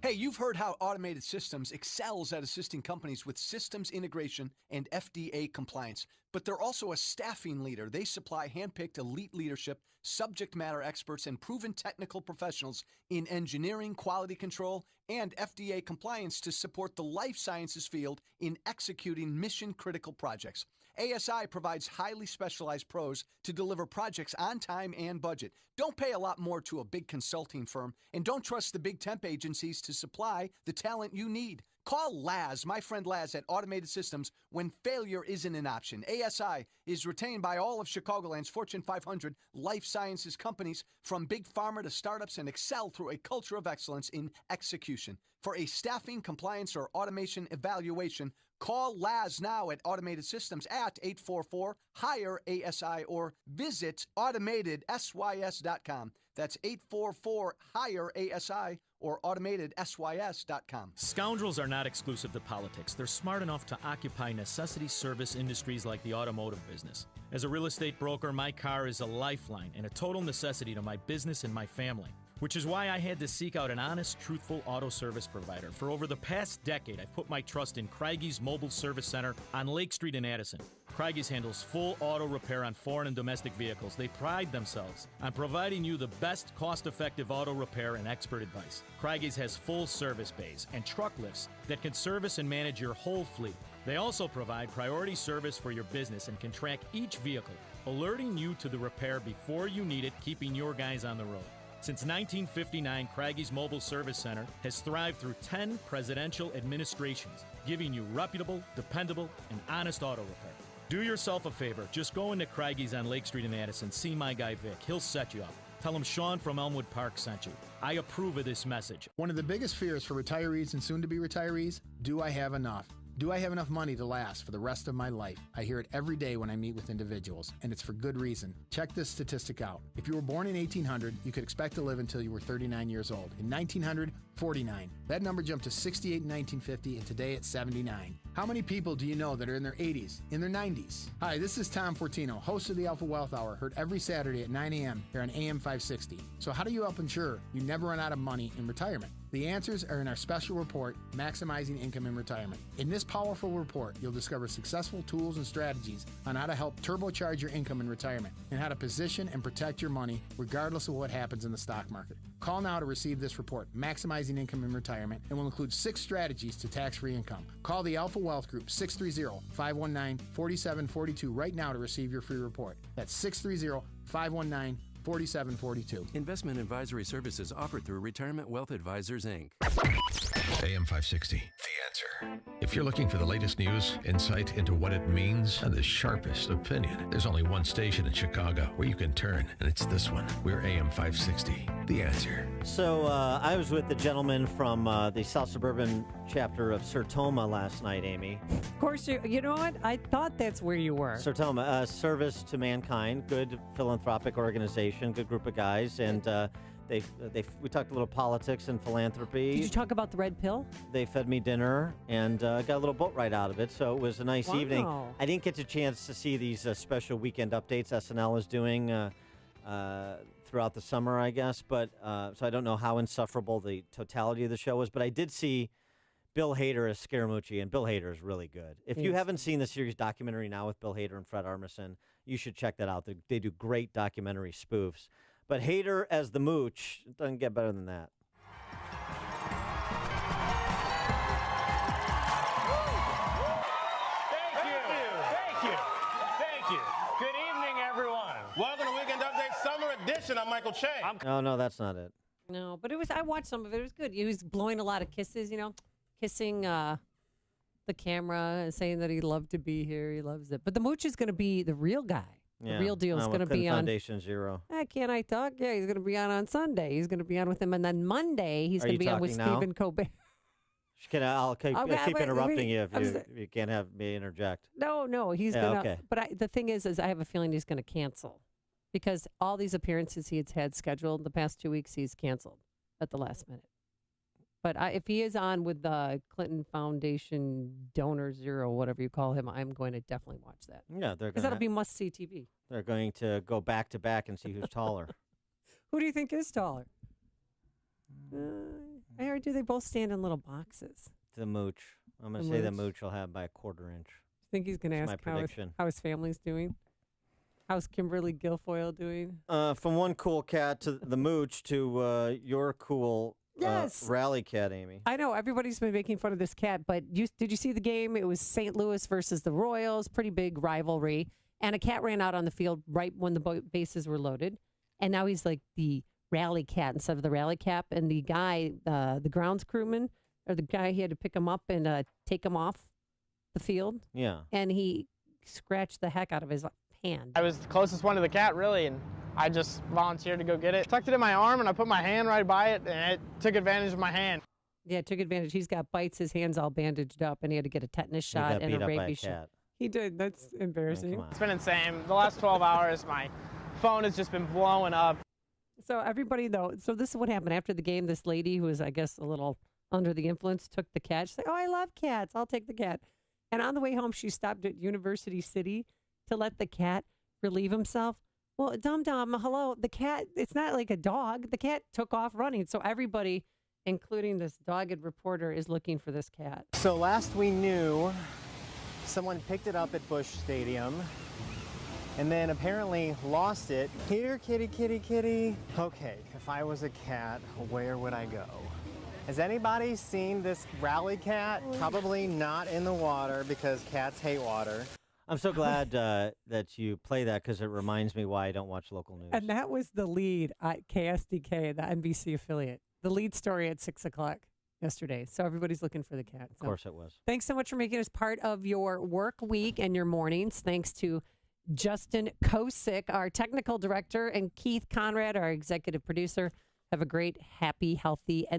Hey, you've heard how Automated Systems excels at assisting companies with systems integration and FDA compliance, but they're also a staffing leader. They supply handpicked elite leadership, subject matter experts, and proven technical professionals in engineering, quality control, and FDA compliance to support the life sciences field in executing mission-critical projects. ASI provides highly specialized pros to deliver projects on time and budget. Don't pay a lot more to a big consulting firm, and don't trust the big temp agencies to supply the talent you need. Call Laz, my friend Laz at Automated Systems, when failure isn't an option. ASI is retained by all of Chicagoland's Fortune 500 life sciences companies, from big pharma to startups, and excel through a culture of excellence in execution. For a staffing, compliance, or automation evaluation, call Laz now at Automated Systems at 844-HIRE-ASI or visit AutomatedSYS.com. That's 844-HIRE-ASI or AutomatedSYS.com. Scoundrels are not exclusive to politics. They're smart enough to occupy necessity service industries like the automotive business. As a real estate broker, my car is a lifeline and a total necessity to my business and my family. which is why I had to seek out an honest, truthful auto service provider. For over the past decade, I've put my trust in Craigies Mobile Service Center on Lake Street in Addison. Craigies handles full auto repair on foreign and domestic vehicles. They pride themselves on providing you the best cost-effective auto repair and expert advice. Craigies has full service bays and truck lifts that can service and manage your whole fleet. They also provide priority service for your business and can track each vehicle, alerting you to the repair before you need it, keeping your guys on the road. Since 1959, Craigies Mobile Service Center has thrived through 10 presidential administrations, giving you reputable, dependable, and honest auto repair. Do yourself a favor. Just go into Craigies on Lake Street in Addison. See my guy Vic. He'll set you up. Tell him Sean from Elmwood Park sent you. I approve of this message. One of the biggest fears for retirees and soon-to-be retirees, do I have enough? Do I have enough money to last for the rest of my life? I hear it every day when I meet with individuals, and it's for good reason. Check this statistic out. If you were born in 1800, you could expect to live until you were 39 years old. In 1900, 49. That number jumped to 68 in 1950, and today it's 79. How many people do you know that are in their 80s, in their 90s? Hi, this is Tom Fortino, host of the Alpha Wealth Hour, heard every Saturday at 9 a.m. here on AM 560. So how do you help ensure you never run out of money in retirement? The answers are in our special report, Maximizing Income in Retirement. In this powerful report, you'll discover successful tools and strategies on how to help turbocharge your income in retirement and how to position and protect your money regardless of what happens in the stock market. Call now to receive this report, Maximizing Income in Retirement, and will include 6 strategies to tax-free income. Call the Alpha Wealth Group, 630-519-4742 right now to receive your free report. That's 630-519-4742. Investment advisory services offered through Retirement Wealth Advisors, Inc. AM 560, The Answer. If you're looking for the latest news, insight into what it means, and the sharpest opinion, there's only one station in Chicago where you can turn, and it's this one. We're AM 560, The Answer. So I was with the gentleman from the South Suburban chapter of Sertoma last night, Amy. Of course, you know what? I thought that's where you were. Sertoma, Service to Mankind, good philanthropic organization, good group of guys, and we talked a little politics and philanthropy. Did you talk about the red pill? They fed me dinner and got a little boat ride out of it, so it was a nice evening. I didn't get a chance to see these special weekend updates SNL is doing throughout the summer, I guess, but so I don't know how insufferable the totality of the show was, but I did see Bill Hader as Scaramucci, and Bill Hader is really good. If you haven't seen the series Documentary Now with Bill Hader and Fred Armisen, you should check that out. They do great documentary spoofs. But Hader as the Mooch, it doesn't get better than that. Thank you. Good evening, everyone. Welcome to Weekend Update Summer Edition. I'm Michael Che. Oh, no, that's not it. No, but I watched some of it. It was good. He was blowing a lot of kisses, kissing the camera and saying that he loved to be here. He loves it. But the Mooch is going to be the real guy. Yeah. The real deal is going to be on Foundation Zero. Can't I talk? Yeah, he's going to be on Sunday. He's going to be on with him. And then Monday, he's going to be on with Stephen Colbert. I'll keep interrupting you if you can't have me interject. No, he's going to. Okay. But the thing is I have a feeling he's going to cancel. Because all these appearances he had scheduled the past 2 weeks, he's canceled at the last minute. But if he is on with the Clinton Foundation Donor Zero, whatever you call him, I'm going to definitely watch that. Yeah, because that'll be must-see TV. They're going to go back to back and see who's taller. Who do you think is taller? I heard they both stand in little boxes. The Mooch. I'm going to say the Mooch will have by a quarter inch. Think he's going to ask how his family's doing? How's Kimberly Guilfoyle doing? From one cool cat to the Mooch to your cool rally cat, Amy. I know. Everybody's been making fun of this cat, but did you see the game? It was St. Louis versus the Royals. Pretty big rivalry. And a cat ran out on the field right when the bases were loaded. And now he's like the rally cat instead of the rally cap. And the guy, the grounds crewman, or the guy, he had to pick him up and take him off the field. Yeah. And he scratched the heck out of his hand. I was the closest one to the cat, really, and I just volunteered to go get it. Tucked it in my arm, and I put my hand right by it, and it took advantage of my hand. Yeah, it took advantage. He's got bites. His hand's all bandaged up, and he had to get a tetanus shot and a rabies shot. He did. That's embarrassing. It's been insane. The last 12 hours, my phone has just been blowing up. So everybody, though, so this is what happened. After the game, this lady who was, I guess, a little under the influence took the cat. She's like, oh, I love cats. I'll take the cat. And on the way home, she stopped at University City to let the cat relieve himself. Well, Dum Dum, hello. The cat, it's not like a dog. The cat took off running. So everybody, including this dogged reporter, is looking for this cat. So last we knew, someone picked it up at Busch Stadium and then apparently lost it. Here, kitty, kitty, kitty. Okay, if I was a cat, where would I go? Has anybody seen this rally cat? Probably not in the water because cats hate water. I'm so glad that you play that because it reminds me why I don't watch local news. And that was the lead at KSDK, the NBC affiliate. The lead story at 6 o'clock yesterday. So everybody's looking for the cat. Of course it was. Thanks so much for making us part of your work week and your mornings. Thanks to Justin Kosick, our technical director, and Keith Conrad, our executive producer. Have a great, happy, healthy, and